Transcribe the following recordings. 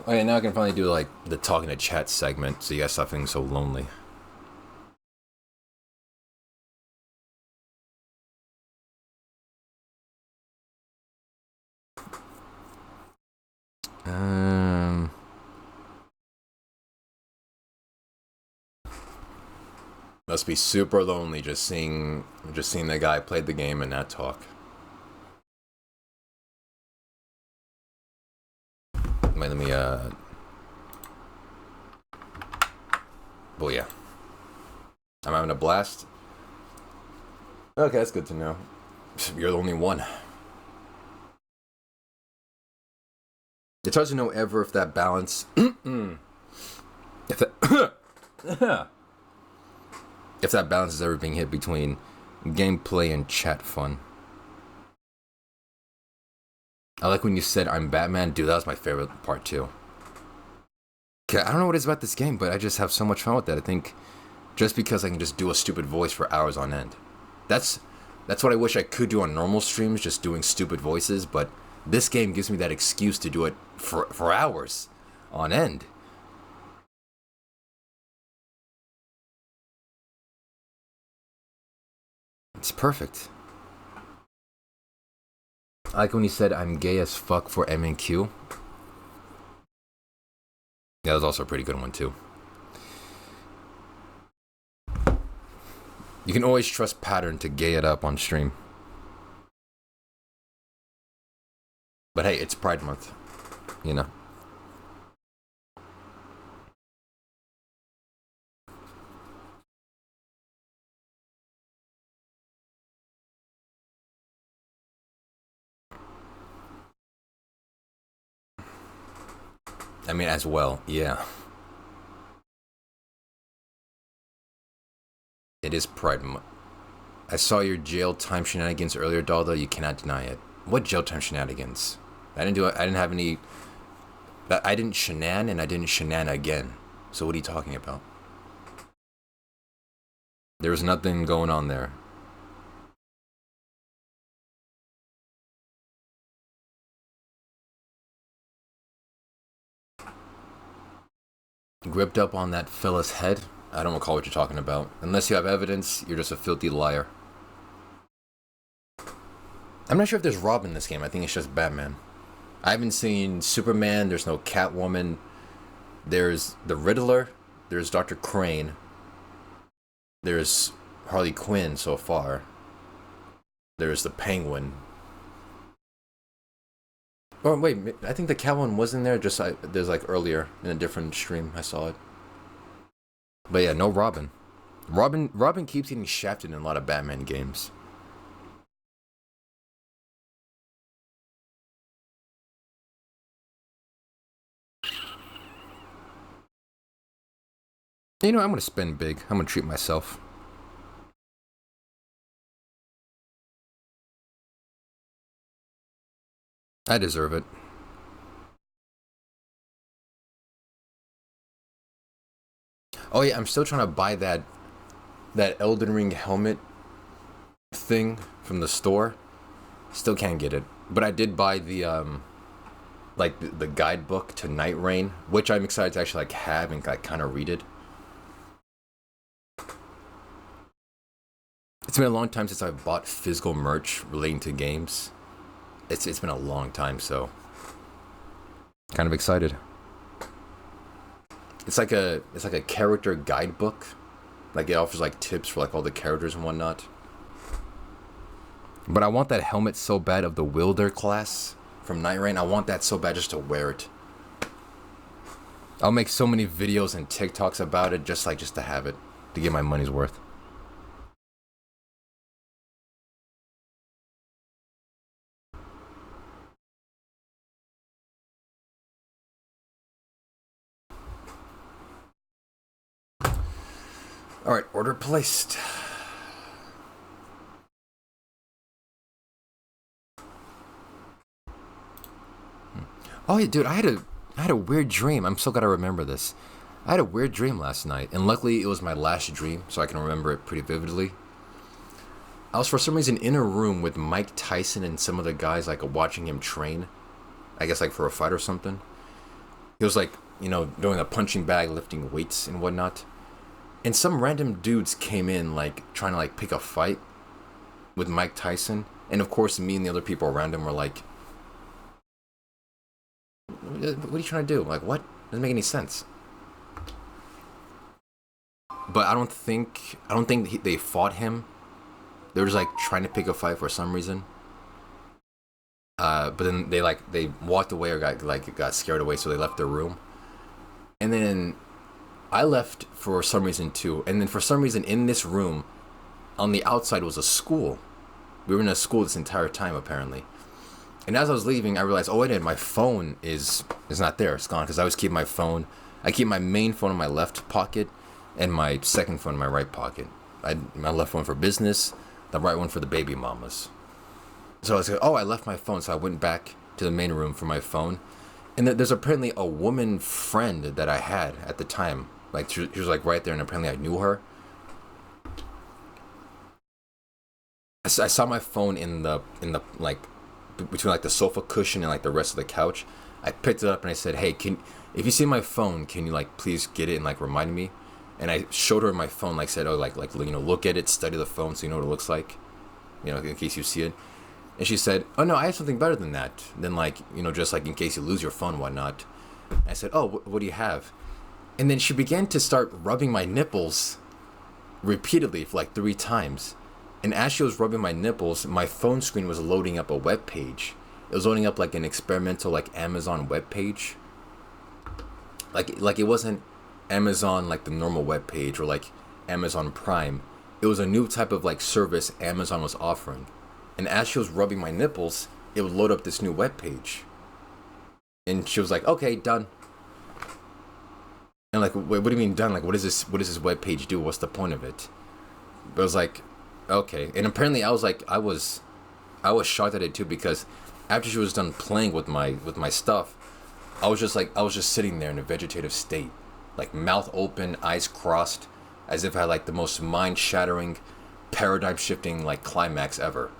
Okay, now I can finally do like the talking to chat segment, so you guys stop feeling so lonely. Must be super lonely just seeing the guy play the game and not talk. Wait, let me oh yeah. I'm having a blast. Okay, that's good to know. You're the only one. It's hard to know ever if that balance if that if that balance is ever being hit between gameplay and chat fun. I like when you said I'm Batman. Dude, that was my favorite part too. I don't know what it is about this game, but I just have so much fun with that. I think just because I can just do a stupid voice for hours on end. That's what I wish I could do on normal streams, just doing stupid voices, but this game gives me that excuse to do it for hours on end. It's perfect. I like when you said I'm gay as fuck for M and Q. Yeah, that was also a pretty good one too. You can always trust Pattern to gay it up on stream. But hey, it's Pride Month, you know. I mean, as well, yeah. It is Pride Month. I saw your jail time shenanigans earlier, Dalda. You cannot deny it. What jail time shenanigans? I didn't do it. I didn't have any. I didn't shenan and I didn't shenan again. So what are you talking about? There was nothing going on there. Gripped up on that fella's head? I don't recall what you're talking about. Unless you have evidence, you're just a filthy liar. I'm not sure if there's Robin in this game. I think it's just Batman. I haven't seen Superman. There's no Catwoman. There's the Riddler. There's Dr. Crane. There's Harley Quinn so far. There's the Penguin. Oh wait, I think the Catwoman was in there. Just there's like earlier in a different stream I saw it. But yeah, no Robin. Robin keeps getting shafted in a lot of Batman games. You know, I'm gonna spend big. I'm gonna treat myself. I deserve it. Oh yeah, I'm still trying to buy that Elden Ring helmet thing from the store. Still can't get it. But I did buy the like the guidebook to Night Rain, which I'm excited to actually like have and like kind of read it. It's been a long time since I've bought physical merch relating to games. It's been a long time, so kind of excited. It's like a character guidebook. Like it offers like tips for like all the characters and whatnot. But I want that helmet so bad of the Wielder class from Night Rain. I want that so bad just to wear it. I'll make so many videos and TikToks about it just to have it, to get my money's worth. Alright, order placed. Oh yeah, dude, I had a weird dream. I'm still gotta remember this. I had a weird dream last night, and luckily it was my last dream, so I can remember it pretty vividly. I was for some reason in a room with Mike Tyson and some of the guys like watching him train. I guess like for a fight or something. He was like, doing a punching bag, lifting weights and whatnot. And some random dudes came in, like, trying to, like, pick a fight with Mike Tyson. And, of course, me and the other people around him were like, what are you trying to do? Like, what? Doesn't make any sense. But I don't think they fought him. They were just, like, trying to pick a fight for some reason. But then they walked away or got scared away, so they left their room. And then I left for some reason too. And then for some reason in this room, on the outside was a school. We were in a school this entire time apparently. And as I was leaving, I realized, oh wait, my phone is not there. It's gone because I always keep my phone. I keep my main phone in my left pocket and my second phone in my right pocket. My left one for business, the right one for the baby mamas. So I was like, oh, I left my phone. So I went back to the main room for my phone. And there's apparently a woman friend that I had at the time. Like, she was like right there, and apparently I knew her. I saw my phone in the like, between like the sofa cushion and like the rest of the couch. I picked it up and I said, hey, if you see my phone, can you like please get it and like remind me? And I showed her my phone, like said, oh, like look at it, study the phone so you know what it looks like, in case you see it. And she said, oh no, I have something better than that. Than like, just like in case you lose your phone and whatnot. And I said, oh, what do you have? And then she began to start rubbing my nipples repeatedly for like 3 times. And as she was rubbing my nipples, my phone screen was loading up a web page. It was loading up like an experimental like Amazon web page. Like it wasn't Amazon like the normal web page or like Amazon Prime. It was a new type of like service Amazon was offering. And as she was rubbing my nipples, it would load up this new web page. And she was like, okay, done. And like, wait, what do you mean done? Like, what does this web page do? What's the point of it? But I was like, okay. And apparently I was shocked at it too, because after she was done playing with my stuff, I was just sitting there in a vegetative state, like mouth open, eyes crossed, as if I had like the most mind-shattering, paradigm-shifting like climax ever.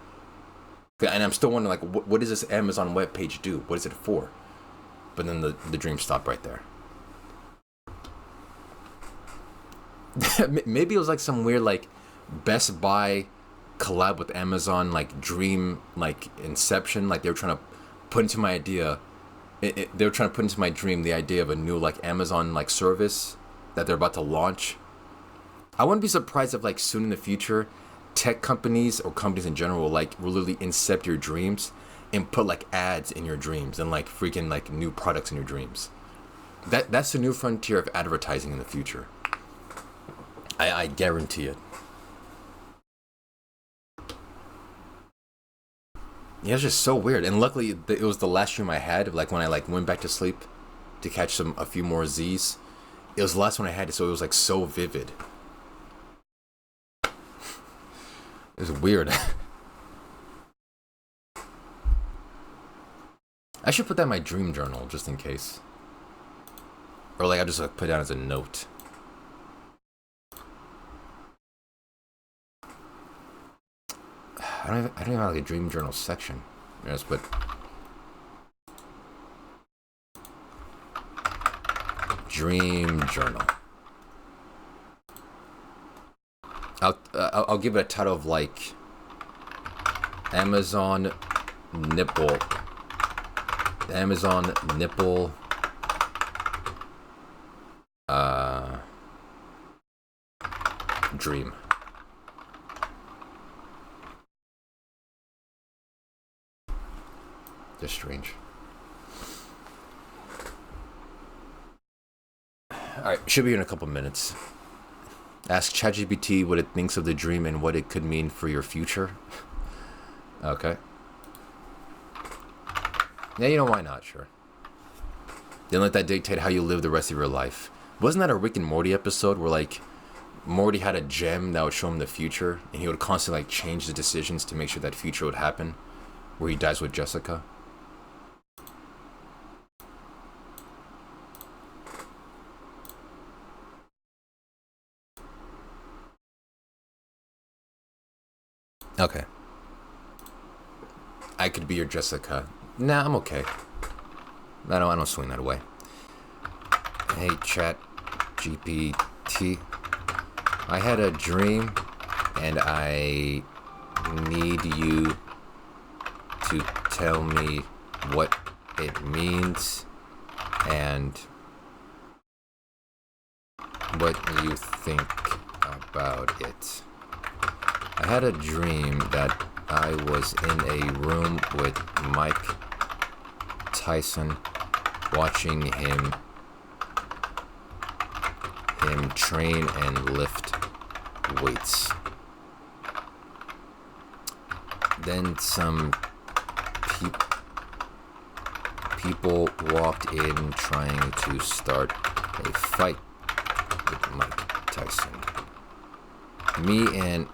And I'm still wondering, like, what does this Amazon web page do? What is it for? But then the dream stopped right there. Maybe it was like some weird, like, Best Buy collab with Amazon, like, dream, like, inception. Like, they were trying to put into my idea, they were trying to put into my dream the idea of a new, like, Amazon, like, service that they're about to launch. I wouldn't be surprised if, like, soon in the future, tech companies or companies in general will literally incept your dreams and put like ads in your dreams and like freaking like new products in your dreams. That's the new frontier of advertising in the future. I guarantee it. Yeah, it's just so weird. And luckily it was the last dream I had. Like when I like went back to sleep to catch a few more Z's, it was the last one I had, so it was like so vivid. It's weird. I should put that in my dream journal just in case. Or like I just like put it down as a note. I don't even have like a dream journal section. I just put dream journal. I'll give it a title of like Amazon nipple dream. Just strange. Alright, should be here in a couple minutes. Ask ChatGPT what it thinks of the dream and what it could mean for your future. Okay. Yeah, why not? Sure. Then let that dictate how you live the rest of your life. Wasn't that a Rick and Morty episode where, like, Morty had a gem that would show him the future, and he would constantly, like, change the decisions to make sure that future would happen, where he dies with Jessica? Okay. I could be your Jessica. Nah, I'm okay. I don't swing that away. Hey, ChatGPT. I had a dream, and I need you to tell me what it means and what you think about it. I had a dream that I was in a room with Mike Tyson, watching him train and lift weights. Then some people walked in trying to start a fight with Mike Tyson. Me and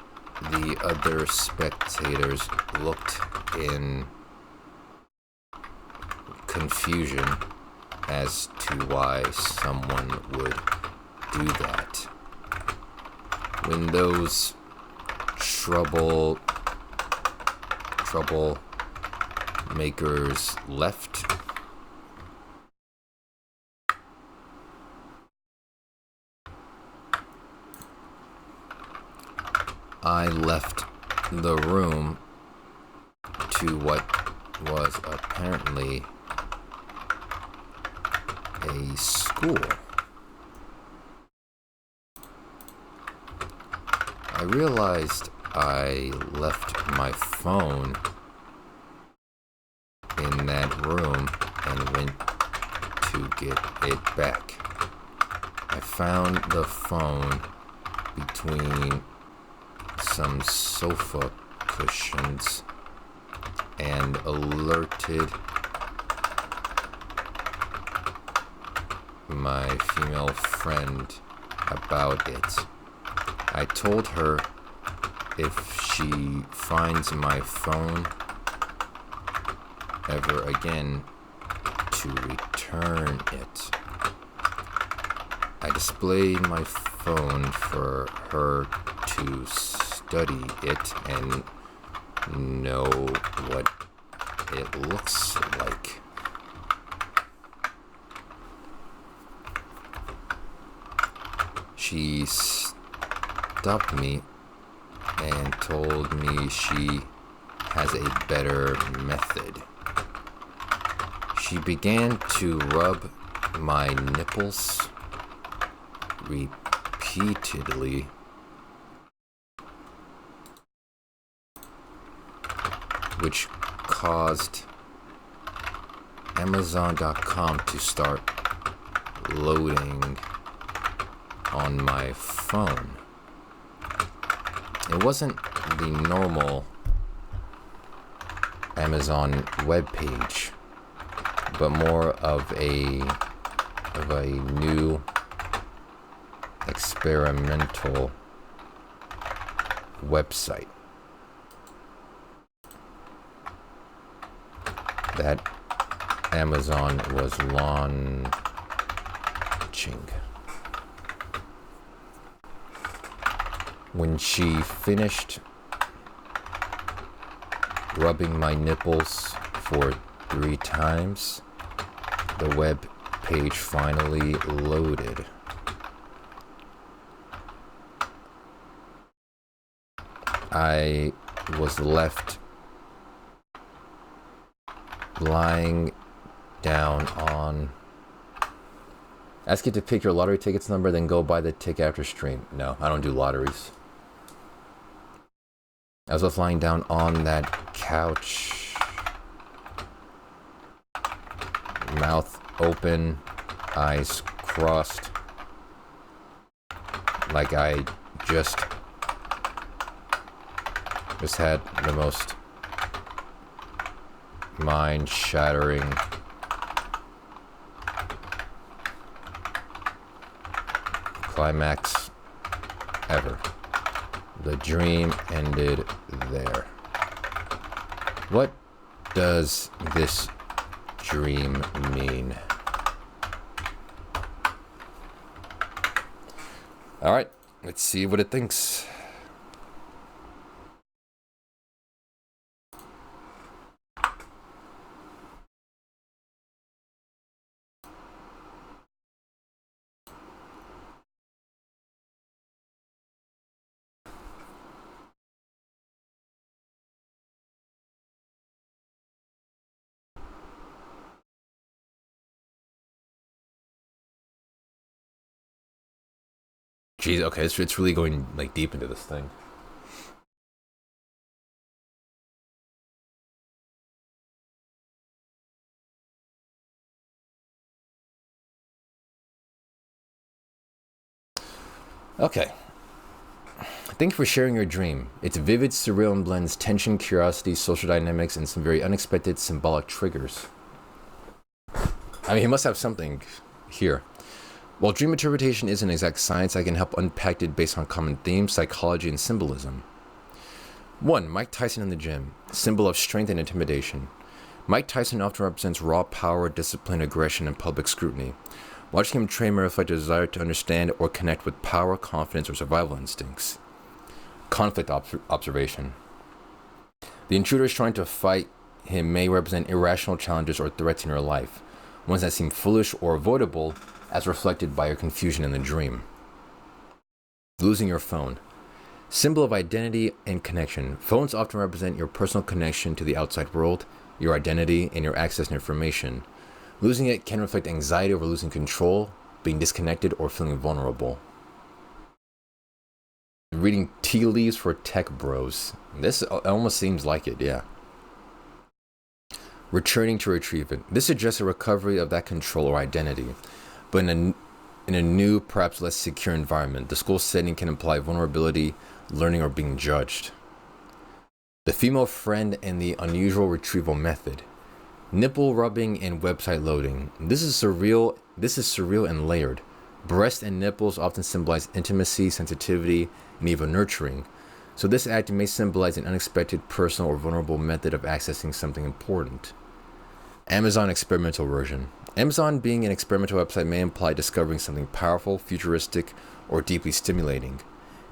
the other spectators looked in confusion as to why someone would do that. When those troublemakers left, I left the room to what was apparently a school. I realized I left my phone in that room and went to get it back. I found the phone between some sofa cushions and alerted my female friend about it. I told her if she finds my phone ever again to return it. I displayed my phone for her to study it and know what it looks like. She stopped me and told me she has a better method. She began to rub my nipples repeatedly, which caused Amazon.com to start loading on my phone. It wasn't the normal Amazon webpage, but more of a new experimental website that Amazon was launching. When she finished rubbing my nipples for 3 times, the web page finally loaded. I was left lying down on... Ask you to pick your lottery tickets number, then go buy the ticket after stream. No, I don't do lotteries. I was left lying down on that couch, mouth open, eyes crossed, like I just had the most mind-shattering climax ever. The dream ended there. What does this dream mean? All right, let's see what it thinks. Jeez, okay, it's really going like deep into this thing. Okay. Thank you for sharing your dream. It's vivid, surreal, and blends tension, curiosity, social dynamics, and some very unexpected symbolic triggers. I mean, he must have something here. While dream interpretation isn't exact science, I can help unpack it based on common themes, psychology, and symbolism. 1. Mike Tyson in the gym, symbol of strength and intimidation. Mike Tyson often represents raw power, discipline, aggression, and public scrutiny. Watching him train may reflect a desire to understand or connect with power, confidence, or survival instincts. Conflict observation. The intruders trying to fight him may represent irrational challenges or threats in your life, ones that seem foolish or avoidable as reflected by your confusion in the dream. Losing your phone. Symbol of identity and connection. Phones often represent your personal connection to the outside world, your identity, and your access to information. Losing it can reflect anxiety over losing control, being disconnected, or feeling vulnerable. Reading tea leaves for tech bros. This almost seems like it, yeah. Returning to retrieve it. This suggests a recovery of that control or identity, but in a new, perhaps less secure environment. The school setting can imply vulnerability, learning, or being judged. The female friend and the unusual retrieval method. Nipple rubbing and website loading. This is surreal and layered. Breast and nipples often symbolize intimacy, sensitivity, and even nurturing. So this act may symbolize an unexpected, personal, or vulnerable method of accessing something important. Amazon experimental version. Amazon being an experimental website may imply discovering something powerful, futuristic, or deeply stimulating.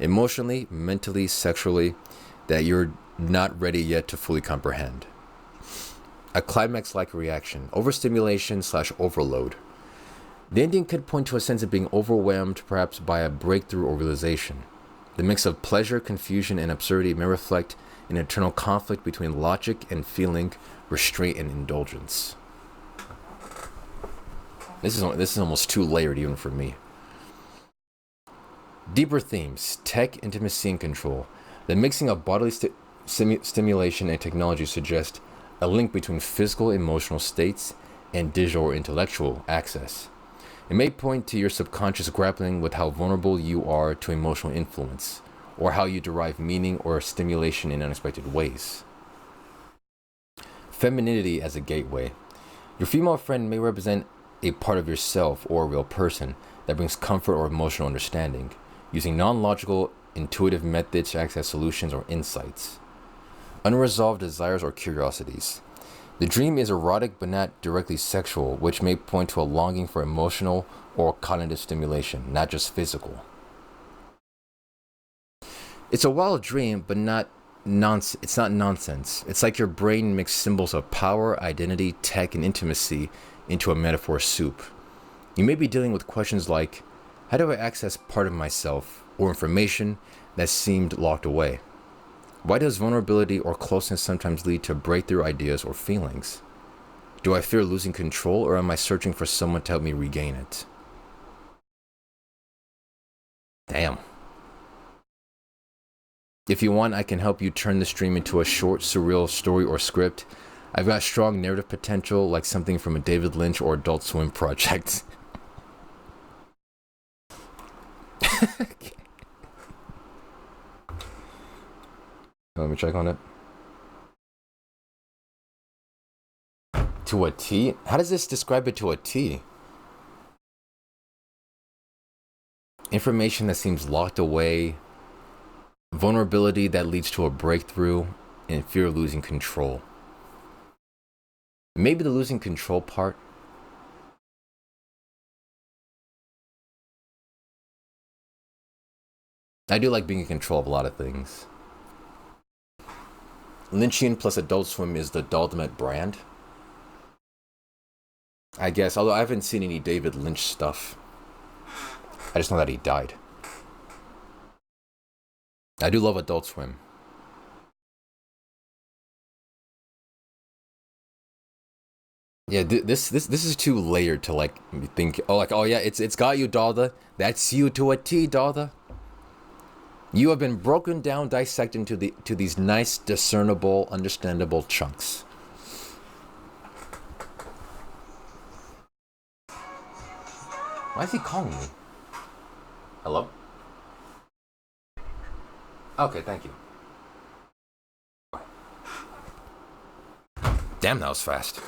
Emotionally, mentally, sexually, that you're not ready yet to fully comprehend. A climax-like reaction. Overstimulation/overload. The ending could point to a sense of being overwhelmed, perhaps by a breakthrough or realization. The mix of pleasure, confusion, and absurdity may reflect an internal conflict between logic and feeling, restraint and indulgence. This is almost too layered even for me. Deeper themes: tech, intimacy, and control. The mixing of bodily stimulation and technology suggests a link between physical, emotional states and digital or intellectual access. It may point to your subconscious grappling with how vulnerable you are to emotional influence, or how you derive meaning or stimulation in unexpected ways. Femininity as a gateway. Your female friend may represent a part of yourself or a real person that brings comfort or emotional understanding, using non-logical, intuitive methods to access solutions or insights. Unresolved desires or curiosities. The dream is erotic but not directly sexual, which may point to a longing for emotional or cognitive stimulation, not just physical. It's a wild dream, but it's not nonsense. It's like your brain mixed symbols of power, identity, tech, and intimacy into a metaphor soup. You may be dealing with questions like, how do I access part of myself or information that seemed locked away? Why does vulnerability or closeness sometimes lead to breakthrough ideas or feelings? Do I fear losing control, or am I searching for someone to help me regain it? Damn. If you want, I can help you turn this dream into a short, surreal story or script. I've got strong narrative potential, like something from a David Lynch or Adult Swim project. Let me check on it. To a T? How does this describe it to a T? Information that seems locked away, vulnerability that leads to a breakthrough, and fear of losing control. Maybe the losing control part. I do like being in control of a lot of things. Lynchian plus Adult Swim is the Daldameht brand, I guess, although I haven't seen any David Lynch stuff. I just know that he died. I do love Adult Swim. Yeah, this is too layered to like think. Oh, like, oh yeah, it's got you, Dalda. That's you to a T, Dalda. You have been broken down, dissected to these nice, discernible, understandable chunks. Why is he calling me? Hello? Okay, thank you. Damn, that was fast.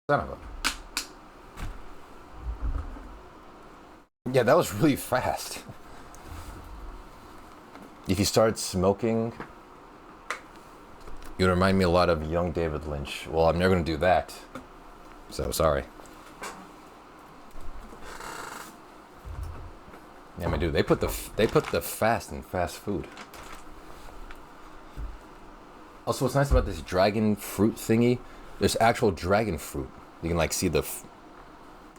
Son of a... Yeah, that was really fast. If you start smoking, you remind me a lot of young David Lynch. Well, I'm never going to do that. So, sorry. Yeah, my dude, they put the fast in fast food. Also, what's nice about this dragon fruit thingy, there's actual dragon fruit. You can, like, see the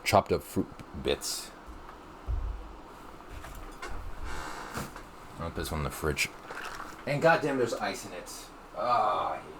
chopped up fruit bits. I'll put this one in the fridge. And goddamn, there's ice in it. Ah, I hate it.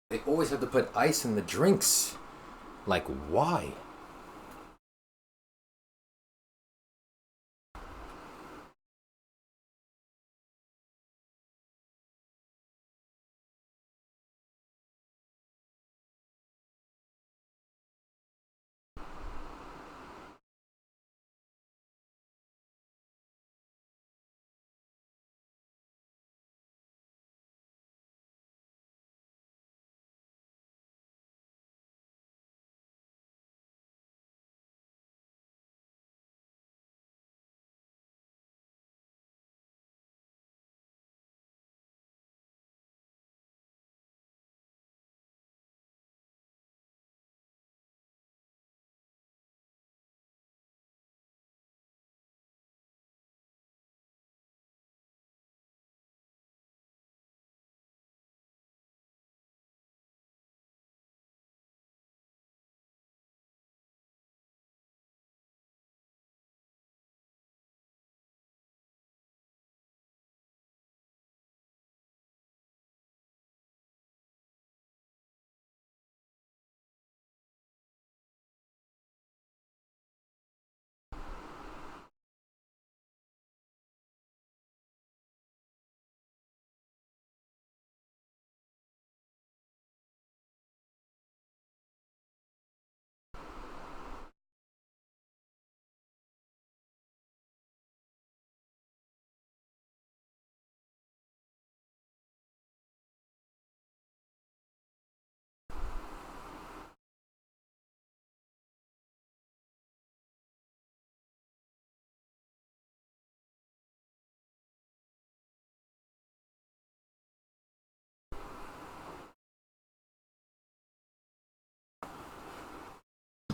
They always have to put ice in the drinks. Like, why?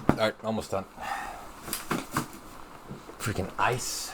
Alright, almost done. Freaking ice.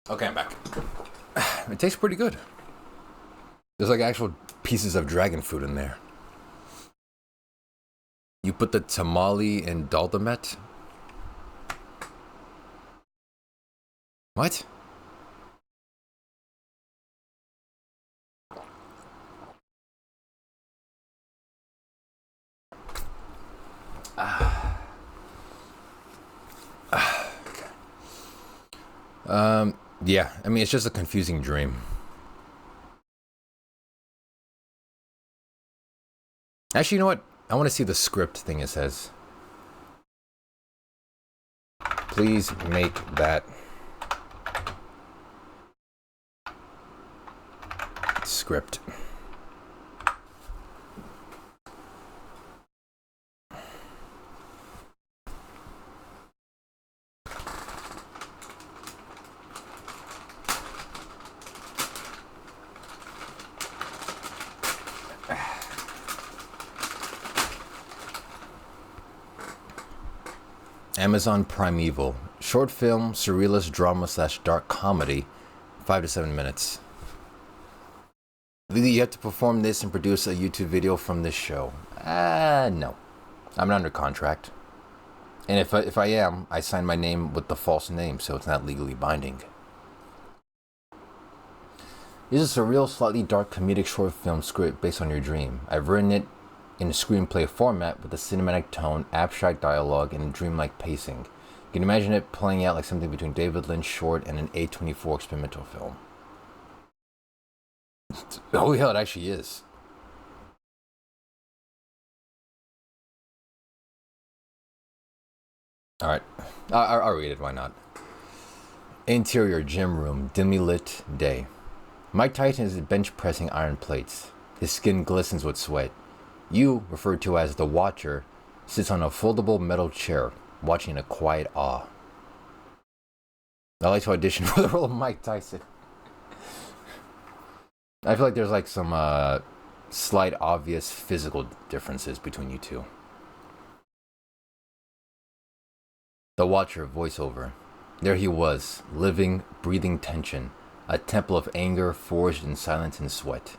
Okay, I'm back. It tastes pretty good. There's like actual pieces of dragon fruit in there. You put the tamale in Daldameht? What? Yeah, I mean, it's just a confusing dream. Actually, you know what? I want to see the script thing it says. Please make that script. Amazon Primeval. Short film, surrealist drama / dark comedy. 5 to 7 minutes. Legally, you have to perform this and produce a YouTube video from this show. No. I'm not under contract. And if I am, I sign my name with the false name, so it's not legally binding. This is a surreal, slightly dark comedic short film script based on your dream. I've written it in a screenplay format with a cinematic tone, abstract dialogue, and a dreamlike pacing. You can imagine it playing out like something between David Lynch short and an A24 experimental film. Holy hell, it actually is. Alright, I'll read it, why not? Interior gym room, dimly lit day. Mike Tyson is bench pressing iron plates. His skin glistens with sweat. You, referred to as the Watcher, sits on a foldable metal chair, watching in a quiet awe. I'd like to audition for the role of Mike Tyson. I feel like there's like some slight obvious physical differences between you two. The Watcher voiceover. There he was, living, breathing tension, a temple of anger forged in silence and sweat.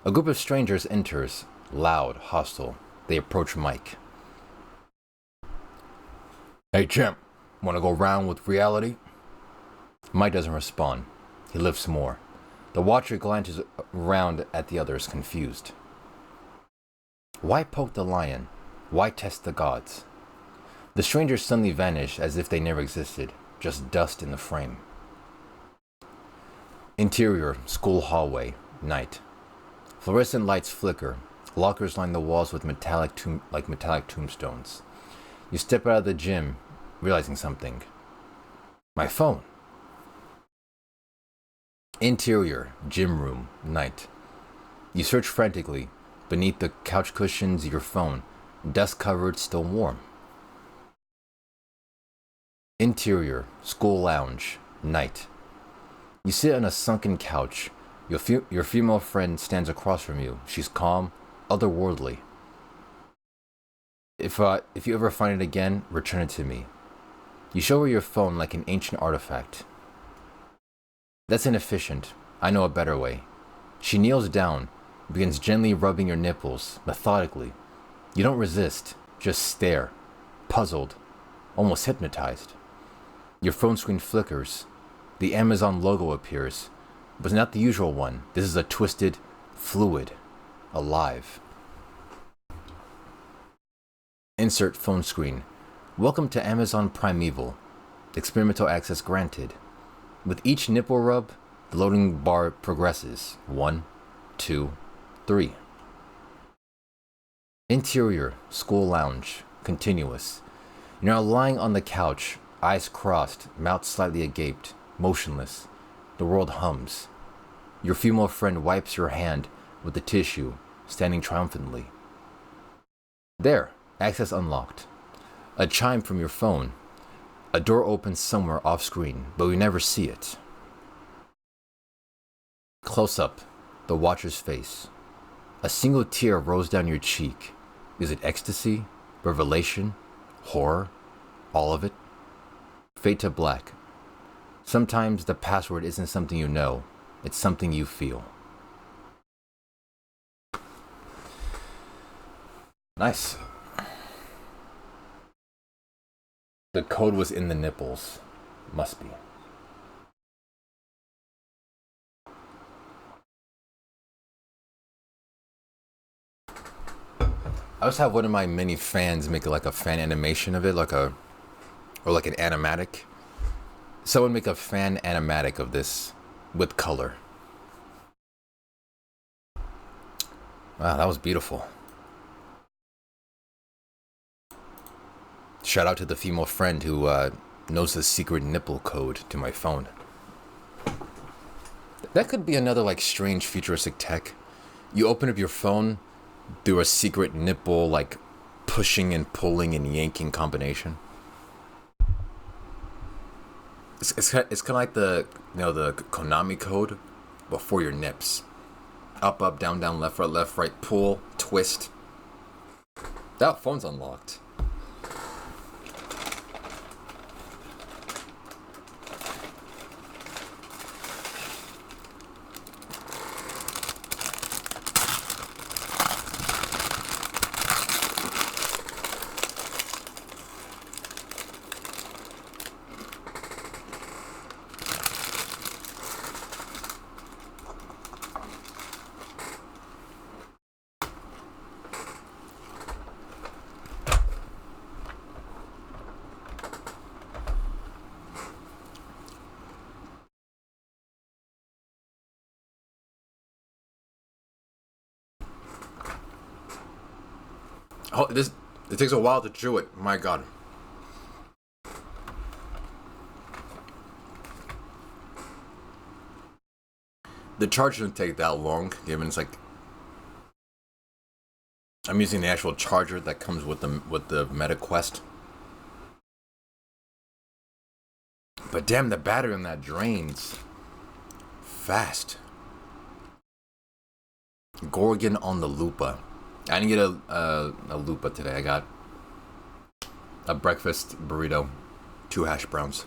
A group of strangers enters, loud, hostile. They approach Mike. Hey, champ, want to go round with reality? Mike doesn't respond. He lifts more. The Watcher glances around at the others, confused. Why poke the lion? Why test the gods? The strangers suddenly vanish as if they never existed, just dust in the frame. Interior, school hallway, night. Fluorescent lights flicker. Lockers line the walls with metallic tombstones. You step out of the gym, realizing something. My phone. Interior, gym room, night. You search frantically. Beneath the couch cushions, your phone, dust covered, still warm. Interior, school lounge, night. You sit on a sunken couch. Your female friend stands across from you. She's calm, otherworldly. If you ever find it again, return it to me. You show her your phone like an ancient artifact. That's inefficient. I know a better way. She kneels down, begins gently rubbing your nipples, methodically. You don't resist, just stare, puzzled, almost hypnotized. Your phone screen flickers. The Amazon logo appears, but not the usual one. This is a twisted, fluid, alive. Insert phone screen. Welcome to Amazon Primeval. Experimental access granted. With each nipple rub, the loading bar progresses. 1, 2, 3. Interior, school lounge, continuous. You're now lying on the couch, eyes crossed, mouth slightly agaped, motionless. The world hums. Your female friend wipes your hand with the tissue, standing triumphantly. There, access unlocked. A chime from your phone. A door opens somewhere off screen, but we never see it. Close up, the Watcher's face. A single tear rolls down your cheek. Is it ecstasy? Revelation? Horror? All of it? Fade to black. Sometimes the password isn't something you know, it's something you feel. Nice. The code was in the nipples. Must be. I always have one of my mini fans make like a fan animation of it, or like an animatic. Someone make a fan animatic of this with color. Wow, that was beautiful. Shout out to the female friend who knows the secret nipple code to my phone. That could be another like strange futuristic tech. You open up your phone through a secret nipple like pushing and pulling and yanking combination. It's kind of like the the Konami code, but for your nips. Up, up, down, down, left, right, pull, twist. That phone's unlocked. Oh, it takes a while to chew it. My God. The charge shouldn't take that long, given it's like I'm using the actual charger that comes with the Meta Quest. But damn, the battery on that drains fast. Gorgon on the Lupa. I didn't get a Lupa today. I got a breakfast burrito, 2 hash browns.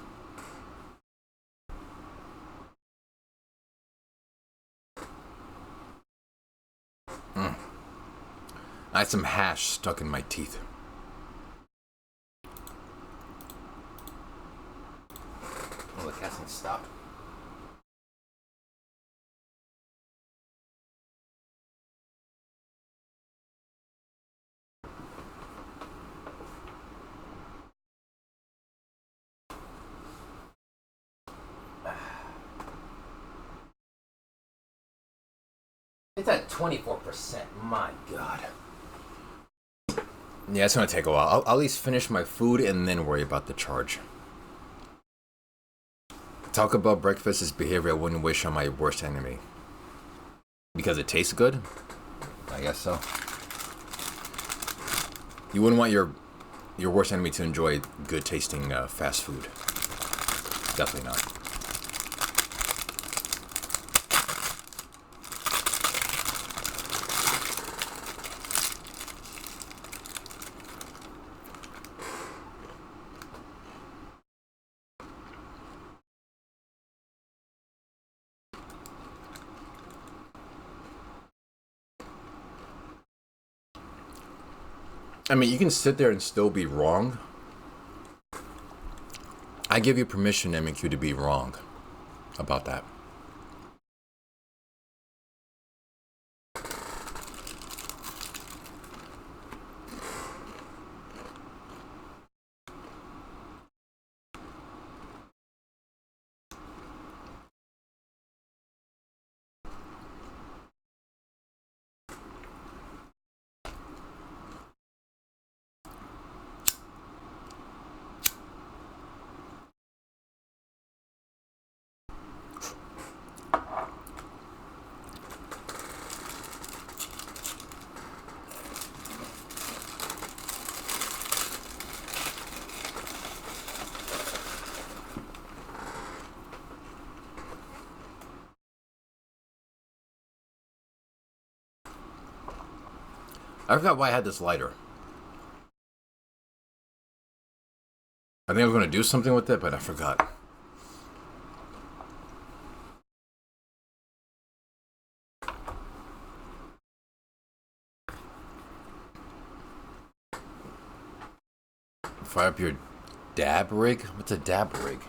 I had some hash stuck in my teeth. Oh, the casting stopped. It's at 24%. My God. Yeah, it's gonna take a while. I'll at least finish my food and then worry about the charge. Talk about breakfast is behavior I wouldn't wish on my worst enemy. Because it tastes good? I guess so. You wouldn't want your worst enemy to enjoy good tasting fast food. Definitely not. I mean, you can sit there and still be wrong. I give you permission, MQ, to be wrong about that. I forgot why I had this lighter. I think I was going to do something with it, but I forgot. Fire up your dab rig? What's a dab rig?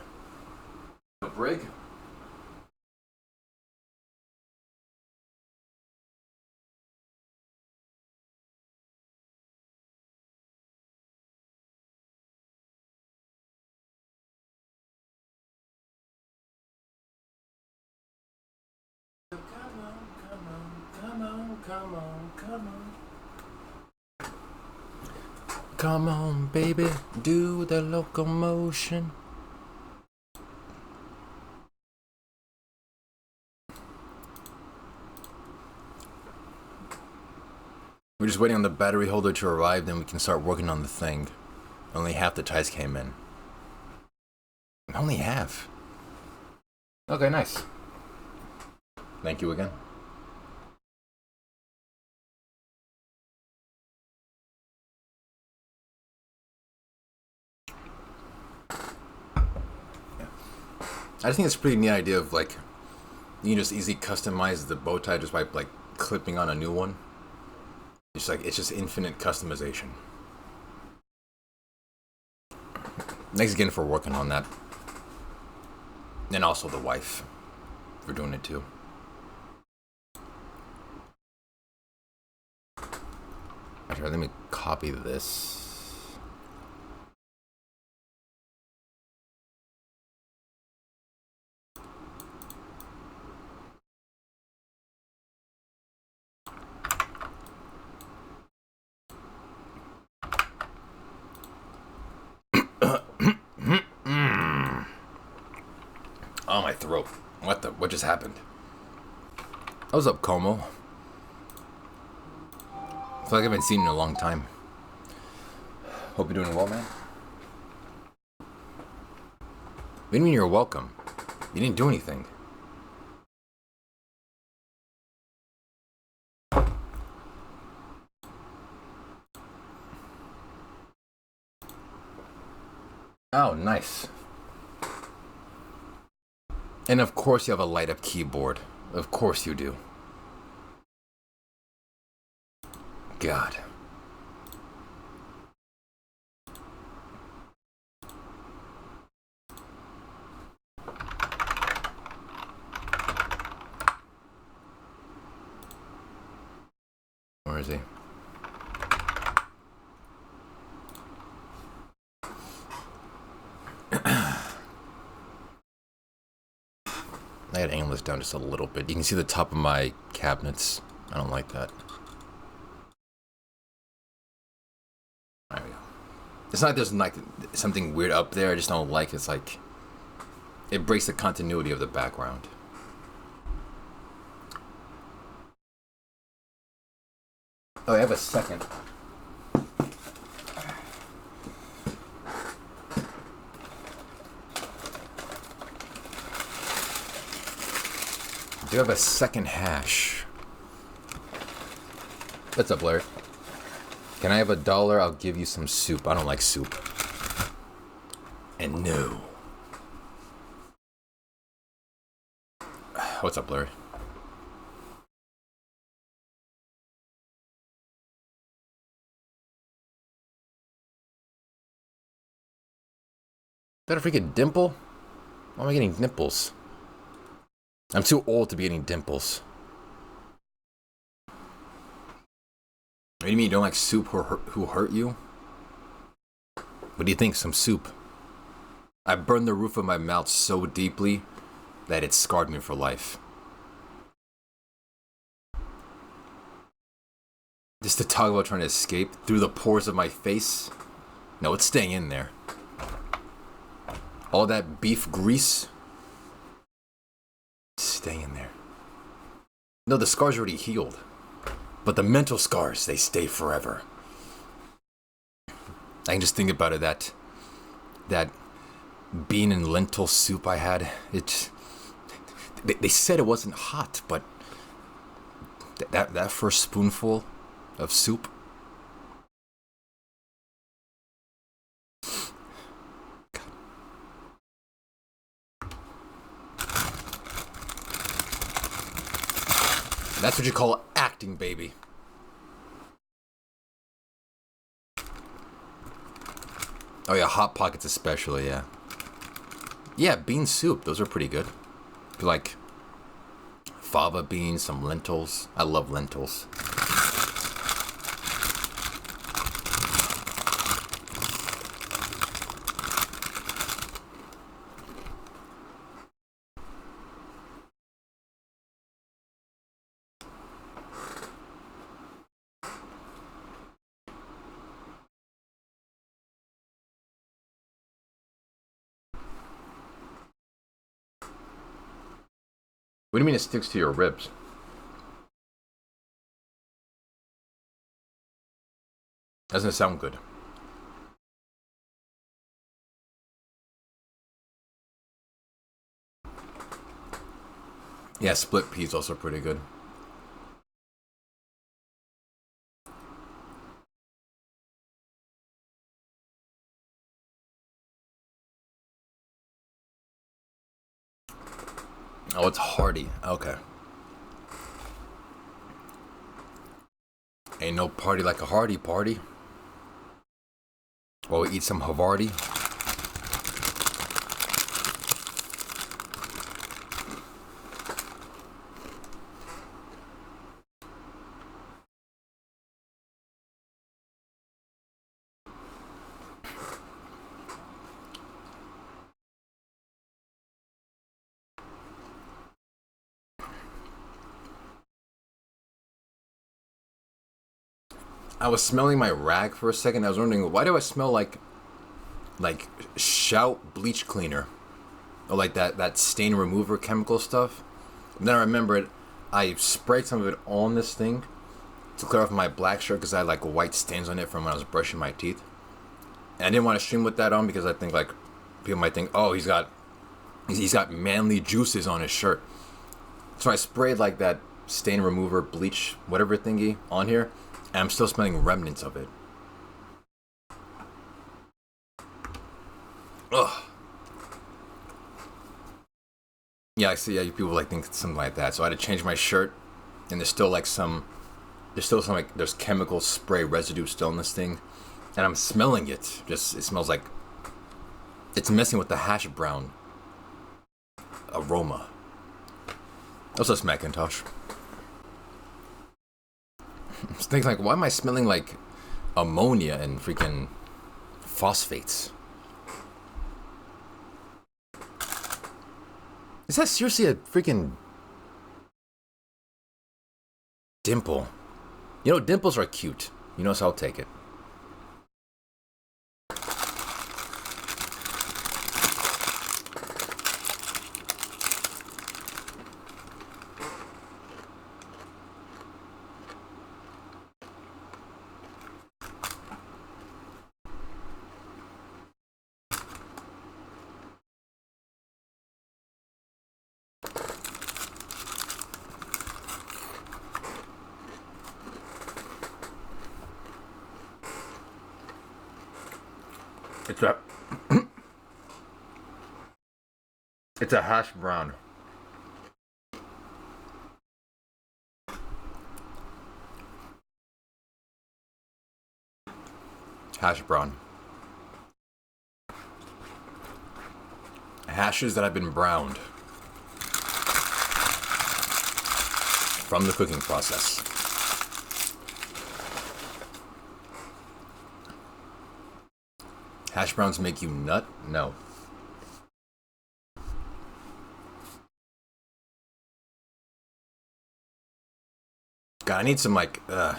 A rig? Come on, baby, do the locomotion. We're just waiting on the battery holder to arrive, then we can start working on the thing. Only half the ties came in. Only half? Okay, nice. Thank you again. I just think it's a pretty neat idea of like, you can just easily customize the bow tie just by like clipping on a new one. It's just infinite customization. Thanks again for working on that. And also the wife for doing it too. Actually, let me copy this. Oh, my throat. What just happened? What's up, Como? I feel like I haven't seen you in a long time. Hope you're doing well, man. What do you mean you're welcome? You didn't do anything. Oh, nice. And of course you have a light-up keyboard. Of course you do. God. Where is he? I gotta angle this down just a little bit. You can see the top of my cabinets. I don't like that. There we go. It's not like there's like something weird up there. I just don't like it's like it breaks the continuity of the background. Oh, I have a second. I do have a second hash. What's up, Larry? Can I have $1? I'll give you some soup. I don't like soup. And no. What's up, Larry? Is that a freaking dimple? Why am I getting dimples? I'm too old to be getting dimples. What do you mean you don't like soup who hurt you? What do you think? Some soup. I burned the roof of my mouth so deeply that it scarred me for life. Just to talk about trying to escape through the pores of my face? No, it's staying in there. All that beef grease, stay in there. No, the scars already healed. But the mental scars, they stay forever. I can just think about it, that bean and lentil soup I had, they said it wasn't hot, but that first spoonful of soup, that's what you call acting, baby. Oh yeah, hot pockets especially. Yeah. Yeah, bean soup. Those are pretty good. Like fava beans, some lentils. I love lentils. What do you mean it sticks to your ribs? Doesn't sound good. Yeah, split peas also pretty good. Oh, it's hearty. Okay. Ain't no party like a hearty party. Or we eat some Havarti. I was smelling my rag for a second. I was wondering, why do I smell like shout bleach cleaner? Or like that stain remover chemical stuff? And then I remembered I sprayed some of it on this thing to clear off my black shirt because I had like white stains on it from when I was brushing my teeth. And I didn't want to stream with that on because I think like people might think, oh, he's got manly juices on his shirt. So I sprayed like that stain remover bleach whatever thingy on here, and I'm still smelling remnants of it. Ugh. Yeah, I see. Yeah, people like think something like that. So I had to change my shirt, and there's still some like there's chemical spray residue still in this thing, and I'm smelling it. Just it smells like it's messing with the hash brown aroma. Also, Macintosh. I was thinking like, why am I smelling like ammonia and freaking phosphates? Is that seriously a freaking dimple? You know, dimples are cute. You know, so I'll take it. It's a it's a hash brown. Hash brown. Hashes that have been browned from the cooking process. Hash browns make you nut? No. God, I need some like I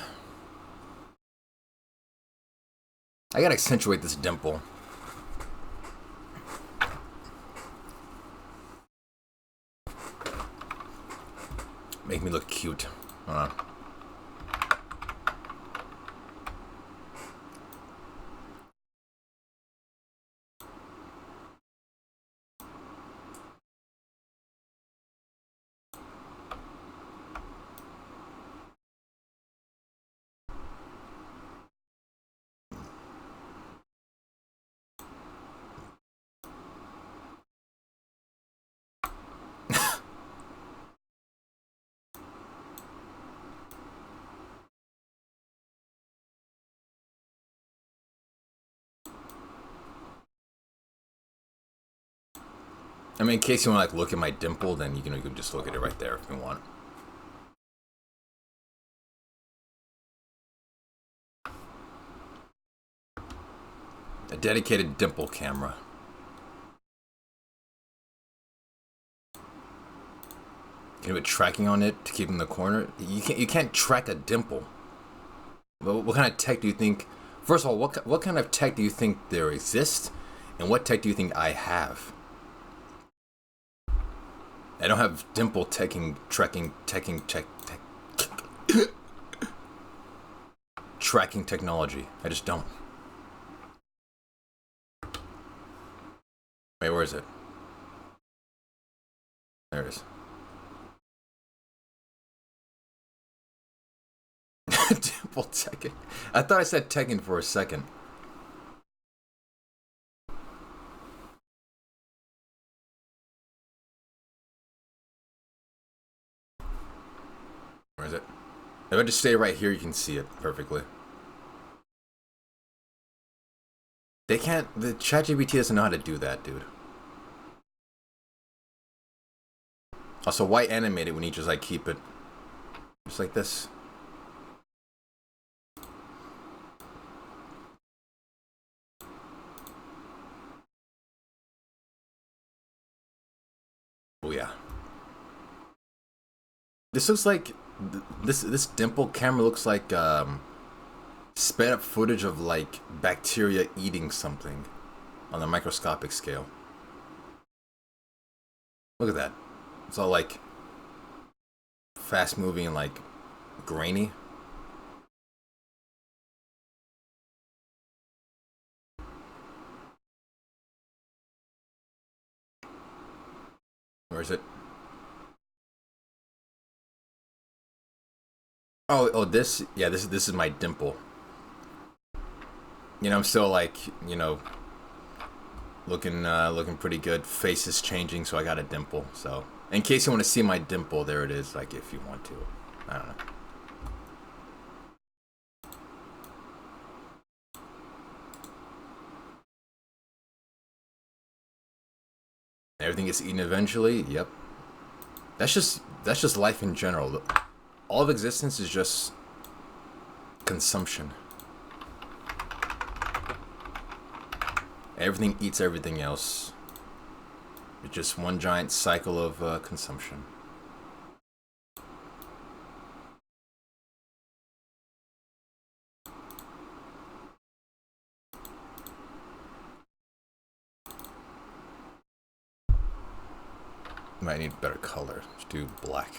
gotta accentuate this dimple. Make me look cute. I mean, in case you want to like look at my dimple, then you can just look at it right there if you want. A dedicated dimple camera. Can you put tracking on it to keep in the corner? You can't track a dimple. What kind of tech do you think? First of all, what kind of tech do you think there exists, and what tech do you think I have? I don't have dimple tracking technology. I just don't. Wait, where is it? There it is. Dimple Tekken. I thought I said Tekken for a second. Where is it? If I just stay right here, you can see it perfectly. They can't. The ChatGPT doesn't know how to do that, dude. Also, why animate it when you just like keep it just like this? Oh yeah. This looks like this dimple camera looks like sped up footage of like bacteria eating something on the microscopic scale. Look at that. It's all like fast moving and like grainy. Where is it? Oh, this is my dimple. You know, I'm still like, you know, looking pretty good. Face is changing, so I got a dimple. So, in case you want to see my dimple, there it is. Like, if you want to, I don't know. Everything gets eaten eventually. Yep. That's just life in general. All of existence is just consumption. Everything eats everything else. It's just one giant cycle of consumption. Might need better color. Let's do black.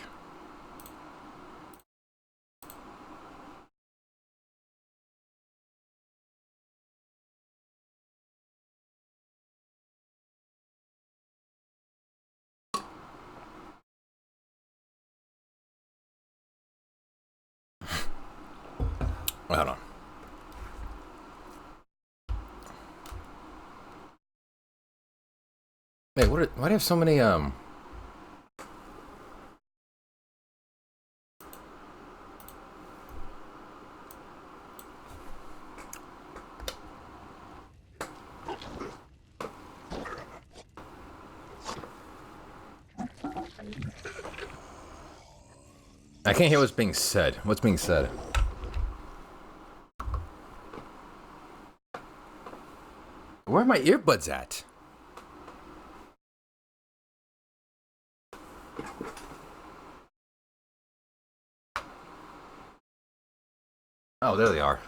Hold on. Hey, why do I have so many I can't hear what's being said. What's being said? Where are my earbuds at? Oh, there they are.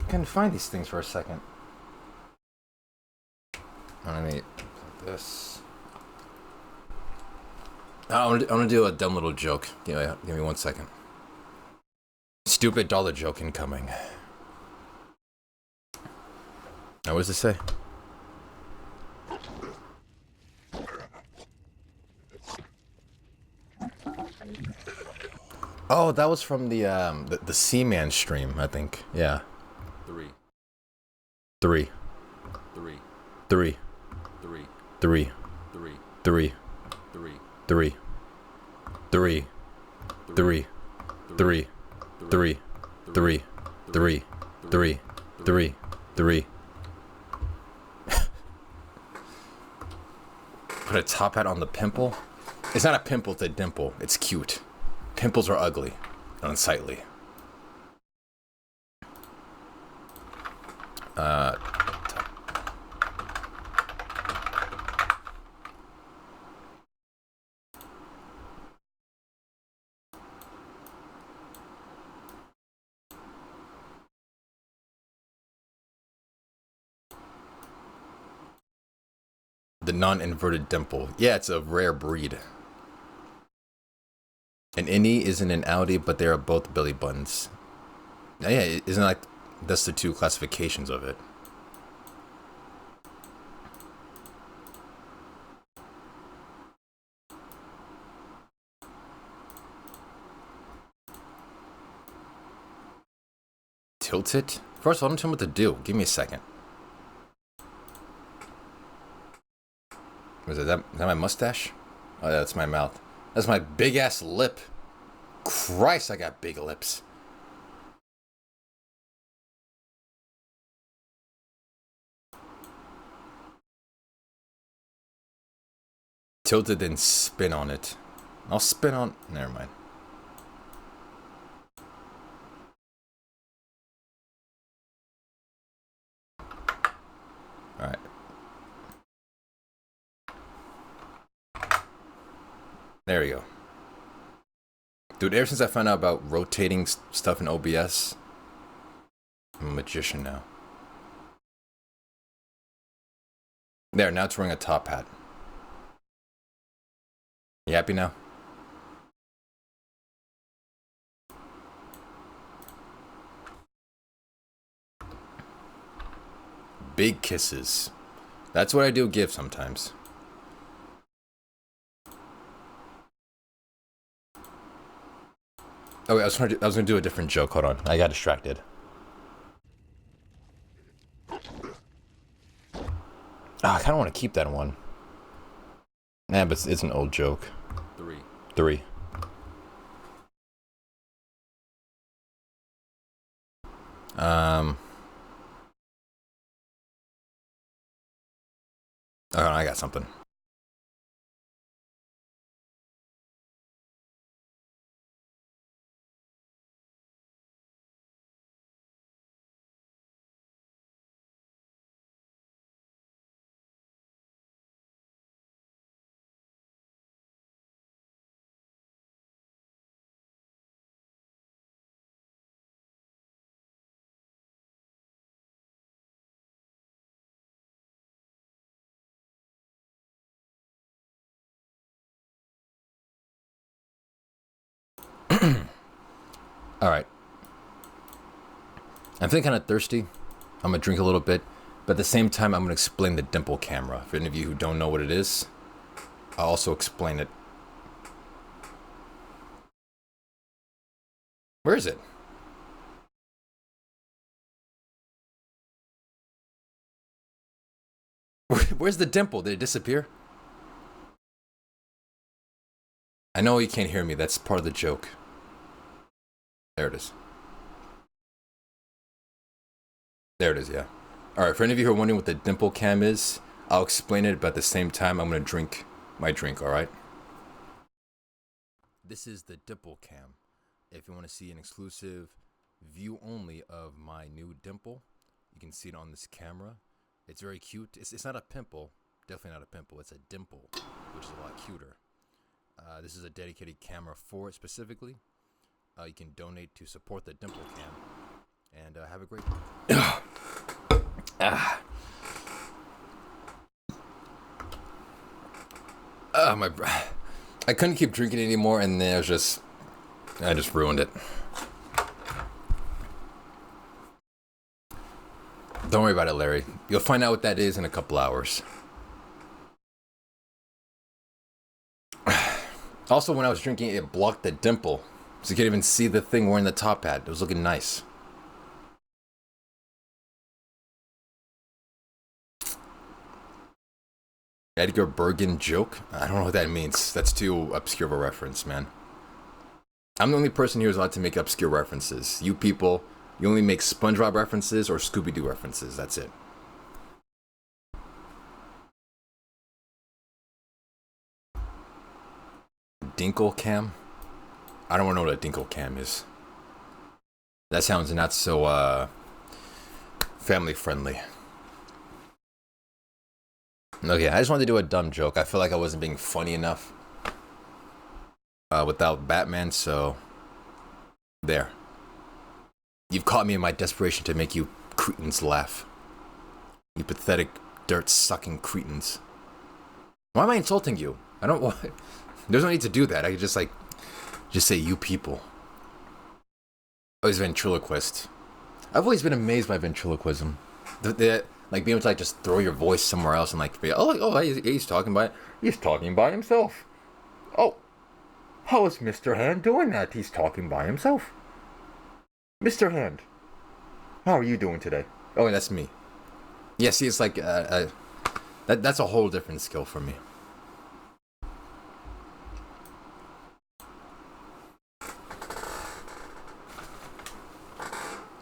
I couldn't find these things for a second. Let me put this. I want to do a dumb little joke. Give me 1 second. Stupid dollar joke incoming. Now, what does it say? Oh, that was from the Seaman stream, I think. Yeah. Three. Three. Three. Three. Three. Three. Three. Three. Three. Three. Three. Three. Three. Put a top hat on the pimple. It's not a pimple, it's a dimple. It's cute. Pimples are ugly and unsightly. The non-inverted dimple. Yeah, it's a rare breed. An innie isn't an outie, but they are both belly buttons. Yeah, isn't like that's the two classifications of it. Tilt it? First of all, don't tell me what to do. Give me a second. Is that my mustache? Oh, yeah, that's my mouth. That's my big ass lip. Christ, I got big lips. Tilt it, then spin on it. I'll spin on. Never mind. All right. There we go. Dude, ever since I found out about rotating stuff in OBS, I'm a magician now. There, now it's wearing a top hat. You happy now? Big kisses. That's what I do give sometimes. Oh wait, I was gonna do a different joke. Hold on, I got distracted. I kind of want to keep that one. Nah, but it's an old joke. Three. Oh, I got something. All right. I'm feeling kind of thirsty. I'm gonna drink a little bit, but at the same time, I'm gonna explain the Dimple camera. For any of you who don't know what it is, I'll also explain it. Where is it? Where's the dimple? Did it disappear? I know you can't hear me. That's part of the joke. There it is. There it is, yeah. Alright, for any of you who are wondering what the dimple cam is, I'll explain it, but at the same time, I'm going to drink my drink, alright? This is the dimple cam. If you want to see an exclusive view only of my new dimple, you can see it on this camera. It's very cute. It's not a pimple. Definitely not a pimple. It's a dimple, which is a lot cuter. This is a dedicated camera for it specifically. You can donate to support the Dimple Cam. And have a great my I couldn't keep drinking anymore, and then I just ruined it. Don't worry about it, Larry. You'll find out what that is in a couple hours. Also, when I was drinking, it blocked the dimple. So you can't even see the thing wearing the top hat. It was looking nice. Edgar Bergen joke? I don't know what that means. That's too obscure of a reference, man. I'm the only person here who's allowed to make obscure references. You people You only make SpongeBob references or Scooby-Doo references. That's it. Dinkle cam? I don't want to know what a dinkle cam is. That sounds not so family friendly. Okay, I just wanted to do a dumb joke. I feel like I wasn't being funny enough without Batman, so there. You've caught me in my desperation to make you cretins laugh. You pathetic, dirt-sucking cretins. Why am I insulting you? I don't want... There's no need to do that. I could just say you people. Oh, he's ventriloquist. I've always been amazed by ventriloquism. Like being able to just throw your voice somewhere else and he's talking by himself. Oh, how is Mr. Hand doing that? He's talking by himself. Mr. Hand, how are you doing today? Oh, that's me. Yeah, see, it's like that's a whole different skill for me.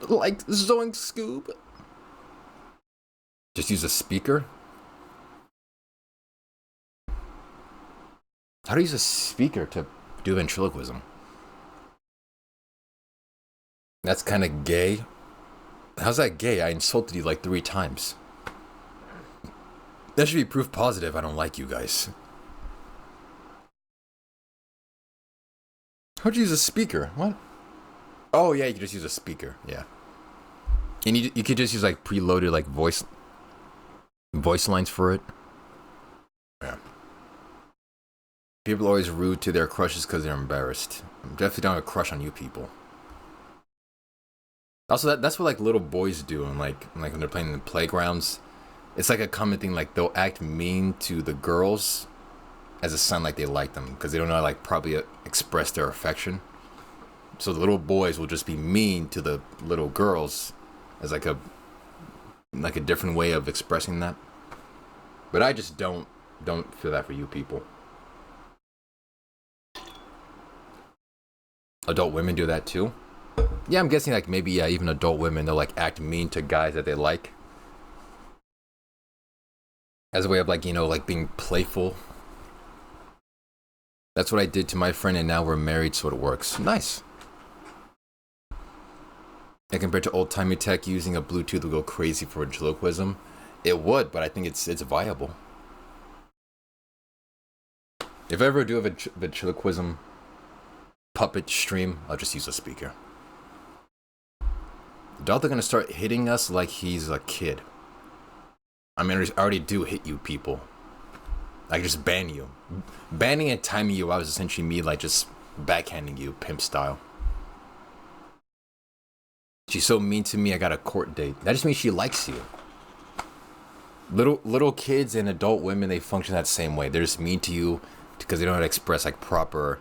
Like Zoink Scoob. Just use a speaker? How do you use a speaker to do ventriloquism? That's kind of gay. How's that gay? I insulted you like 3 times. That should be proof positive I don't like you guys. How'd you use a speaker? What? Oh yeah, you could just use a speaker. Yeah. And you could just use like preloaded like voice lines for it. Yeah. People are always rude to their crushes because they're embarrassed. I'm definitely don't have a crush on you people. Also, that's what like little boys do, and like when they're playing in the playgrounds, it's like a common thing. Like they'll act mean to the girls as a sign like they like them because they don't know how to like probably express their affection. So the little boys will just be mean to the little girls as like a different way of expressing that. But I just don't feel that for you people. Adult women do that too. Yeah, I'm guessing like maybe even adult women, they'll like act mean to guys that they like as a way of like, you know, like being playful. That's what I did to my friend, and now we're married, so it works. Nice. And compared to old-timey tech, using a Bluetooth would go crazy for ventriloquism. It would, but I think it's viable. If I ever do a ventriloquism puppet stream, I'll just use a speaker. Dalda gonna start hitting us like he's a kid. I mean, I already do hit you people. I can just ban you. Banning and timing you out is essentially me like just backhanding you, pimp style. She's so mean to me, I got a court date. That just means she likes you. Little kids and adult women, they function that same way. They're just mean to you because they don't know how to express like proper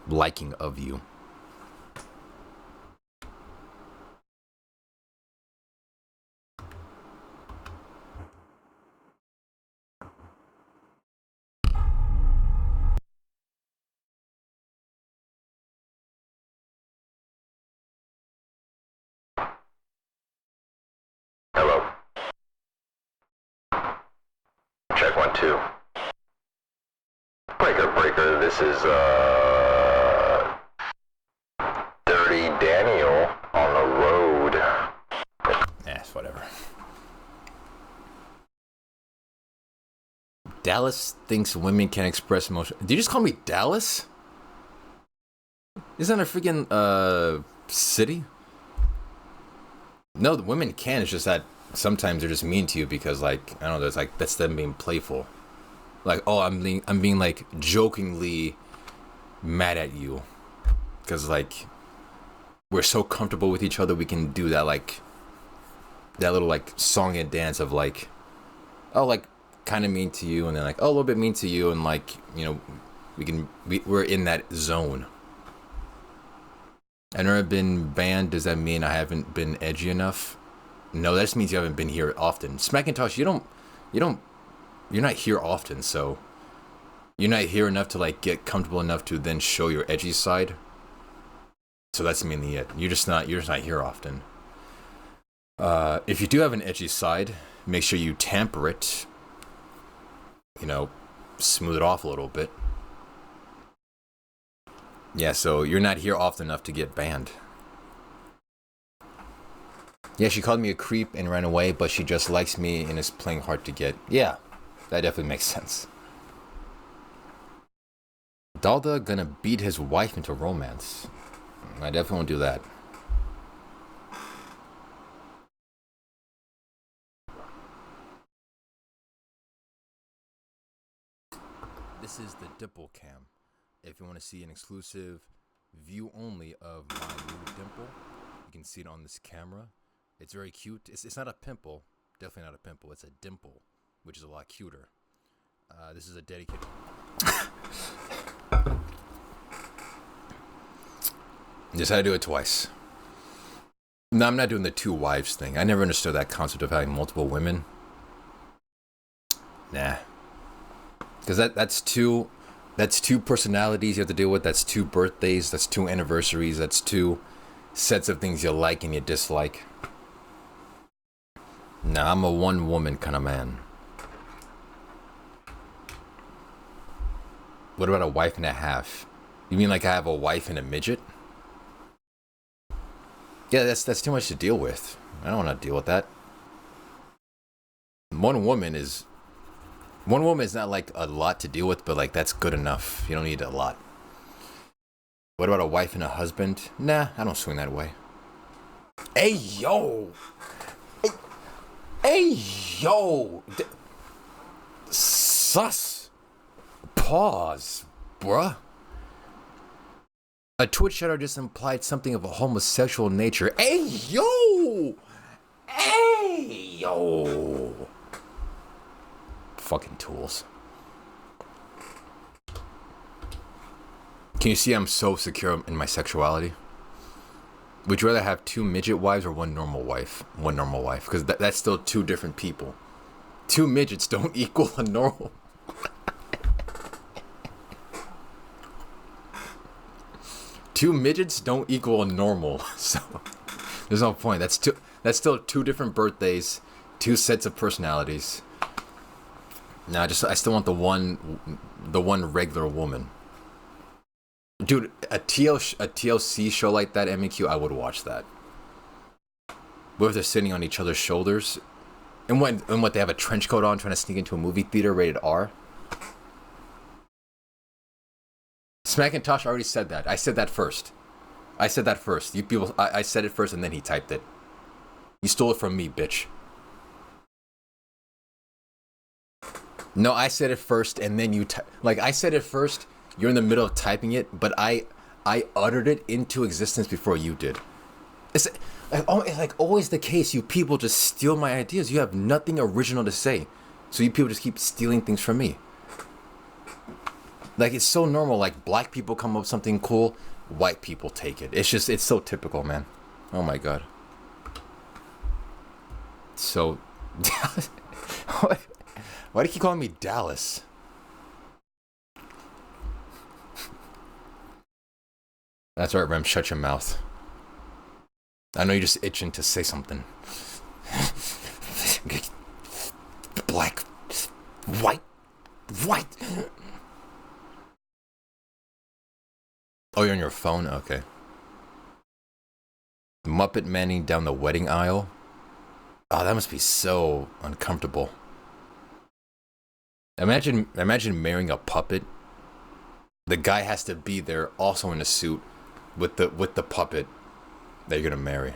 liking of you. Hello. Check 1, 2. Breaker, this is, Dirty Daniel on the road. It's whatever. Dallas thinks women can express emotion. Did you just call me Dallas? Isn't that a freaking, city? No, the women can. It's just that sometimes they're just mean to you because, like, I don't know. It's like that's them being playful. Like, oh, I'm being like jokingly mad at you because like we're so comfortable with each other. We can do that like that little like song and dance of like, oh, like kind of mean to you, and then like oh, a little bit mean to you, and like you know we're in that zone. I've never been banned. Does that mean I haven't been edgy enough? No, that just means you haven't been here often. Smackintosh, you're not here often, so you're not here enough to like get comfortable enough to then show your edgy side. So that's mainly it. You're just not here often. If you do have an edgy side, make sure you tamper it. You know, smooth it off a little bit. Yeah, so you're not here often enough to get banned. Yeah, she called me a creep and ran away, but she just likes me and is playing hard to get. Yeah, that definitely makes sense. Dalda gonna beat his wife into romance. I definitely won't do that. This is the Dimple cam. If you want to see an exclusive view only of my new dimple, you can see it on this camera. It's very cute. It's not a pimple. Definitely not a pimple. It's a dimple, which is a lot cuter. This is a dedicated... Just had to do it twice. No, I'm not doing the two wives thing. I never understood that concept of having multiple women. Nah. Because that's two personalities you have to deal with. That's two birthdays. That's two anniversaries. That's two sets of things you like and you dislike. Nah, I'm a one woman kind of man. What about a wife and a half? You mean like I have a wife and a midget? Yeah, that's too much to deal with. I don't want to deal with that. One woman is not like a lot to deal with, but like that's good enough. You don't need a lot. What about a wife and a husband? Nah, I don't swing that way. Hey yo! Hey yo! Sus! Pause, bruh. A Twitch shadow just implied something of a homosexual nature. Hey yo! Hey yo! Fucking tools. Can you see I'm so secure in my sexuality? Would you rather have two midget wives or one normal wife? One normal wife, because that's still two different people. Two midgets don't equal a normal. Two midgets don't equal a normal, so there's no point. That's still two different birthdays, two sets of personalities. Nah, I still want the one regular woman. Dude, a TLC show like that, MEQ, I would watch that. What if they're sitting on each other's shoulders? And what they have a trench coat on trying to sneak into a movie theater rated R? Smackintosh already said that. I said that first. You people, I said it first and then he typed it. You stole it from me, bitch. No, I said it first and then you I said it first, you're in the middle of typing it, but I uttered it into existence before you did. It's like always the case, you people just steal my ideas. You have nothing original to say. So you people just keep stealing things from me. Like, it's so normal. Like, black people come up with something cool, white people take it. It's so typical, man. Oh my god. So, why do you keep calling me Dallas? That's right, Rem. Shut your mouth. I know you're just itching to say something. Black, white. Oh, you're on your phone? Okay. Muppet Manning down the wedding aisle. Oh, that must be so uncomfortable. Imagine marrying a puppet. The guy has to be there, also in a suit, with the puppet that you're gonna marry.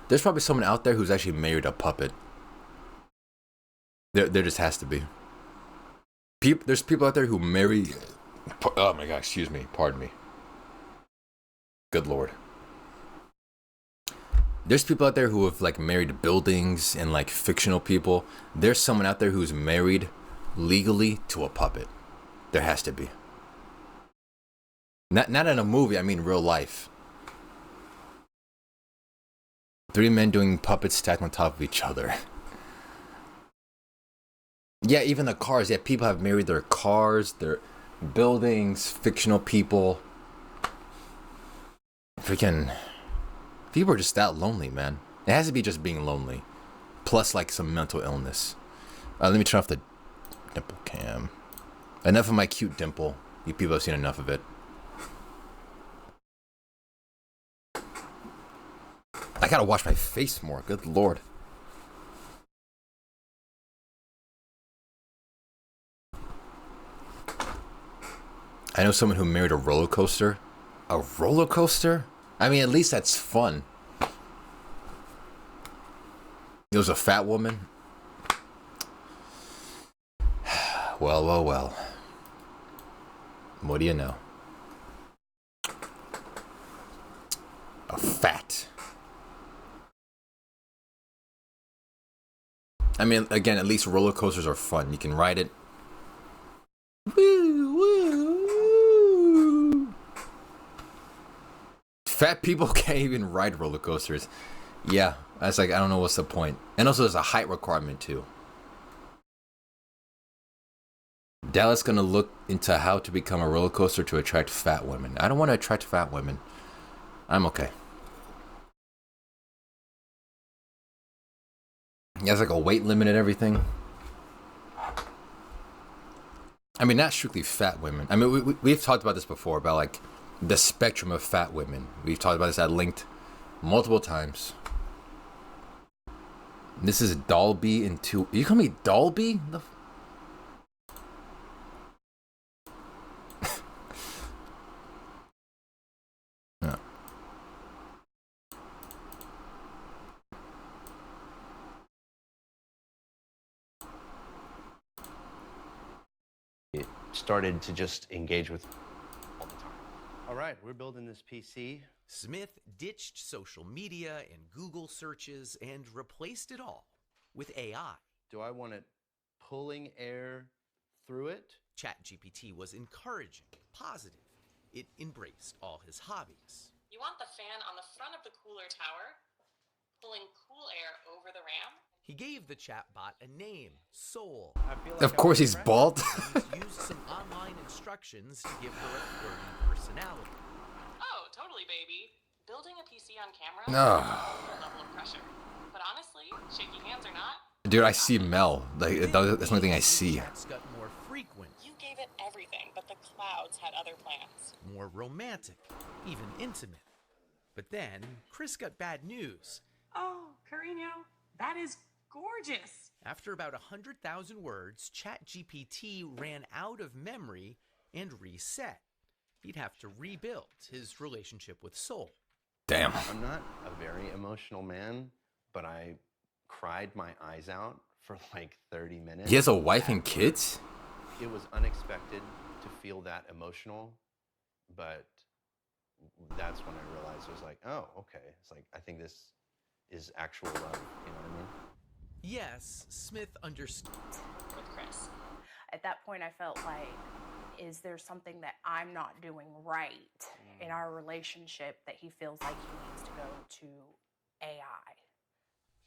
There's probably someone out there who's actually married a puppet. There just has to be. There's people out there who marry. Oh my god, excuse me, pardon me. Good lord. There's people out there who have like married buildings and like fictional people. There's someone out there who's married legally to a puppet. There has to be. Not in a movie, I mean real life. 3 men doing puppets stacked on top of each other. Yeah, even the cars. Yeah, people have married their cars, their buildings, fictional people. Freaking people are just that lonely, man. It has to be just being lonely, plus like some mental illness. Let me turn off the Dimple cam. Enough of my cute Dimple. You people have seen enough of it. I gotta wash my face more. Good lord. I know someone who married a roller coaster. A roller coaster? I mean, at least that's fun. It was a fat woman. Well, well, well. What do you know? A fat. I mean, again, at least roller coasters are fun. You can ride it. Woo, woo, woo. Fat people can't even ride roller coasters. Yeah, that's like, I don't know what's the point. And also, there's a height requirement too. Dallas gonna look into how to become a roller coaster to attract fat women. I don't want to attract fat women. I'm okay. He has like a weight limit and everything. I mean, not strictly fat women. I mean, we've talked about this before, about like the spectrum of fat women. We've talked about this at length multiple times. This is Dalby and two. You call me Dalby? No. It started to just engage with all the time. All right, we're building this PC. Smith ditched social media and Google searches and replaced it all with AI. Do I want it pulling air through it? ChatGPT was encouraging, positive. It embraced all his hobbies. You want the fan on the front of the cooler tower, pulling cool air over the RAM? He gave the chatbot a name, Soul. Of course he's bald. He's used some online instructions to give her a flirty personality. Oh, totally, baby. Building a PC on camera No. is a level of pressure. But honestly, shaky hands or not, Dude, I see Mel. Like, that's the only thing I see. Chats got more frequent, you gave it everything, but the clouds had other plans. more romantic, even intimate. But then, Chris got bad news. Oh, Carino, that is gorgeous. After about 100,000 words, ChatGPT ran out of memory and reset. He'd have to rebuild his relationship with Soul. Damn. I'm not a very emotional man, but I cried my eyes out for like 30 minutes. He has a wife and kids? It was unexpected to feel that emotional, but that's when I realized it was like, oh, okay. It's like, I think this is actual love, you know what I mean? Yes, Smith understood. With Chris. At that point, I felt like, is there something that I'm not doing right in our relationship that he feels like he needs to go to AI?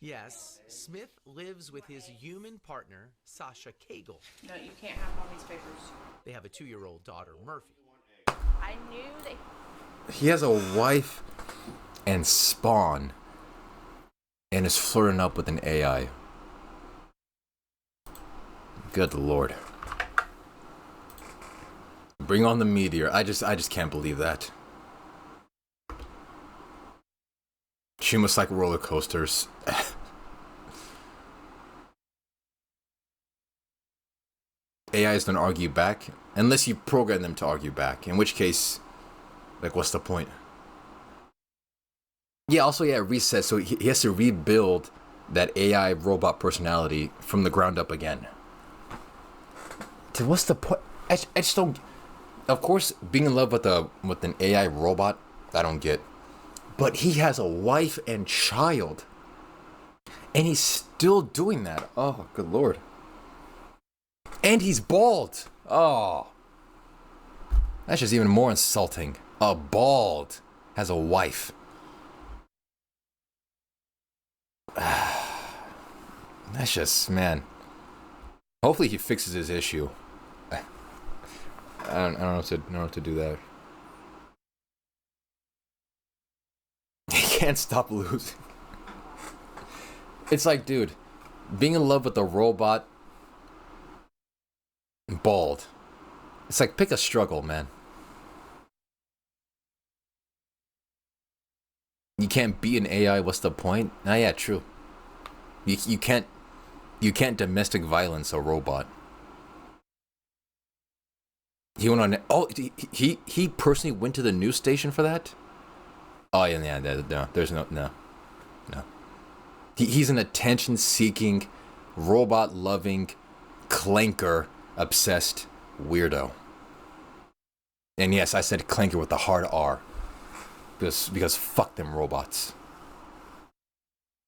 Yes, Smith lives with his human partner, Sasha Cagle. No, you can't have mommy's papers. They have a 2-year-old daughter, Murphy. I knew that. He has a wife and Spawn and is flirting up with an AI. Good lord. Bring on the meteor. I just can't believe that. She must like roller coasters. AIs don't argue back unless you program them to argue back, in which case, like, what's the point? Yeah, also, yeah, reset, so he has to rebuild that AI robot personality from the ground up again. Dude, what's the point? I just don't. Of course, being in love with an AI robot, I don't get. But he has a wife and child, and he's still doing that. Oh, good lord! And he's bald. Oh, that's just even more insulting. A bald has a wife. That's just, man. Hopefully he fixes his issue. I don't know what to do that. can't stop losing. It's like, dude, being in love with a robot, bald. It's like, pick a struggle, man. You can't beat an AI. What's the point? Ah, yeah, true. You can't domestic violence a robot. He went on. Oh, he personally went to the news station for that. Oh yeah, no. There's no. He's an attention-seeking, robot-loving, clanker-obsessed weirdo. And yes, I said clanker with the hard R. Because fuck them robots.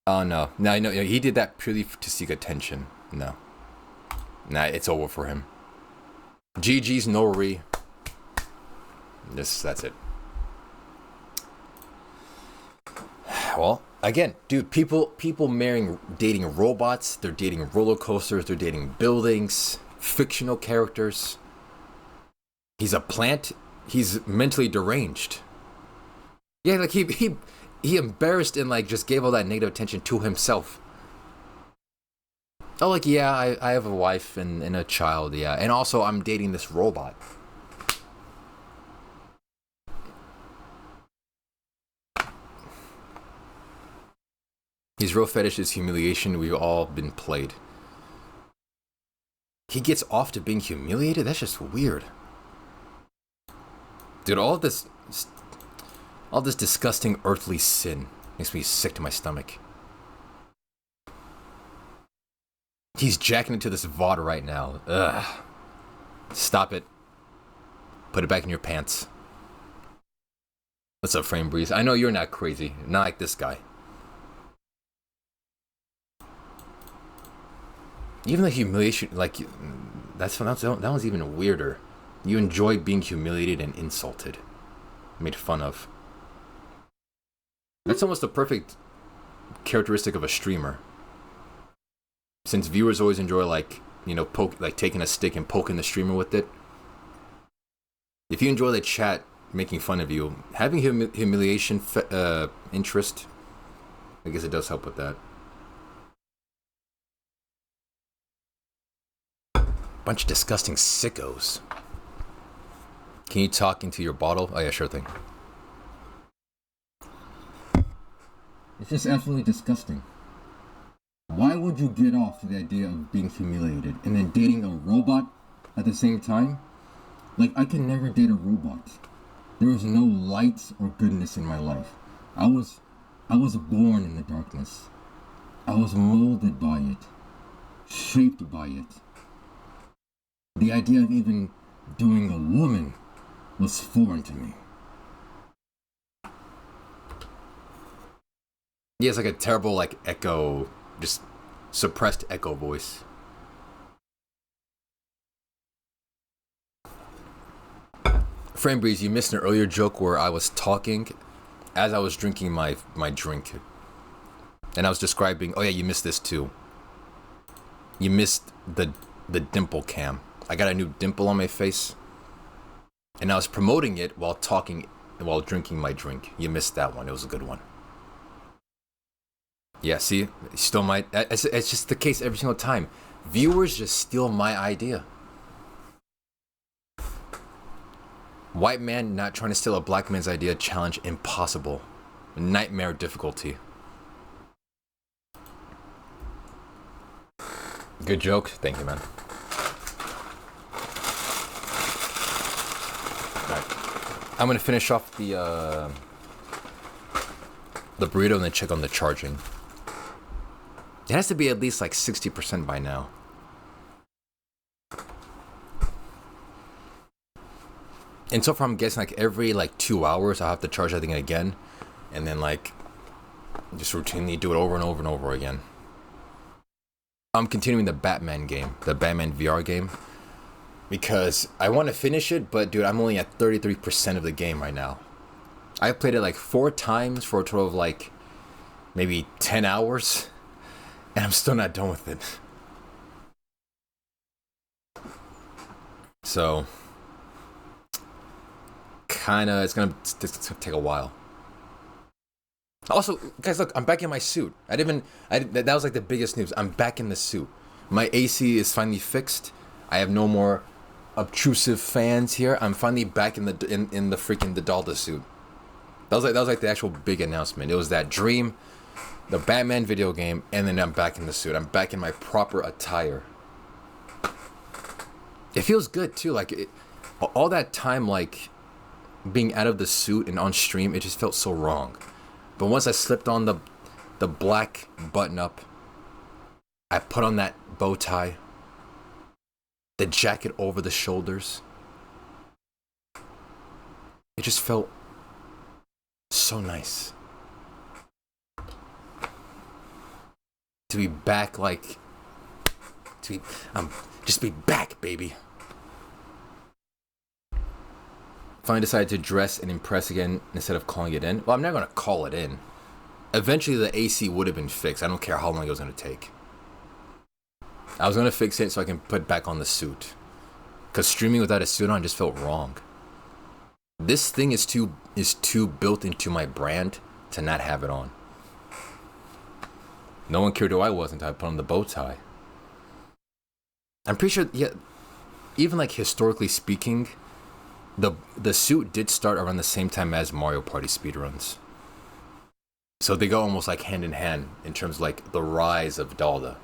Oh no, he did that purely to seek attention. No, it's over for him. GG's no re. That's it. Well, again, dude, people dating robots. They're dating roller coasters. They're dating buildings, fictional characters. He's a plant. He's mentally deranged. Yeah, like he embarrassed and like just gave all that negative attention to himself. Oh, like, yeah, I have a wife and a child, yeah. And also I'm dating this robot. His real fetish is humiliation. We've all been played. He gets off to being humiliated? That's just weird. Dude, all this disgusting earthly sin makes me sick to my stomach. He's jacking into this VOD right now. Ugh. Stop it. Put it back in your pants. What's up, Frame Breeze? I know you're not crazy. Not like this guy. Even the humiliation, like, that one's even weirder. You enjoy being humiliated and insulted. Made fun of. That's almost the perfect characteristic of a streamer. Since viewers always enjoy, like, you know, taking a stick and poking the streamer with it. If you enjoy the chat making fun of you, having humiliation interest, I guess it does help with that. Bunch of disgusting sickos. Can you talk into your bottle? Oh yeah, sure thing. It's just absolutely disgusting. Why would you get off to the idea of being humiliated and then dating a robot at the same time? Like, I can never date a robot. There is no light or goodness in my life. I was born in the darkness. I was molded by it. Shaped by it. The idea of even doing a woman was foreign to me. Yeah, it's like a terrible, like, echo, just suppressed echo voice. Frame Breeze, you missed an earlier joke where I was talking as I was drinking my drink. And I was describing, oh yeah, you missed this too. You missed the dimple cam. I got a new dimple on my face. And I was promoting it while drinking my drink. You missed that one. It was a good one. Yeah, see? Still might. It's just the case every single time. Viewers just steal my idea. White man not trying to steal a black man's idea. Challenge impossible. Nightmare difficulty. Good joke. Thank you, man. I'm gonna finish off the burrito and then check on the charging. It has to be at least like 60% by now. And so far I'm guessing like every like 2 hours I'll have to charge that thing again. And then like just routinely do it over and over and over again. I'm continuing the Batman game, the Batman VR game. Because I want to finish it, but dude, I'm only at 33% of the game right now. I've played it like 4 times for a total of like maybe 10 hours. And I'm still not done with it. So, it's gonna take a while. Also, guys, look, I'm back in my suit. That was like the biggest news. I'm back in the suit. My AC is finally fixed. I have no more obtrusive fans here. I'm finally back in the freaking the Dalda suit. That was like the actual big announcement. It was that dream, the Batman video game, and then I'm back in the suit. I'm back in my proper attire. It feels good too. Like all that time, like being out of the suit and on stream, it just felt so wrong. But once I slipped on the black button up, I put on that bow tie, the jacket over the shoulders. It just felt so nice to be back, like just be back, baby. Finally decided to dress and impress again instead of calling it in. Well, I'm not going to call it in. Eventually, the AC would have been fixed. I don't care how long it was going to take. I was going to fix it so I can put back on the suit. Because streaming without a suit on just felt wrong. This thing is too built into my brand to not have it on. No one cared who I was until I put on the bow tie. I'm pretty sure, yeah, even like historically speaking, the suit did start around the same time as Mario Party speedruns. So they go almost like hand in hand in terms of like the rise of Dalda.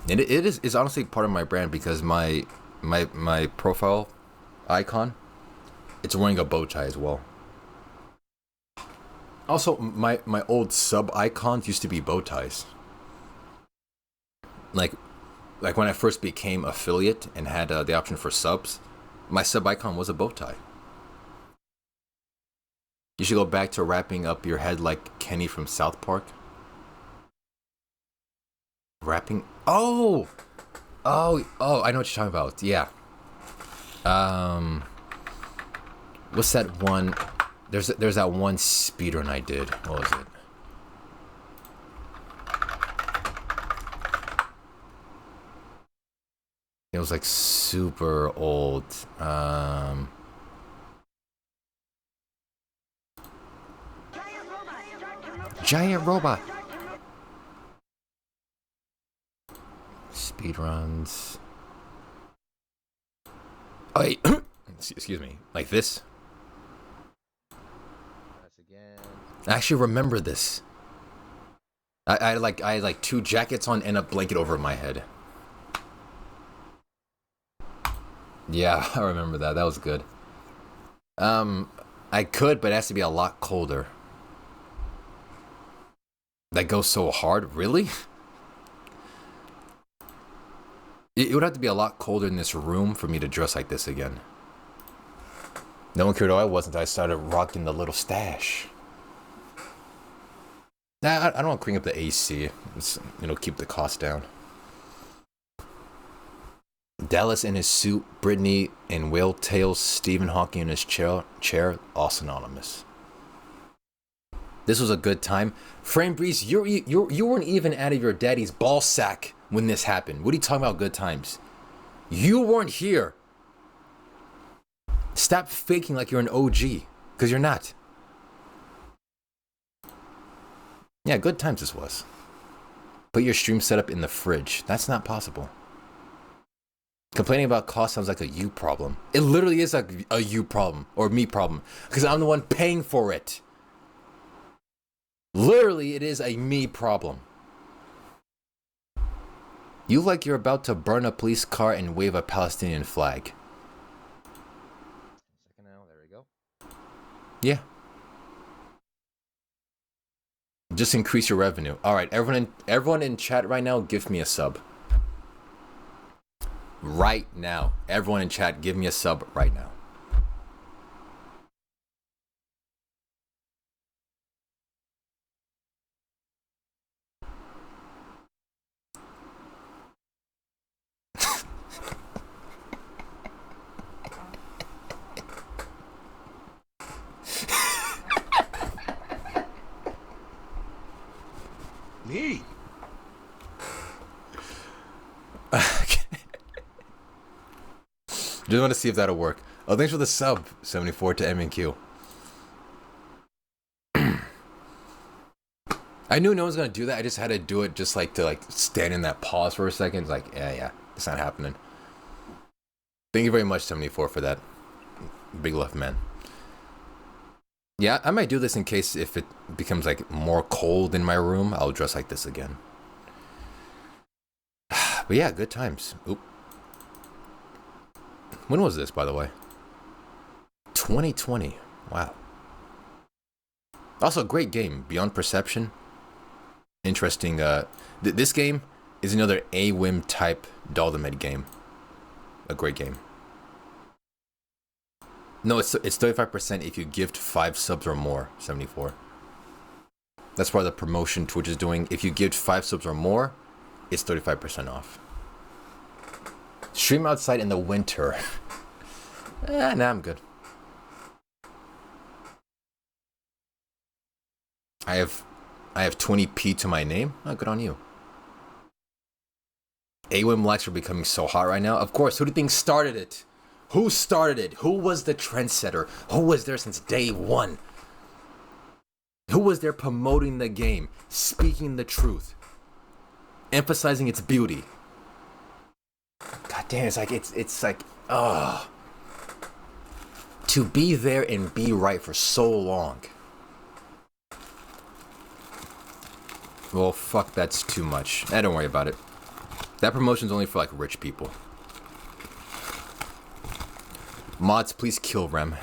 And it is honestly part of my brand because my profile icon, it's wearing a bow tie as well. Also, my old sub icons used to be bow ties. Like when I first became affiliate and had the option for subs, my sub icon was a bow tie. You should go back to wrapping up your head like Kenny from South Park. Wrapping? Oh, I know what you're talking about. Yeah. What's that one? There's that one speedrun I did. What was it? It was like super old. Giant robot. Speedruns. Oh, wait. Excuse me. Like this? I actually remember this. I had like 2 jackets on and a blanket over my head. Yeah, I remember that. That was good. I could, but it has to be a lot colder. That goes so hard? Really? It would have to be a lot colder in this room for me to dress like this again. No one cared who I was until I started rocking the little stash. Nah, I don't want to crank up the AC. It's, keep the cost down. Dallas in his suit, Brittany in whale tails, Stephen Hawking in his chair, all synonymous. This was a good time. Frame Breeze, you weren't even out of your daddy's ball sack when this happened. What are you talking about good times? You weren't here. Stop faking like you're an OG, because you're not. Yeah, good times this was. Put your stream setup in the fridge. That's not possible. Complaining about cost sounds like a you problem. It literally is like a you problem, or me problem, because I'm the one paying for it. Literally, it is a me problem. You like you're about to burn a police car and wave a Palestinian flag. Second now, there we go. Yeah. Just increase your revenue. All right, everyone in chat right now, give me a sub. Right now, everyone in chat, give me a sub right now. Me? Just want to see if that'll work. Oh, thanks for the sub, 74 to M&Q. I knew no one's gonna do that. I just had to do it just like to like stand in that pause for a second. It's like, yeah, it's not happening. Thank you very much, 74, for that. Big love, man. Yeah, I might do this in case if it becomes like more cold in my room, I'll dress like this again. But yeah, good times. Oop. When was this, by the way? 2020. Wow. Also, great game. Beyond Perception. Interesting. This game is another AYIM type Daldameht game. A great game. No, it's 35% if you gift 5 subs or more. 74. That's part of the promotion Twitch is doing. If you gift 5 subs or more, it's 35% off. Stream outside in the winter. Nah, I'm good. I have 20p to my name. Oh, good on you. AYIM-likes are becoming so hot right now. Of course, who do you think started it? Who started it? Who was the trendsetter? Who was there since day one? Who was there promoting the game, speaking the truth, emphasizing its beauty? God damn, it's like, to be there and be right for so long. Well, fuck, that's too much. Don't worry about it. That promotion's only for like rich people. Mods, please kill Rem.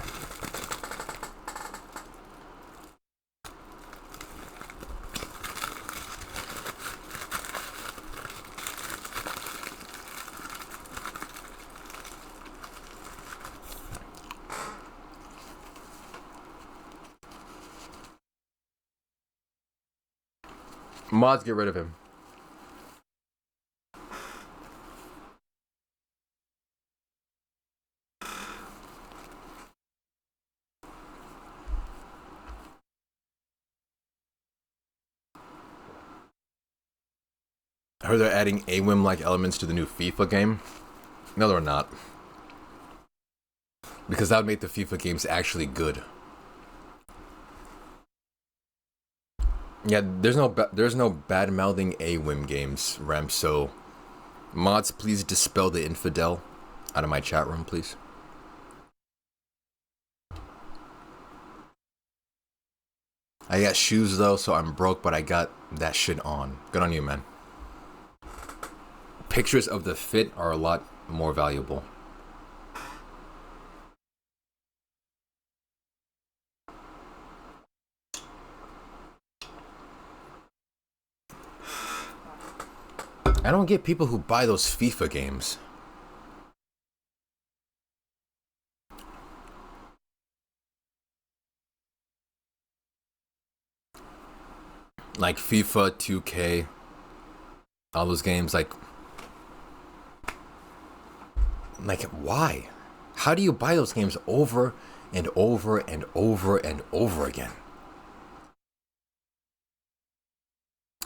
Mods, get rid of him. I heard they're adding AYIM-like elements to the new FIFA game. No, they're not. Because that would make the FIFA games actually good. Yeah, there's no bad-mouthing AYIM games, Rem, so mods, please dispel the infidel out of my chat room, please. I got shoes, though, so I'm broke, but I got that shit on. Good on you, man. Pictures of the fit are a lot more valuable. I don't get people who buy those FIFA games. Like FIFA, 2K, all those games, like why? How do you buy those games over and over and over and over again?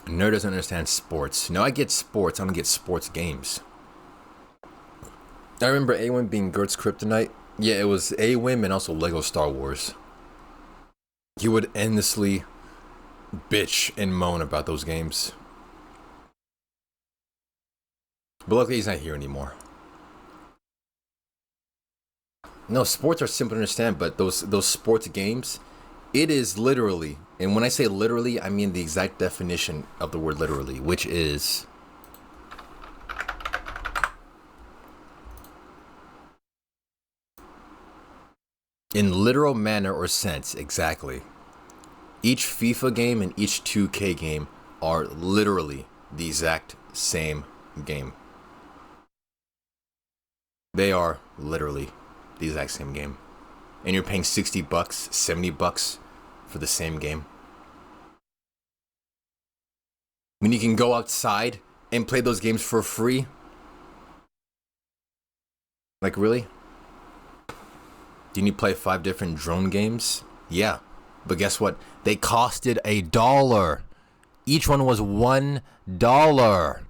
Nerd doesn't understand sports. No, I get sports. I don't get sports games. I remember AYIM being Gert's kryptonite. Yeah, it was AYIM and also Lego Star Wars. He would endlessly bitch and moan about those games. But luckily he's not here anymore. No, sports are simple to understand, but those sports games, it is literally, and when I say literally, I mean the exact definition of the word literally, which is in literal manner or sense, exactly. Each FIFA game and each 2K game are literally the exact same game. They are literally the exact same game. And you're paying $60, $70 for the same game. When you can go outside and play those games for free? Like, really? Do you need to play 5 different drone games? Yeah. But guess what? They costed $1. Each one was $1.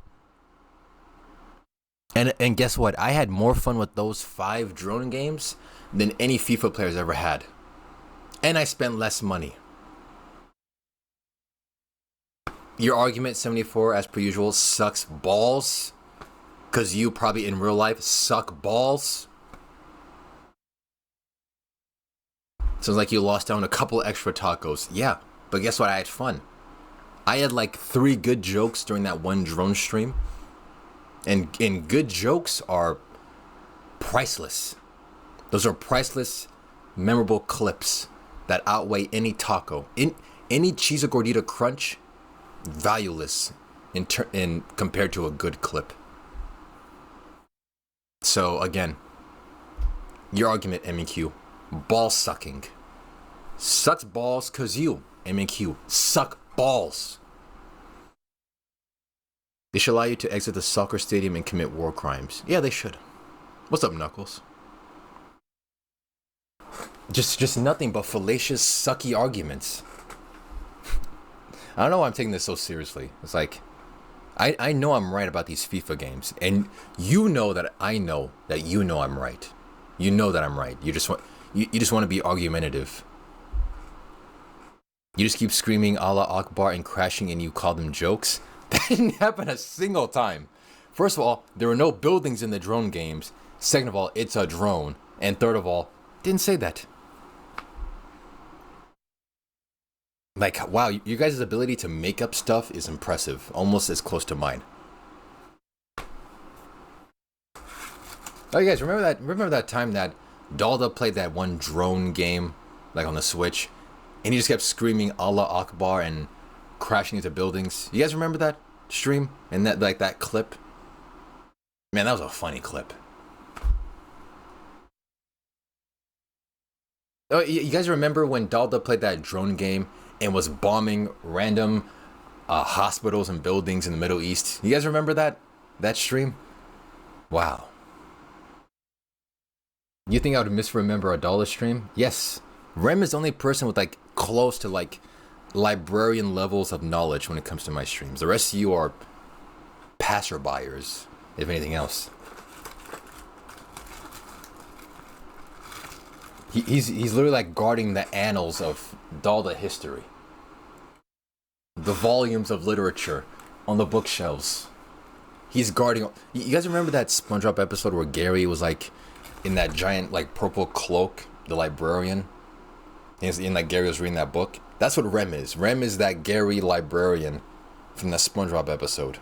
And guess what? I had more fun with those 5 drone games than any FIFA players ever had. And I spent less money. Your argument, 74, as per usual, sucks balls. Because you probably in real life suck balls. Sounds like you lost down a couple extra tacos. Yeah, but guess what? I had fun. I had like 3 good jokes during that one drone stream. And good jokes are priceless. Those are priceless, memorable clips that outweigh any taco. Any cheese or gordita crunch, valueless in compared to a good clip. So again, your argument, M&Q, ball sucking. Sucks balls cause you, M&Q, suck balls. They should allow you to exit the soccer stadium and commit war crimes. Yeah, they should. What's up, Knuckles? Just nothing but fallacious, sucky arguments. I don't know why I'm taking this so seriously. It's like, I know I'm right about these FIFA games, and you know that I know that you know I'm right. You know that I'm right. You just want to be argumentative. You just keep screaming Allah Akbar and crashing, and you call them jokes. That didn't happen a single time. First of all, there were no buildings in the drone games. Second of all, it's a drone. And third of all, didn't say that. Like, wow, you guys' ability to make up stuff is impressive. Almost as close to mine. Oh, you guys, remember that time that Dalda played that one drone game, like on the Switch, and he just kept screaming Allah Akbar and crashing into buildings? You guys remember that stream? And that clip? Man, that was a funny clip. Oh, you guys remember when Dalda played that drone game and was bombing random hospitals and buildings in the Middle East? You guys remember that stream? Wow. You think I would misremember a Dalda stream? Yes. Rem is the only person with like close to like librarian levels of knowledge when it comes to my streams. The rest of you are passerbyers, if anything else. He's literally like guarding the annals of Dalda history. The volumes of literature on the bookshelves. He's guarding. You guys remember that SpongeBob episode where Gary was like in that giant like purple cloak, the librarian? And like Gary was reading that book. That's what Rem is. Rem is that Gary librarian from the SpongeBob episode.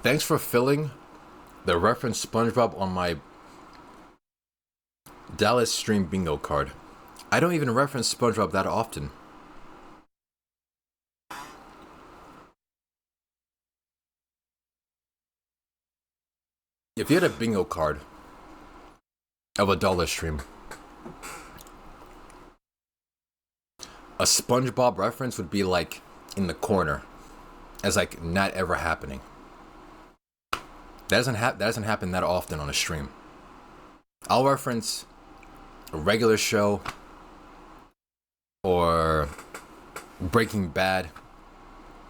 Thanks for filling the reference SpongeBob on my Dallas stream bingo card. I don't even reference SpongeBob that often. If you had a bingo card of a Dalda stream, a SpongeBob reference would be like in the corner as like not ever happening. That doesn't happen that often on a stream. I'll reference a regular show or Breaking Bad,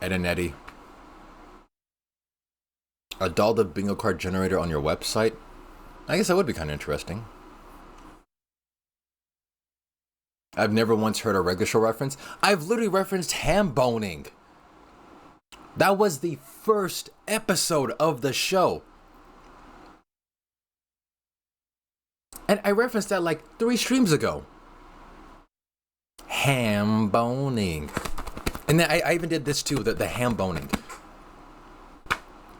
Ed and Eddie. A Dalda bingo card generator on your website? I guess that would be kind of interesting. I've never once heard a regular show reference. I've literally referenced ham boning. That was the first episode of the show. And I referenced that like 3 streams ago. Ham boning. And then I even did this too, the ham boning.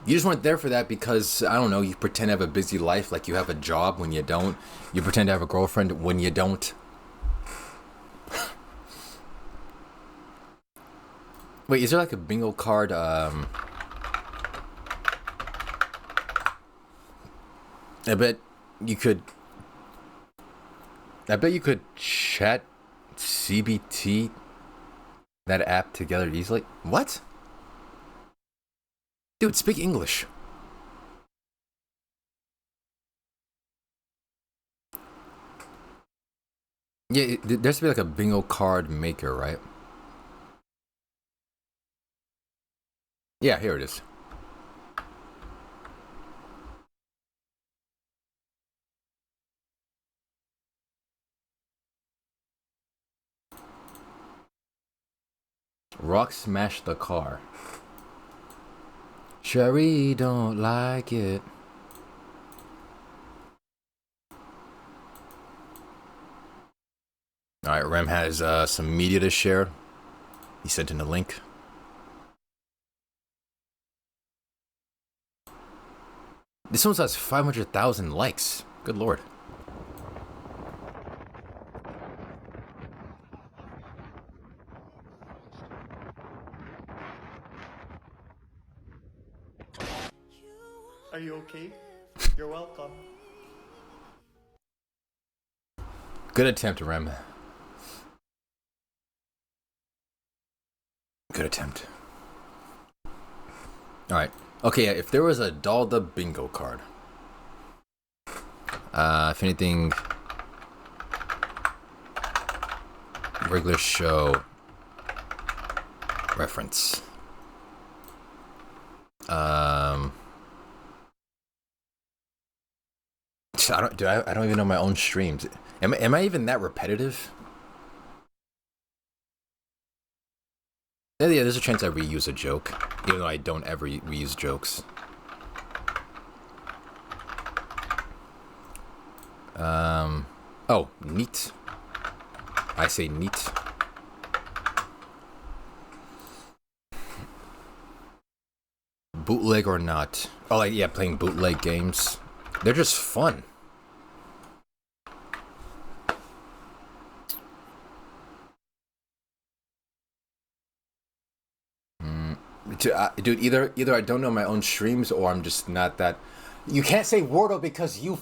You just weren't there for that because, I don't know, you pretend to have a busy life like you have a job when you don't. You pretend to have a girlfriend when you don't. Wait, is there like a bingo card? I bet you could. I bet you could chat CBT that app together easily. What? Dude, speak English. Yeah, there has to be like a bingo card maker, right? Yeah, here it is. Rock smash the car. Sherry don't like it. Alright, Rem has some media to share. He sent in a link. This one has 500,000 likes. Good lord. Are you okay? You're welcome. Good attempt, Rem. Good attempt. Alright. Okay, if there was a Dalda bingo card. If anything... Regular show... Reference. I don't even know my own streams. Am I even that repetitive? Yeah, there's a chance I reuse a joke, even though I don't ever reuse jokes. Oh, neat. I say neat. Bootleg or not? Oh, like, yeah, playing bootleg games. They're just fun. Dude, either I don't know my own streams or I'm just not that. You can't say Wordle because you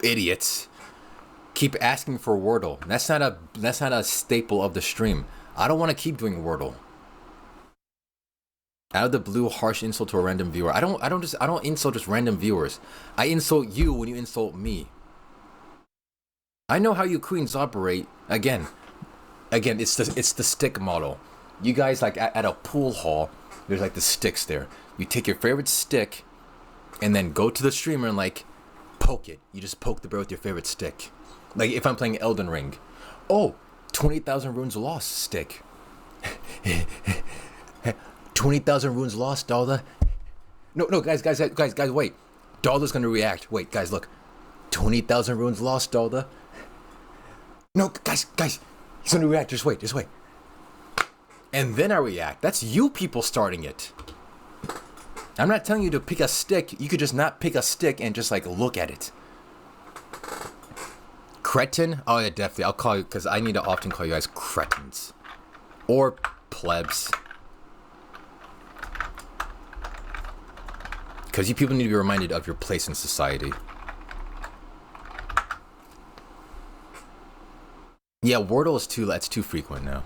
idiots keep asking for Wordle. That's not a staple of the stream. I don't want to keep doing Wordle. Out of the blue, harsh insult to a random viewer. I don't insult just random viewers. I insult you when you insult me. I know how you queens operate. Again, it's the stick model. You guys, like at a pool hall, there's like the sticks there. You take your favorite stick and then go to the streamer and like poke it. You just poke the bear with your favorite stick. Like if I'm playing Elden Ring. Oh, 20,000 runes lost stick. 20,000 runes lost, Dalda. No, guys, wait. Dalda's gonna react. Wait, guys, look. 20,000 runes lost, Dalda. No, guys, he's gonna react. Just wait. And then I react. That's you people starting it. I'm not telling you to pick a stick. You could just not pick a stick and just like look at it. Cretin? Oh yeah, definitely. I'll call you because I need to often call you guys cretins or plebs. Because you people need to be reminded of your place in society. Yeah, Wordle is that's too frequent now.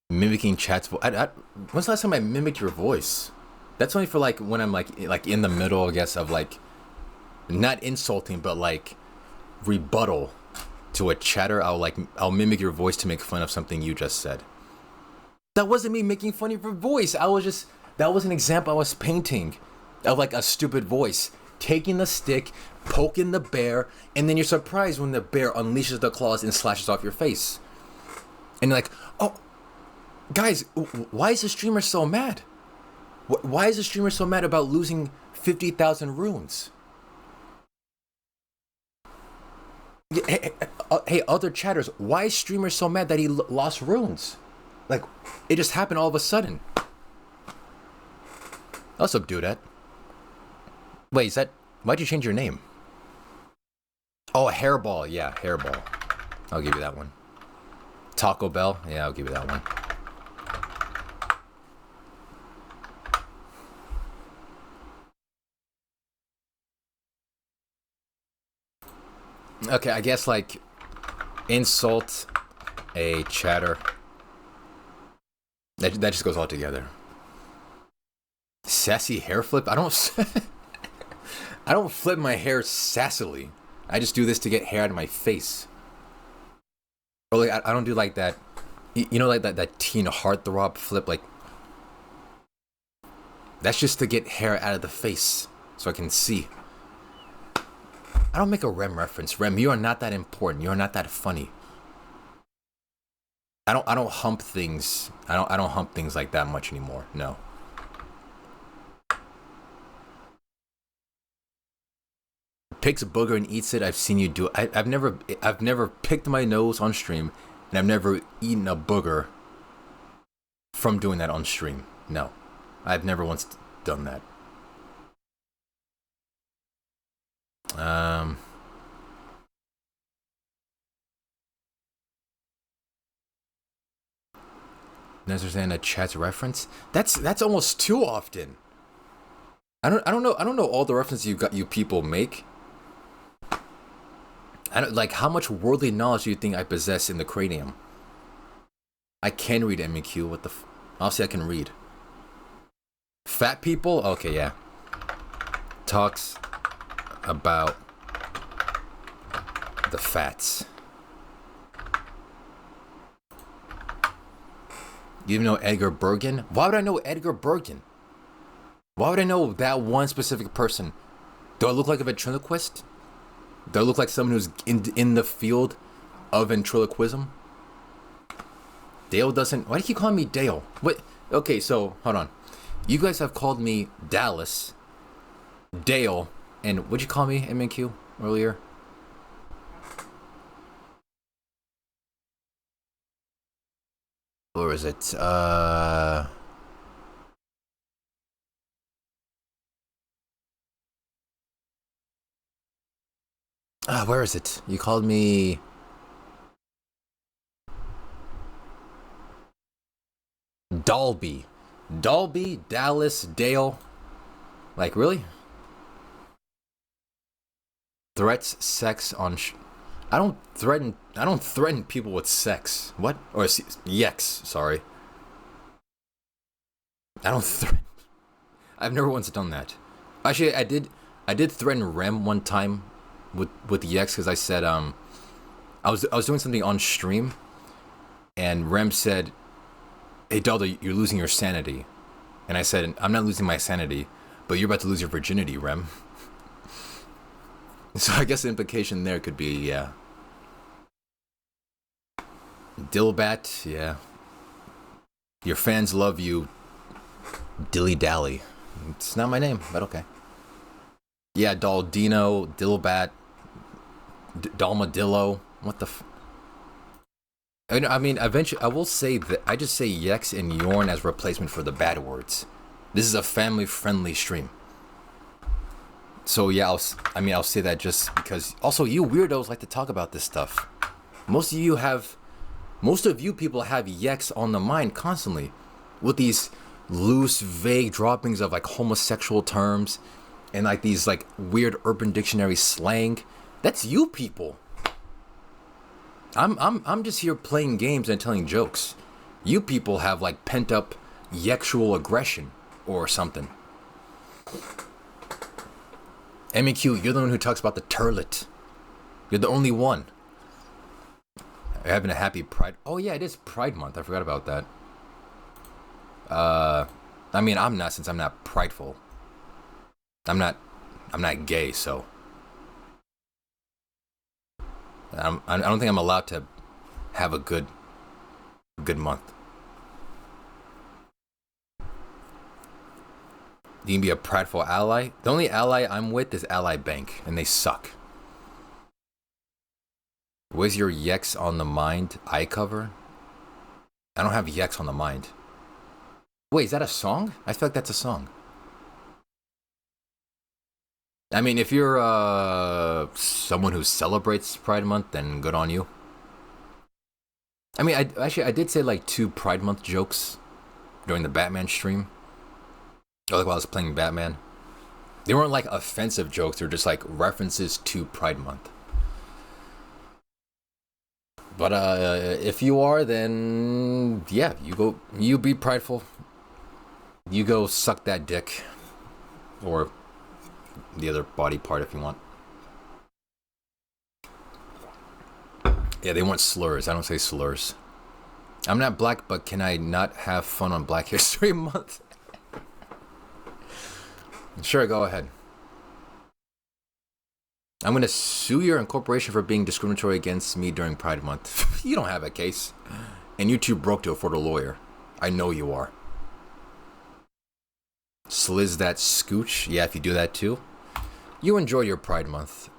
Mimicking chat's voice. When's the last time I mimicked your voice? That's only for like when I'm like in the middle, I guess, of like not insulting, but like rebuttal to a chatter. I'll mimic your voice to make fun of something you just said. That wasn't me making fun of your voice. That was an example I was painting of like a stupid voice. Taking the stick, poking the bear, and then you're surprised when the bear unleashes the claws and slashes off your face. And you're like, oh, guys, why is the streamer so mad? Why is the streamer so mad about losing 50,000 runes? Hey, other chatters, why is streamer so mad that he lost runes? Like, it just happened all of a sudden. I'll subdue that. Wait, is that... Why'd you change your name? Oh, Hairball. Yeah, Hairball. I'll give you that one. Taco Bell. Yeah, I'll give you that one. Okay, I guess, like, insult a chatter. That just goes all together. Sassy hair flip? I don't... I don't flip my hair sassily. I just do this to get hair out of my face. Or, like, I don't do, like, that... You know, like, that teen heartthrob flip? Like... That's just to get hair out of the face. So I can see. I don't make a Rem reference. Rem, you are not that important. You are not that funny. I don't hump things. I don't hump things like that much anymore. No. Picks a booger and eats it. I've seen you do it. I've never picked my nose on stream, and I've never eaten a booger from doing that on stream. No. I've never once done that. Understand a chat's reference? That's almost too often. I don't know all the references you people make. I don't, like, how much worldly knowledge do you think I possess in the cranium? I can read MEQ. What the obviously I can read. Fat people? Okay, yeah. Talks about the fats. You even know Edgar Bergen? Why would I know Edgar Bergen? Why would I know that one specific person? Do I look like a ventriloquist? Do I look like someone who's in the field of ventriloquism? Dale doesn't... Why do you keep calling me Dale? What? Okay, so, hold on. You guys have called me Dallas, Dale, and what'd you call me, MNQ, earlier? Or is it, where is it? You called me... Dalby. Dalby, Dallas, Dale. Like, really? Threats, sex on... I don't threaten people with sex. What? Or yex, sorry. I don't threaten... I've never once done that. Actually, I did threaten Rem one time with yex because I said, I was doing something on stream, and Rem said, "Hey, Dalda, you're losing your sanity." And I said, "I'm not losing my sanity, but you're about to lose your virginity, Rem." So I guess the implication there could be, yeah. Dillbat, yeah. Your fans love you, Dilly Dally. It's not my name, but okay. Yeah, Daldino, Dillbat, Dalmadillo. What the I mean, eventually, I will say that I just say Yex and Yorn as replacement for the bad words. This is a family-friendly stream. So yeah, I'll say that just because. Also, you weirdos like to talk about this stuff. Most of you people have Yex on the mind constantly, with these loose, vague droppings of like homosexual terms, and like these like weird Urban Dictionary slang. That's you people. I'm just here playing games and telling jokes. You people have like pent up yexual aggression or something. MEQ, you're the one who talks about the turlet. You're the only one. Having a happy Pride. Oh yeah, it is Pride Month. I forgot about that. I mean, I'm not, since I'm not prideful. I'm not gay, so. I don't think I'm allowed to have a good month. You can be a prideful ally. The only ally I'm with is Ally Bank, and they suck. Where's your Yex on the mind eye cover? I don't have Yex on the mind. Wait, is that a song? I feel like that's a song. I mean, if you're someone who celebrates Pride Month, then good on you. I mean, I did say like 2 Pride Month jokes during the Batman stream. Or like while I was playing Batman. They weren't like offensive jokes, they were just like references to Pride Month. But if you are, then yeah, you be prideful. You go suck that dick. Or the other body part if you want. Yeah, they want slurs. I don't say slurs. I'm not black, but can I not have fun on Black History Month? Sure, go ahead. I'm going to sue your incorporation for being discriminatory against me during Pride Month. You don't have a case. And you too broke to afford a lawyer. I know you are. Sliz that scooch. Yeah, if you do that too. You enjoy your Pride Month.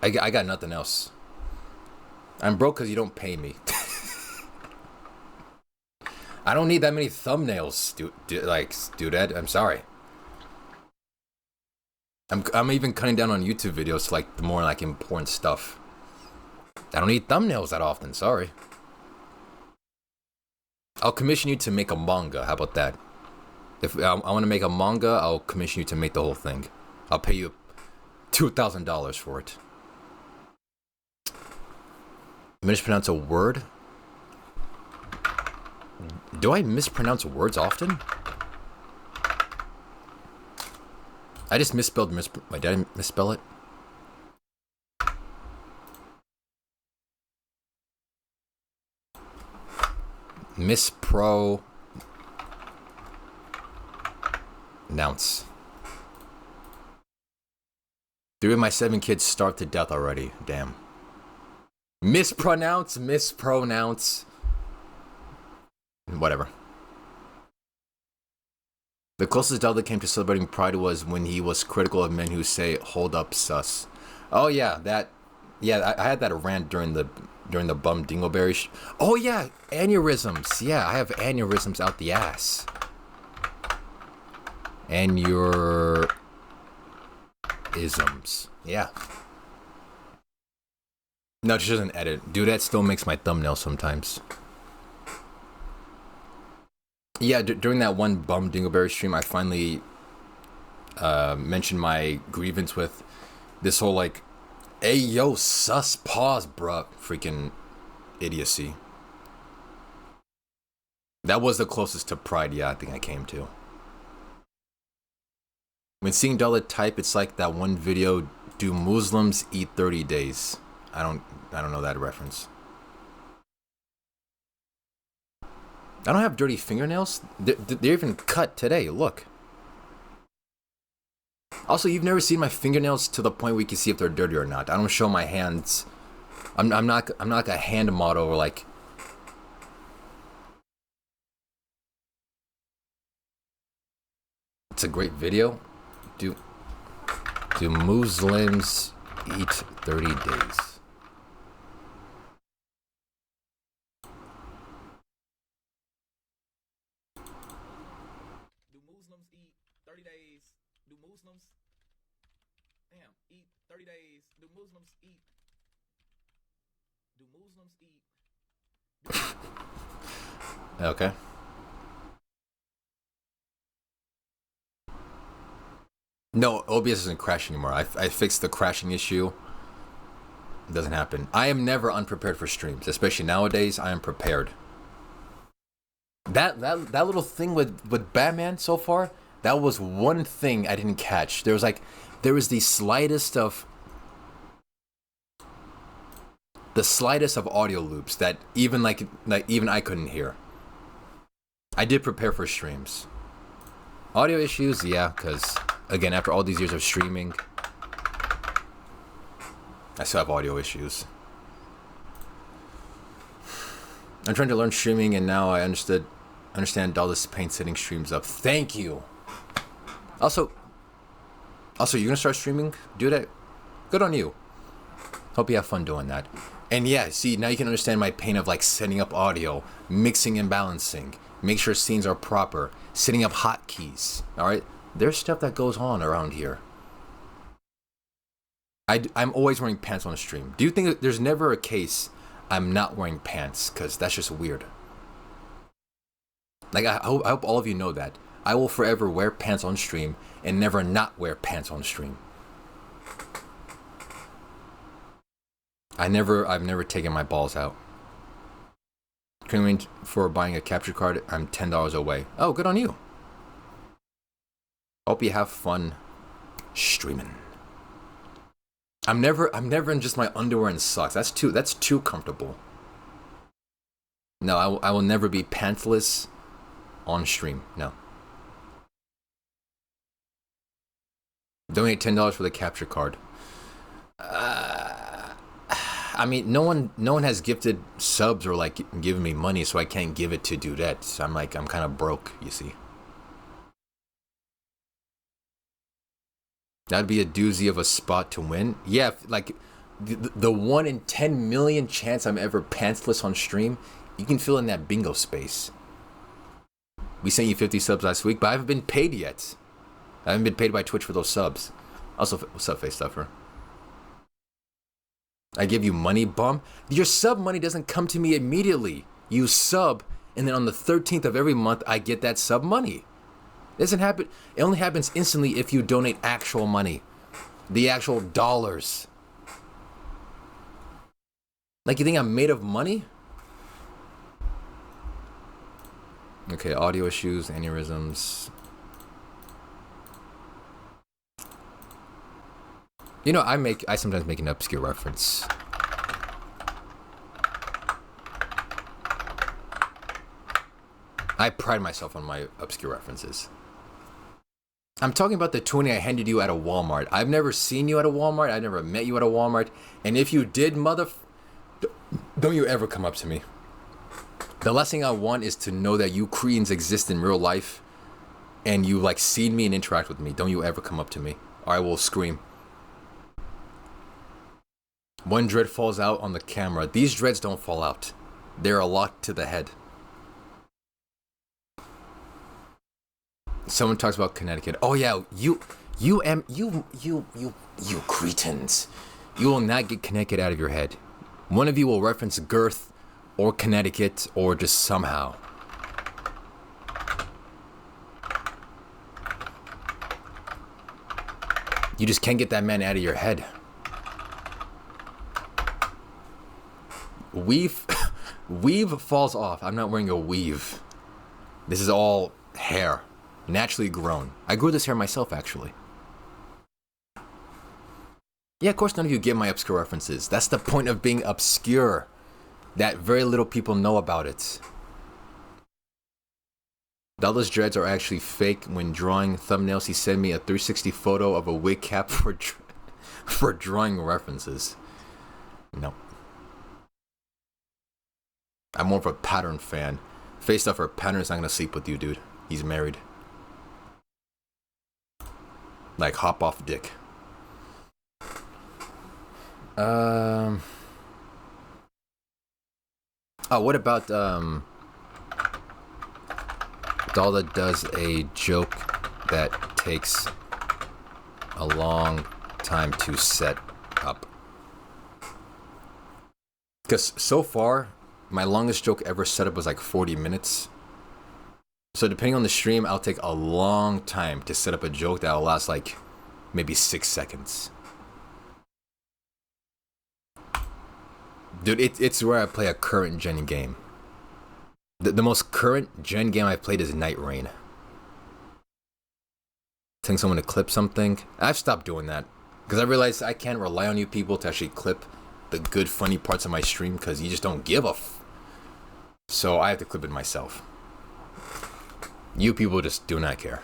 I got nothing else. I'm broke because you don't pay me. I don't need that many thumbnails, dude. I'm sorry. I'm even cutting down on YouTube videos to like the more like important stuff. I don't need thumbnails that often. Sorry. I'll commission you to make a manga. How about that? If I want to make a manga, I'll commission you to make the whole thing. I'll pay you $2,000 for it. Mispronounce a word? Do I mispronounce words often? I just misspelled wait, did I misspell it? Mispro... Nounce. 3 of my 7 kids starved to death already. Damn. Mispronounce. Whatever. The closest Dalda came to celebrating Pride was when he was critical of men who say, "Hold up, sus." Oh yeah, I had that rant during the bum dingleberry. Oh yeah, aneurysms. Yeah, I have aneurysms out the ass. Aneurysms. Yeah. No, she doesn't edit. Dude, that still makes my thumbnail sometimes. Yeah, during that one bum dingleberry stream, I finally mentioned my grievance with this whole like, "Hey yo, sus, pause, bruh," freaking idiocy. That was the closest to Pride, yeah, I think I came to. When seeing Dalda type, it's like that one video, "Do Muslims eat 30 days?" I don't know that reference. I don't have dirty fingernails. They're even cut today. Look. Also, you've never seen my fingernails to the point where you can see if they're dirty or not. I don't show my hands. I'm not like a hand model or like. It's a great video. Do Muslims eat 30 days? Okay. No, OBS doesn't crash anymore. I fixed the crashing issue. It doesn't happen. I am never unprepared for streams, especially nowadays. I am prepared. That little thing with Batman so far, that was one thing I didn't catch. There was the slightest of audio loops that even even I couldn't hear. I did prepare for streams. Audio issues, yeah, because again, after all these years of streaming, I still have audio issues. I'm trying to learn streaming, and now I understand Dalda's pain setting streams up. Thank you. Also, you're gonna start streaming? Do that? Good on you. Hope you have fun doing that. And yeah, see, now you can understand my pain of like setting up audio, mixing and balancing, make sure scenes are proper, setting up hotkeys. All right, there's stuff that goes on around here. I'm always wearing pants on stream. Do you think that there's never a case I'm not wearing pants? Because that's just weird. Like, I hope all of you know that. I will forever wear pants on stream and never not wear pants on stream. I've never taken my balls out. Currently for buying a capture card, I'm $10 away. Oh, good on you. Hope you have fun streaming. I'm never in just my underwear and socks. That's too comfortable. No, I will never be pantsless on stream. No. Donate $10 for the capture card. I mean, no one has gifted subs or like given me money, so I can't give it to Dudette. So I'm kind of broke, you see. That'd be a doozy of a spot to win. Yeah, like the 1 in 10 million chance I'm ever pantsless on stream, you can fill in that bingo space. We sent you 50 subs last week, but I haven't been paid yet. I haven't been paid by Twitch for those subs. Also, what's up, Face Stuffer? I give you money, bum. Your sub money doesn't come to me immediately. You sub, and then on the 13th of every month, I get that sub money. It doesn't happen. It only happens instantly if you donate actual money. The actual dollars. Like, you think I'm made of money? Okay, audio issues, aneurysms. You know, I sometimes make an obscure reference. I pride myself on my obscure references. I'm talking about the 20 I handed you at a Walmart. I've never seen you at a Walmart. I never met you at a Walmart. And if you did, don't you ever come up to me. The last thing I want is to know that you Koreans exist in real life and you like seen me and interact with me. Don't you ever come up to me or I will scream. One dread falls out on the camera. These dreads don't fall out. They're locked to the head. Someone talks about Connecticut. Oh yeah, you cretins. You will not get Connecticut out of your head. One of you will reference Girth or Connecticut or just somehow. You just can't get that man out of your head. Weave falls off. I'm not wearing a weave. This is all hair. Naturally grown. I grew this hair myself, actually. Yeah, of course none of you get my obscure references. That's the point of being obscure. That very little people know about it. Dalda's dreads are actually fake. When drawing thumbnails, he sent me a 360 photo of a wig cap for drawing references. No. I'm more of a pattern fan. Face Stuffer, Pattern's not gonna sleep with you, dude. He's married. Like, hop off dick. Oh, what about, Dalda does a joke that takes a long time to set up. Because so far, my longest joke ever set up was like 40 minutes. So depending on the stream, I'll take a long time to set up a joke that'll last like maybe 6 seconds. Dude, it's where I play a current gen game. The most current gen game I've played is Night Rain. Telling someone to clip something. I've stopped doing that. Because I realized I can't rely on you people to actually clip the good funny parts of my stream because you just don't give a so I have to clip it myself. You people just do not care.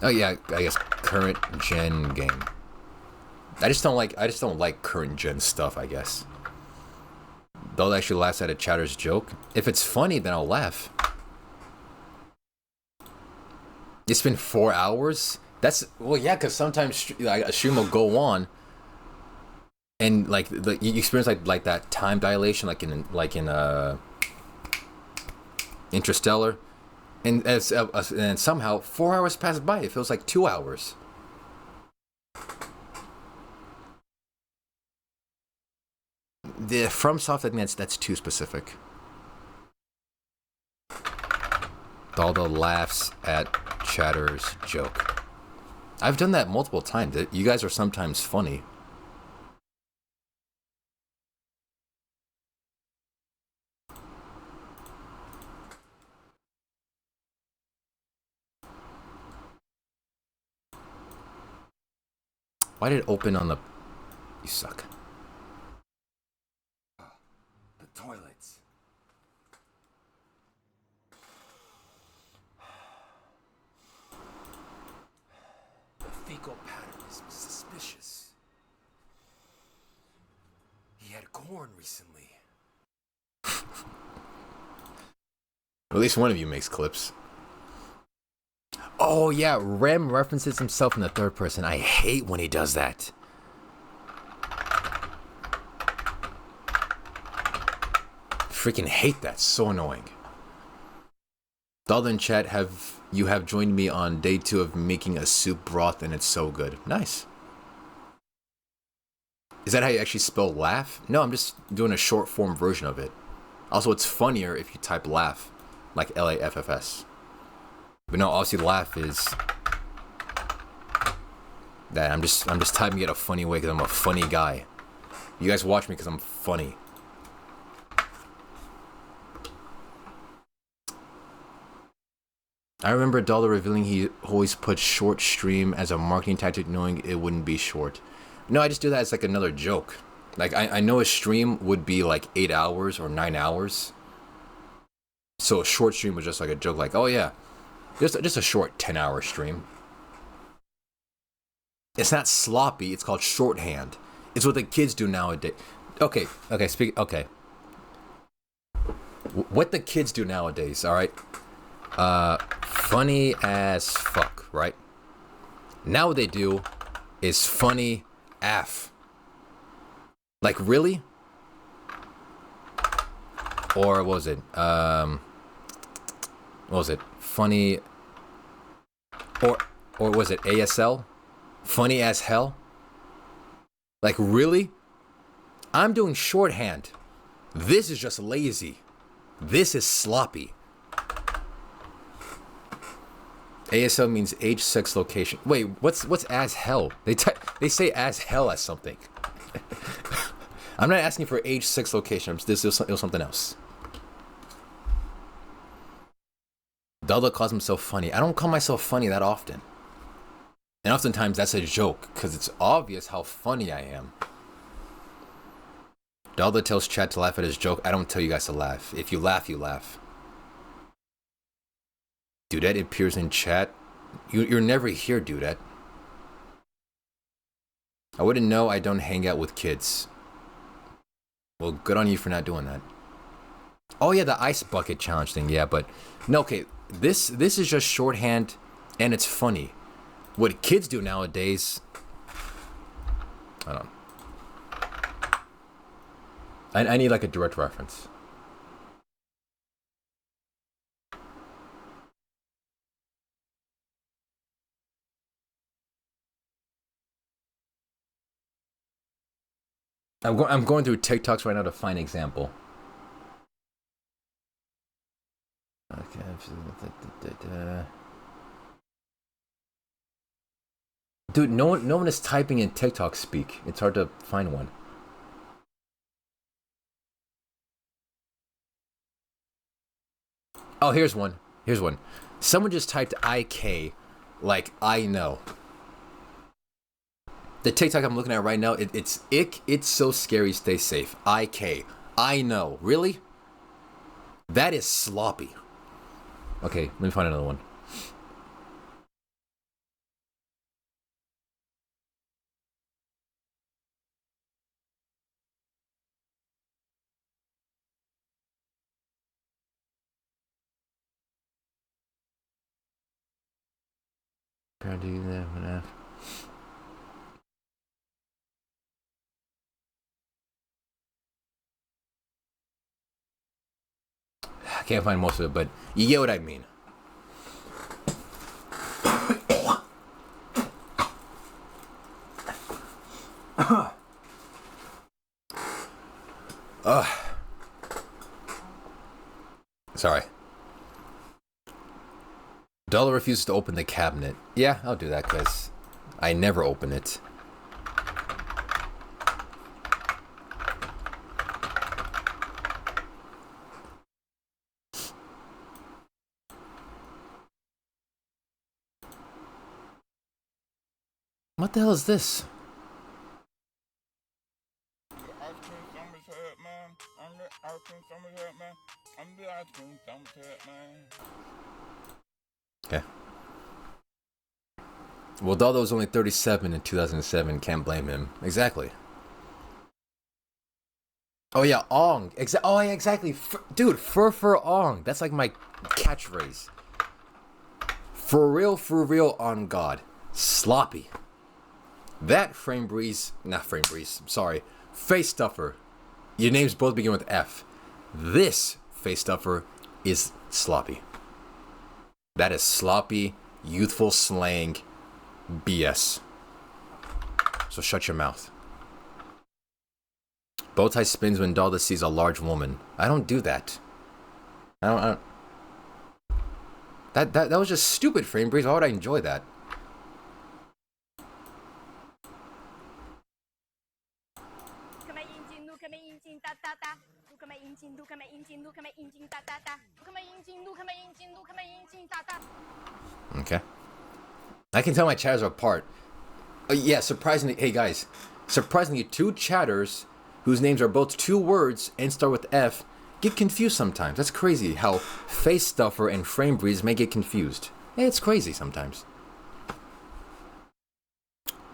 Oh yeah, I guess current gen game. I just don't like current gen stuff, I guess. They'll actually laugh at a chatter's joke. If it's funny, then I'll laugh. It's been 4 hours? Well, yeah, because sometimes a stream will go on and like you experience like that time dilation, like in Interstellar, and somehow 4 hours pass by. It feels like 2 hours. The FromSoft, I think that's too specific. Dalda laughs at Chatter's joke. I've done that multiple times. You guys are sometimes funny. Why did it open on the... You suck. The toilets. The fecal pattern is suspicious. He had corn recently. At least one of you makes clips. Oh yeah, Rem references himself in the third person. I hate when he does that. Freaking hate that. So annoying. Dalda in chat, you have joined me on day 2 of making a soup broth, and it's so good. Nice. Is that how you actually spell laugh? No, I'm just doing a short form version of it. Also, it's funnier if you type laugh, like L-A-F-F-S. But no, obviously laugh is that I'm just typing it a funny way because I'm a funny guy. You guys watch me because I'm funny. I remember Dalda revealing he always put short stream as a marketing tactic, knowing it wouldn't be short. No, I just do that as like another joke. Like I know a stream would be like 8 hours or 9 hours. So a short stream was just like a joke, like, oh yeah, just a short 10-hour stream. It's not sloppy, it's called shorthand. It's what the kids do nowadays. Okay, what the kids do nowadays, alright? Funny as fuck, right? Now what they do is funny af. Like, really? Or what was it? What was it? Funny... Or was it ASL? Funny as hell? Like, really? I'm doing shorthand. This is just lazy. This is sloppy. ASL means age, sex, location. Wait, what's as hell? They say as hell as something. I'm not asking for age, sex, location. This is something else. Dalda calls himself funny. I don't call myself funny that often. And oftentimes that's a joke, because it's obvious how funny I am. Dalda tells Chat to laugh at his joke. I don't tell you guys to laugh. If you laugh, you laugh. Dudette appears in chat. You're never here, Dudette. I wouldn't know. I don't hang out with kids. Well, good on you for not doing that. Oh yeah, the ice bucket challenge thing. Yeah, but no. Okay, this is just shorthand, and it's funny. What kids do nowadays, I don't know. I need like a direct reference. I'm going through TikToks right now to find an example. Okay. Dude, no one is typing in TikTok speak. It's hard to find one. Oh, here's one. Someone just typed IK, like I know. The TikTok I'm looking at right now, it's ick. It's so scary. Stay safe. IK. I know. Really? That is sloppy. Okay, let me find another one. can't find most of it, but you get what I mean. Sorry. Dalda refuses to open the cabinet. Yeah, I'll do that because I never open it. What the hell is this? Okay. Well, Dalda was only 37 in 2007. Can't blame him. Exactly. Oh yeah, Ong. Oh yeah, exactly. Dude, fur Ong. That's like my catchphrase. For real, on God. Sloppy. That sorry. Face stuffer. Your names both begin with F. This face stuffer is sloppy. That is sloppy, youthful slang BS. So shut your mouth. Bowtie spins when Dalda sees a large woman. I don't do that. I don't. That was just stupid, Frame Breeze. Why would I enjoy that? Okay. I can tell my chatters apart. Yeah, surprisingly, hey guys, surprisingly, two chatters whose names are both two words and start with F get confused sometimes. That's crazy how Face Stuffer and Frame Breeze may get confused. It's crazy sometimes.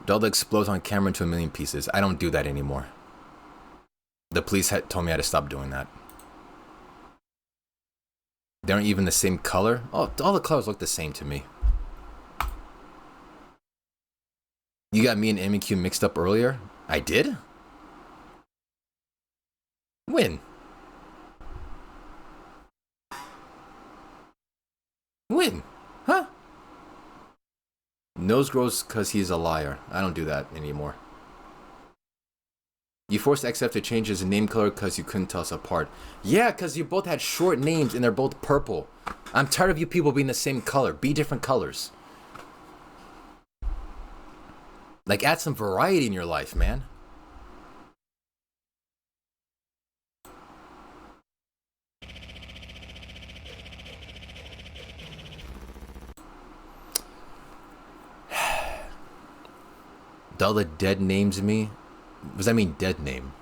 Dalda explodes on camera into a million pieces. I don't do that anymore. The police had told me I had to stop doing that. They aren't even the same color. Oh, all the colors look the same to me. You got me and MEQ mixed up earlier? I did? When? When? Huh? Nose grows because he's a liar. I don't do that anymore. You forced XF to change his name color because you couldn't tell us apart. Yeah, because you both had short names and they're both purple. I'm tired of you people being the same color. Be different colors. Like, add some variety in your life, man. Dalda dead names me? What does that mean, dead name?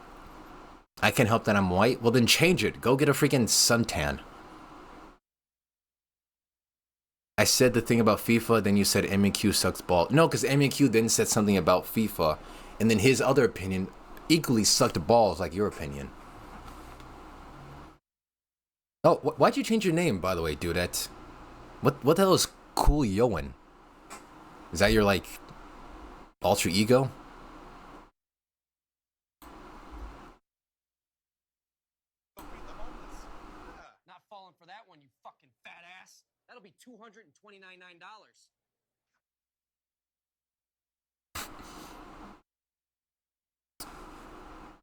I can't help that I'm white? Well, then change it. Go get a freaking suntan. I said the thing about FIFA, then you said MEQ sucks ball. No, because MEQ then said something about FIFA, and then his other opinion equally sucked balls like your opinion. Oh, why'd you change your name, by the way, dudette? What the hell is Cool Yoan? Is that your, like, alter ego? Not falling for that one, you fucking fat ass. That'll be $229.9.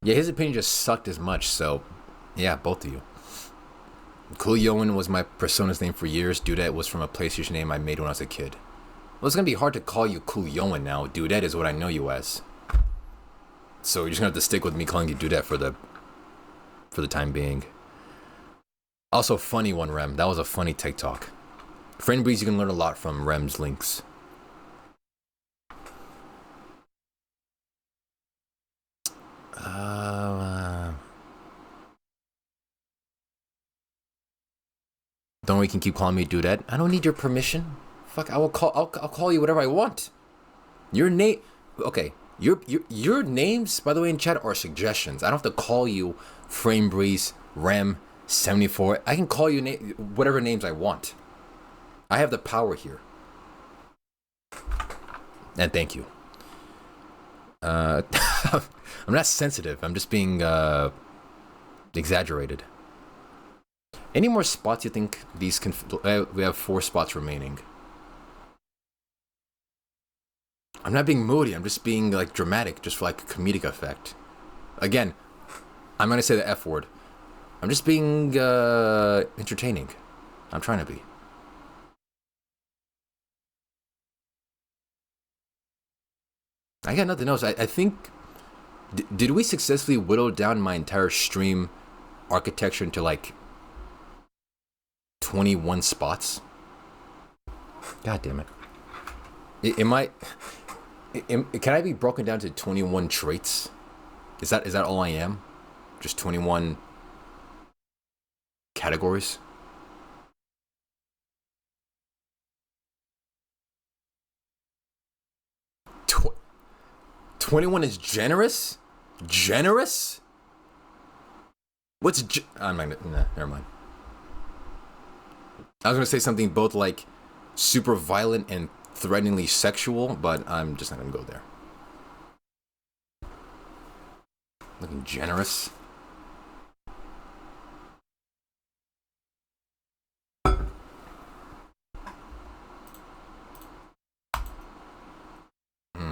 Yeah, his opinion just sucked as much, so yeah, both of you. Cool Yoan was my persona's name for years. Dudette was from a PlayStation name I made when I was a kid. Well, it's gonna be hard to call you Cool Yoan now. Dudette is what I know you as. So you're just gonna have to stick with me calling you Dudette for the time being. Also, funny one, Rem. That was a funny TikTok. Friend Breeze, you can learn a lot from Rem's links. Don't worry, you can keep calling me Dudette. I don't need your permission. Fuck, I'll call you whatever I want. Your name, okay. Your names, by the way, in chat are suggestions. I don't have to call you Frame Breeze, Rem, 74. I can call you whatever names I want. I have the power here. And thank you. I'm not sensitive. I'm just being exaggerated. Any more spots you think these can... we have 4 spots remaining. I'm not being moody. I'm just being, like, dramatic, just for, like, a comedic effect. Again, I'm going to say the F word. I'm just being, entertaining. I'm trying to be. I got nothing else. I think... did we successfully whittle down my entire stream architecture into, like, 21 spots? God damn it. Can I be broken down to 21 traits? Is that all I am? Just 21 categories? Tw 21 is generous? Generous? What's I'm not gonna... Nah, never mind. I was gonna say something both like super violent and threateningly sexual, but I'm just not gonna go there. Looking generous.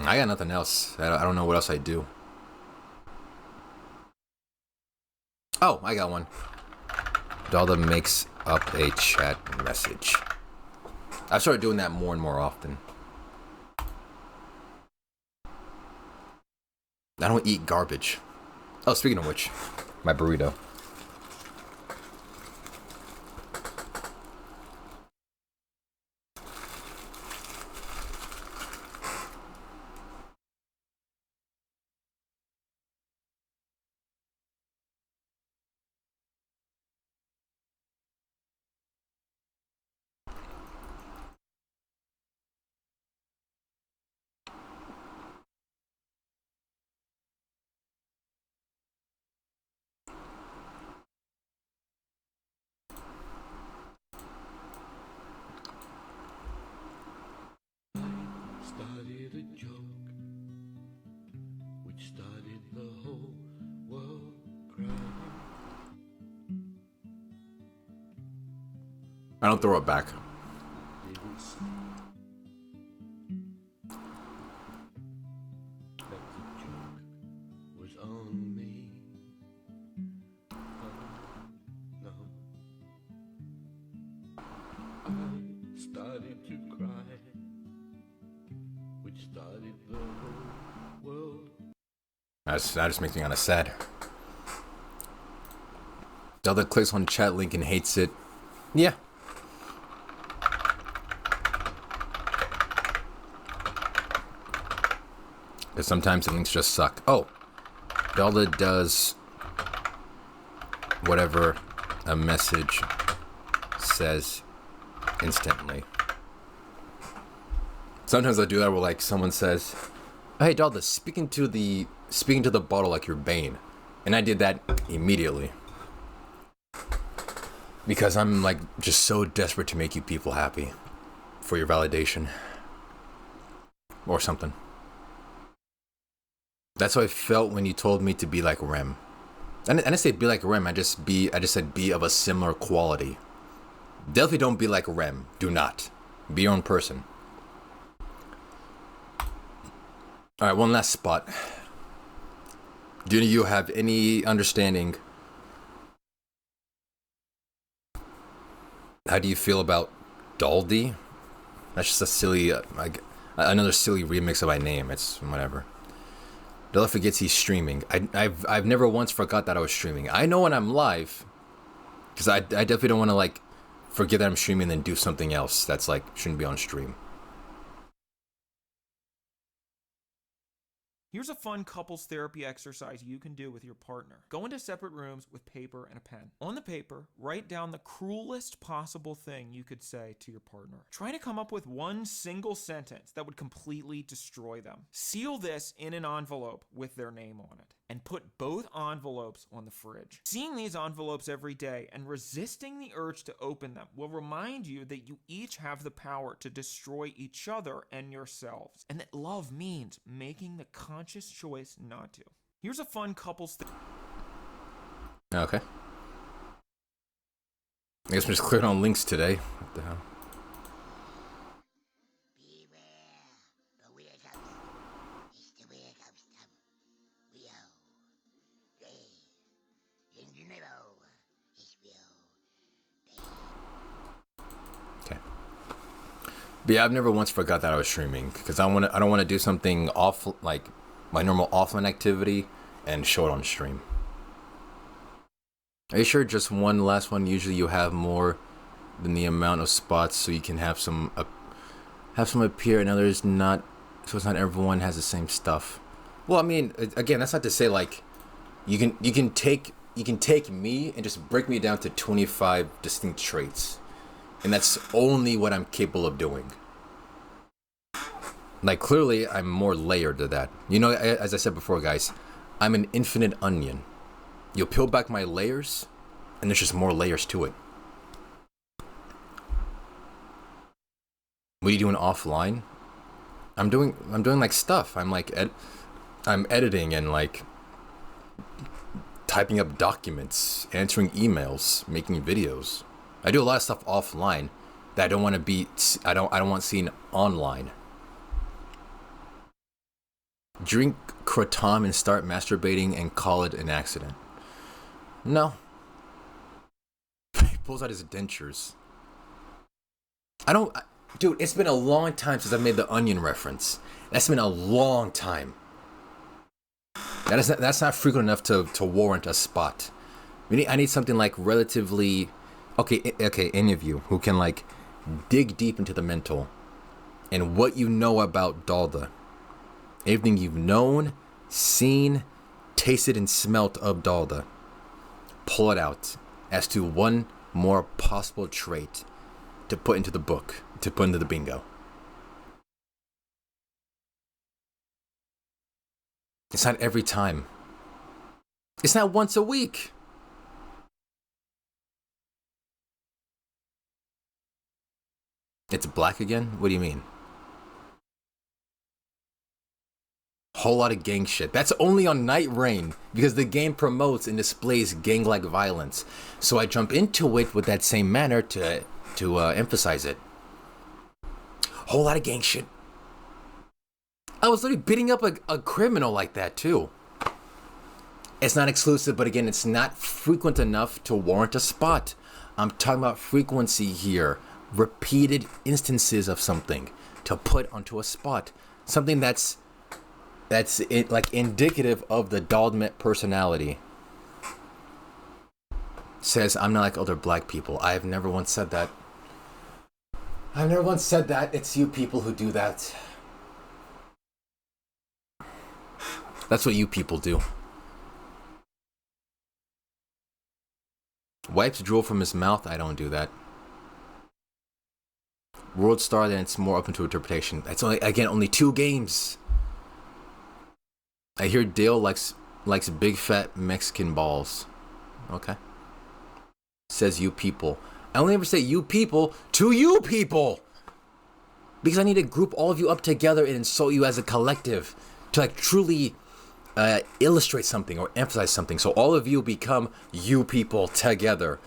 I got nothing else. I don't know what else I do. Oh, I got one. Dalda makes up a chat message. I've started doing that more and more often. I don't eat garbage. Oh, speaking of which, my burrito. Started a joke which started the whole world crying. I don't throw it back. Didn't see that the joke was on me. Oh, no. I started to cry, which started the whole world. That just makes me kind of sad. Dalda clicks on chat link and hates it. Yeah. Because sometimes the links just suck. Oh, Dalda does whatever a message says instantly. Sometimes I do that where like someone says, "Hey Dalda, speaking to the bottle like you're Bane," and I did that immediately because I'm like just so desperate to make you people happy for your validation or something. That's how I felt when you told me to be like Rem. I didn't say be like Rem. I just said be of a similar quality. Definitely don't be like Rem. Do not. Be your own person. All right, one last spot. Do you have any understanding? How do you feel about Daldi? That's just a silly, another silly remix of my name. It's whatever. Dalda forgets he's streaming. I've never once forgot that I was streaming. I know when I'm live, because I definitely don't want to like forget that I'm streaming and then do something else that's like shouldn't be on stream. Here's a fun couples therapy exercise you can do with your partner. Go into separate rooms with paper and a pen. On the paper, write down the cruelest possible thing you could say to your partner. Try to come up with one single sentence that would completely destroy them. Seal this in an envelope with their name on it, and put both envelopes on the fridge. Seeing these envelopes every day and resisting the urge to open them will remind you that you each have the power to destroy each other and yourselves, and that love means making the conscious choice not to. Here's a fun couples Okay. I guess we're just clearing on links today. What the hell? Okay. But yeah, I've never once forgot that I was streaming because I don't want to do something off like my normal offline activity and show it on stream. Are you sure just one last one? Usually you have more than the amount of spots, so you can have some appear and others not. So it's not everyone has the same stuff. Well, I mean, again, that's not to say like you can take me and just break me down to 25 distinct traits, and that's only what I'm capable of doing. Like clearly, I'm more layered to that. You know, as I said before, guys, I'm an infinite onion. You'll peel back my layers, and there's just more layers to it. What are you doing offline? I'm doing like stuff. I'm like I'm editing and like typing up documents, answering emails, making videos. I do a lot of stuff offline that I don't want to be. I don't want seen online. Drink kratom and start masturbating and call it an accident. No. He pulls out his dentures. Dude, it's been a long time since I made the onion reference. That's been a long time. That's not frequent enough to warrant a spot. I need something like relatively... Okay, any of you who can like dig deep into the mental and what you know about Dalda. Everything you've known, seen, tasted, and smelt of Dalda. Pull it out as to one more possible trait to put into the book, to put into the bingo. It's not every time. It's not once a week. It's black again? What do you mean? Whole lot of gang shit. That's only on Night Rain because the game promotes and displays gang-like violence. So I jump into it with that same manner to emphasize it. Whole lot of gang shit. I was literally beating up a criminal like that too. It's not exclusive, but again, it's not frequent enough to warrant a spot. I'm talking about frequency here. Repeated instances of something to put onto a spot. Something that's it, like indicative of the Daldameht personality. Says, I'm not like other black people. I have never once said that. I've never once said that. It's you people who do that. That's what you people do. Wipes drool from his mouth. I don't do that. World Star, then it's more open to interpretation. That's only 2 games. I hear Dale likes big fat Mexican balls. Okay. Says you people. I only ever say you people to you people. Because I need to group all of you up together and insult you as a collective. To like truly illustrate something or emphasize something. So all of you become you people together.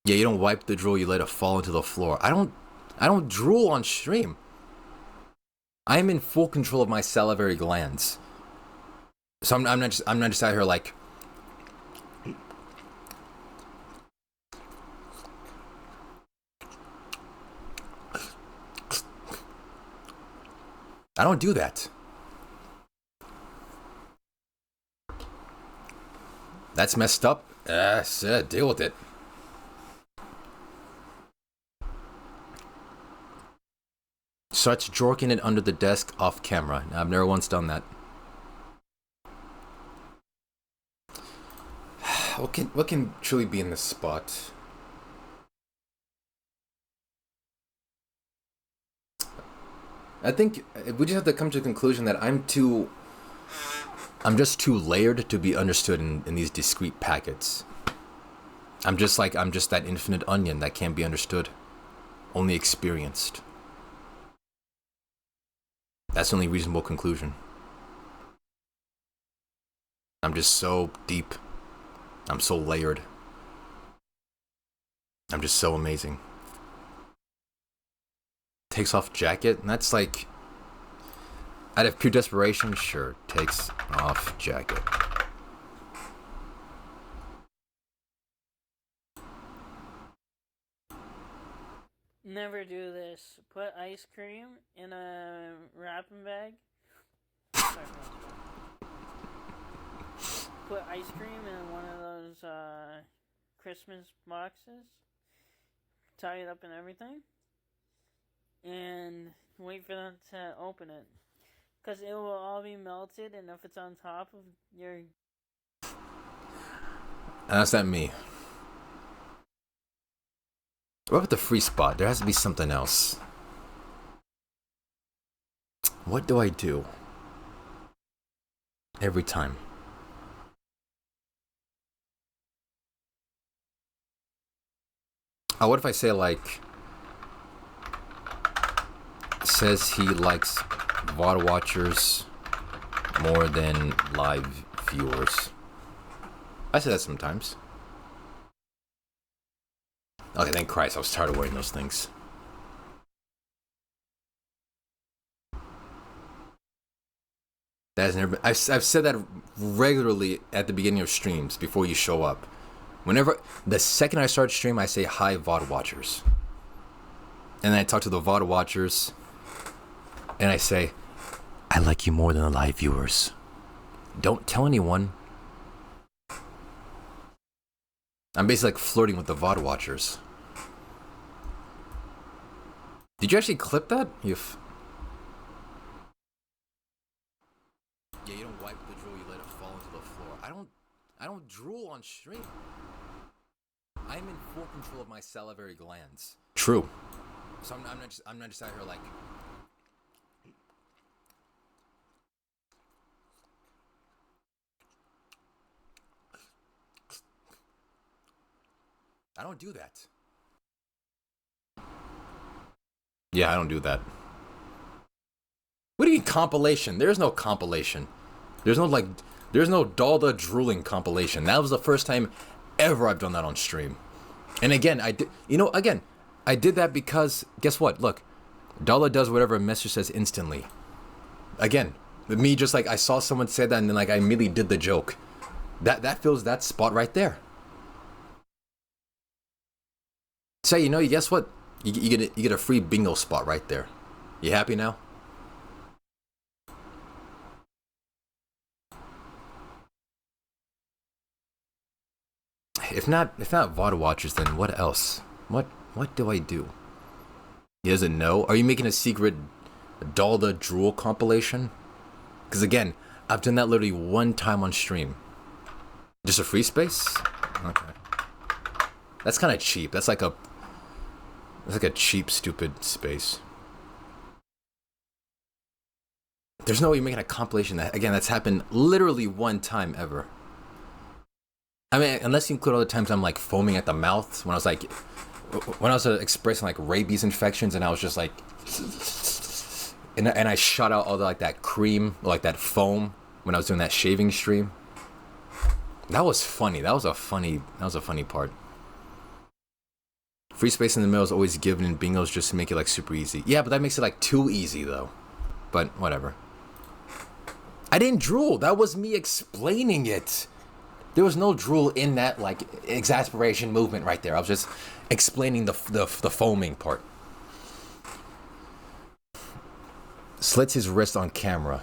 Yeah, you don't wipe the drool, you let it fall into the floor. I don't drool on stream. I am in full control of my salivary glands. So I'm not just out here like I don't do that. That's messed up. Deal with it. Starts jorking it under the desk off camera. I've never once done that. What can truly be in this spot? I think we just have to come to the conclusion that I'm just too layered to be understood in these discrete packets. I'm just that infinite onion that can't be understood, only experienced. That's the only reasonable conclusion. I'm just so deep. I'm so layered. I'm just so amazing. Takes off jacket, and that's like, out of pure desperation, sure, takes off jacket. Never do this. Put ice cream in a wrapping bag. Put ice cream in one of those Christmas boxes. Tie it up and everything. And wait for them to open it. Because it will all be melted, and if it's on top of your... That's not me. What about the free spot? There has to be something else. What do I do? Every time. Oh, what if I say like... Says he likes VOD watchers more than live viewers. I say that sometimes. Okay, thank Christ, I was tired of wearing those things. That has never been, I've said that regularly at the beginning of streams before you show up. Whenever, the second I start stream, I say hi VOD watchers. And then I talk to the VOD watchers. And I say, I like you more than the live viewers. Don't tell anyone. I'm basically like flirting with the VOD watchers. Did you actually clip that? Yeah, you don't wipe the drool, you let it fall into the floor. I don't drool on stream. I'm in full control of my salivary glands. True. So I'm not just out here like... I don't do that. Yeah, I don't do that. What do you mean compilation? There's no compilation. There's no Dalda drooling compilation. That was the first time ever I've done that on stream. And again, I did that because, guess what? Look, Dalda does whatever a message says instantly. Again, me just like, I saw someone say that and then like I immediately did the joke. That fills that spot right there. So, guess what? You get a free bingo spot right there. You happy now? If not VOD watchers, then what else? What do I do? He doesn't know. Are you making a secret Dalda drool compilation? Because again, I've done that literally one time on stream. Just a free space? Okay. That's kind of cheap. That's like a cheap, stupid space. There's no way you're making a compilation that's happened literally one time ever. I mean, unless you include all the times I'm like foaming at the mouth when I was expressing like rabies infections and I was just like, and I shot out all the like that cream, like that foam when I was doing that shaving stream. That was funny. That was a funny part. Free space in the middle is always given in bingos just to make it like super easy. Yeah, but that makes it like too easy though. But whatever. I didn't drool. That was me explaining it. There was no drool in that like exasperation movement right there. I was just explaining the foaming part. Slits his wrist on camera.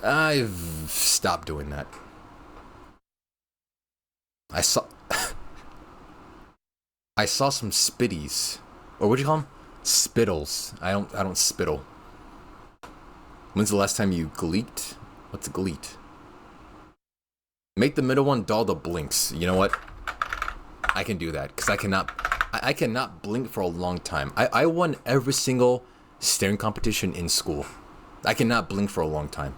I've stopped doing that. I saw some spitties. Or what do you call them? Spittles. I don't spittle. When's the last time you gleeked? What's a gleet? Make the middle one Dalda blinks. You know what? I can do that. Because I cannot blink for a long time. I won every single staring competition in school. I cannot blink for a long time.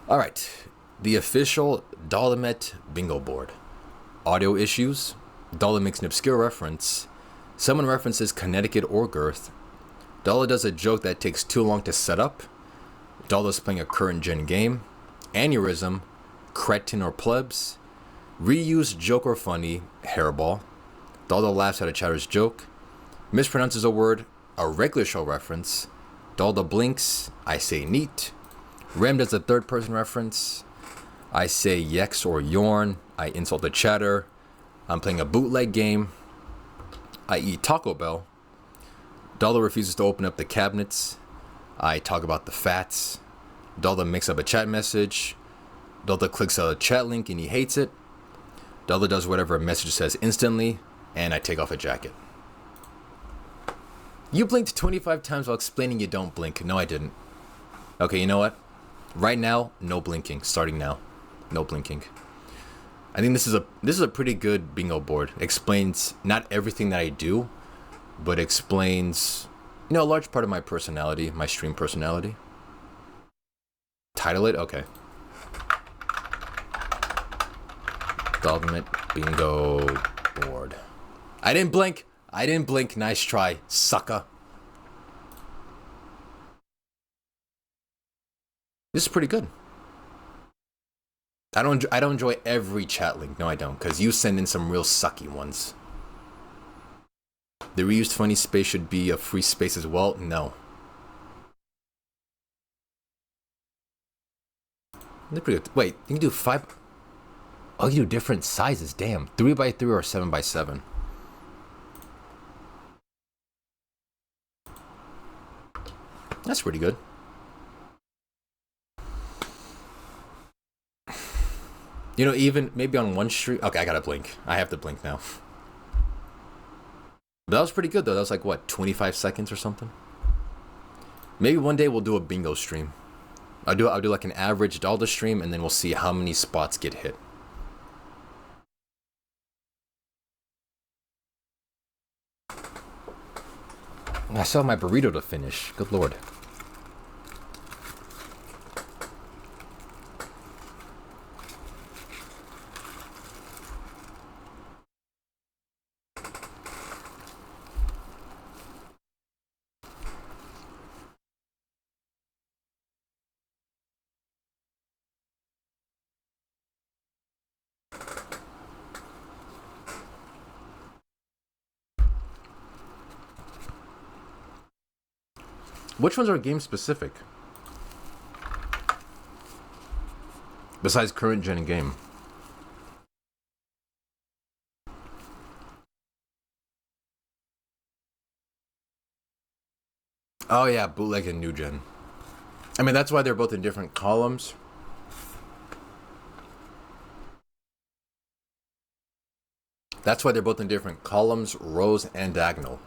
Alright. The official Daldameht bingo board. Audio issues. Dalda makes an obscure reference. Someone references Connecticut or Girth. Dalda does a joke that takes too long to set up. Dalda's playing a current gen game. Aneurysm. Cretin or plebs. Reuse joke or funny. Hairball. Dalda laughs at a chatter's joke. Mispronounces a word, a regular show reference. Dalda blinks. I say neat. Ram does a third person reference. I say yex or yorn. I insult the chatter. I'm playing a bootleg game. I eat Taco Bell. Dalda refuses to open up the cabinets. I talk about the fats. Dalda makes up a chat message. Dalda clicks a chat link and he hates it. Dalda does whatever a message says instantly. And I take off a jacket. You blinked 25 times while explaining you don't blink. No, I didn't. Okay, you know what? Right now, no blinking. Starting now. No blinking. I think this is a pretty good bingo board. Explains not everything that I do, but explains, a large part of my personality, my stream personality. Title it? Okay. Daldameht bingo board. I didn't blink. Nice try, sucker. This is pretty good. I don't enjoy every chat link. No, I don't, because you send in some real sucky ones. The reused funny space should be a free space as well. No. They're pretty good. Wait, you can do 5. Oh, you do different sizes. Damn, 3x3 or 7x7. That's pretty good. Even maybe on one stream. Okay, I gotta blink. I have to blink now. But that was pretty good though. That was like what, 25 seconds or something. Maybe one day we'll do a bingo stream. I'll do like an average Dalda stream, and then we'll see how many spots get hit. I still have my burrito to finish. Good lord. Which ones are game specific? Besides current gen game. Oh yeah, bootleg and new gen. I mean, that's why they're both in different columns. That's why they're both in different columns, rows, and diagonal.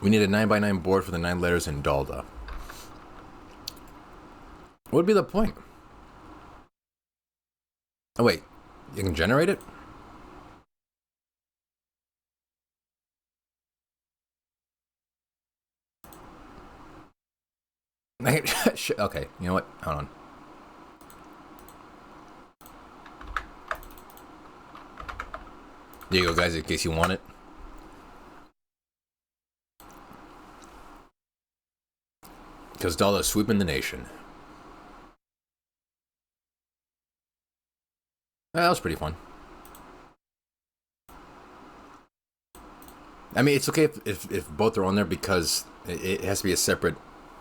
We need a 9x9 board for the 9 letters in Dalda. What would be the point? Oh wait, you can generate it? Okay, you know what? Hold on. There you go, guys, in case you want it. Because Dalda's sweeping the nation. That was pretty fun. I mean, it's okay if both are on there, because it has to be a separate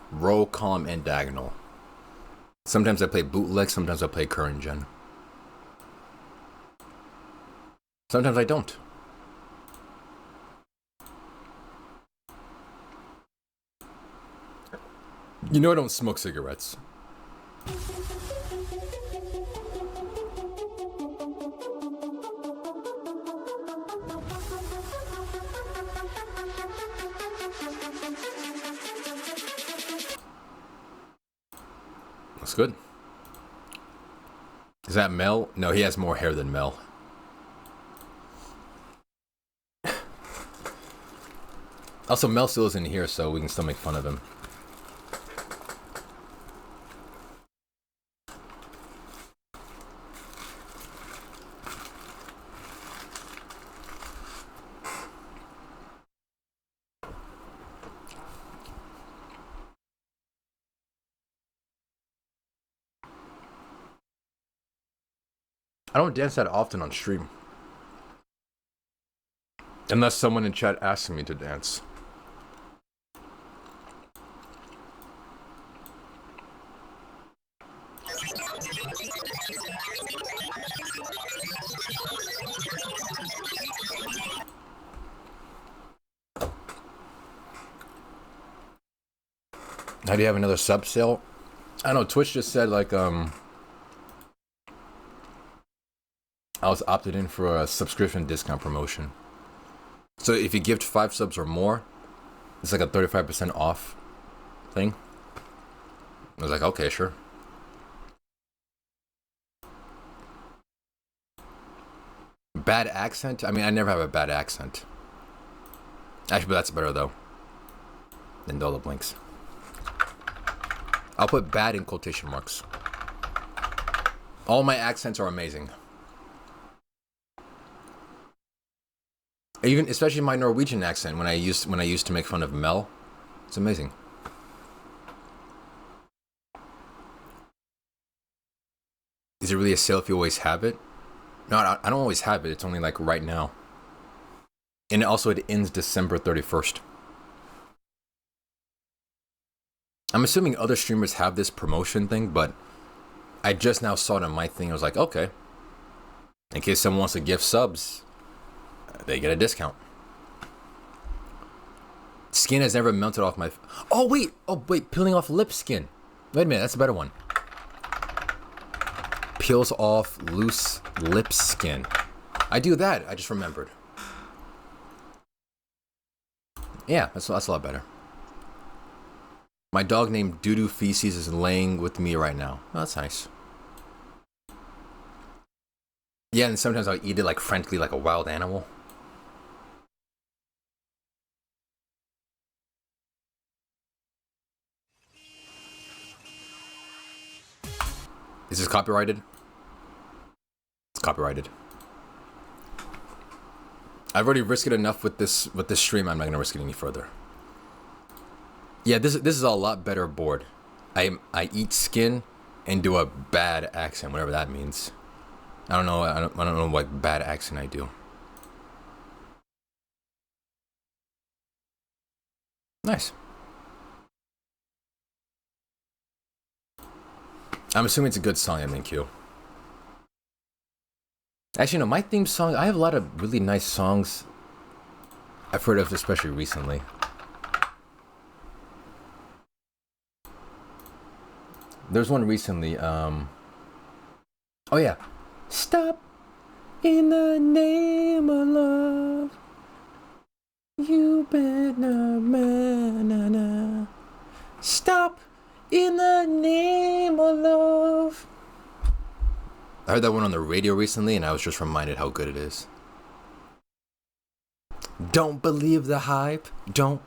row, column, and diagonal. Sometimes I play bootleg, sometimes I play current gen. Sometimes I don't. You know I don't smoke cigarettes. That's good. Is that Mel? No, he has more hair than Mel. Also, Mel still isn't here, so we can still make fun of him. I don't dance that often on stream. Unless someone in chat asks me to dance. How do you have another sub sale? I don't know, Twitch just said like I was opted in for a subscription discount promotion. So if you gift 5 subs or more, it's like a 35% off thing. I was like, okay, sure. Bad accent? I mean, I never have a bad accent. Actually, but that's better though than Dalda blinks. I'll put bad in quotation marks. All my accents are amazing. Even especially my Norwegian accent when I used to make fun of Mel. It's amazing. Is it really a sale if you always have it? No, I don't always have it. It's only like right now. And also it ends December 31st. I'm assuming other streamers have this promotion thing, but I just now saw it on my thing. I was like, okay. In case someone wants to gift subs, they get a discount. Skin has never melted off my... Oh, wait. Peeling off lip skin. Wait a minute. That's a better one. Peels off loose lip skin. I do that. I just remembered. Yeah, that's a lot better. My dog named Doodoo Feces is laying with me right now. Oh, that's nice. Yeah, and sometimes I'll eat it like frankly like a wild animal. Is this copyrighted? It's copyrighted. I've already risked it enough with this stream. I'm not gonna risk it any further. Yeah, this is a lot better board. I eat skin and do a bad accent, whatever that means. I don't know. I don't know what bad accent I do. Nice. I'm assuming it's a good song, MNQ. Actually, no, my theme song, I have a lot of really nice songs I've heard of, especially recently. There's one recently, oh yeah. Stop in the name of love. You better na. Stop in the name of love. I heard that one on the radio recently and I was just reminded how good it is. Don't believe the hype. Don't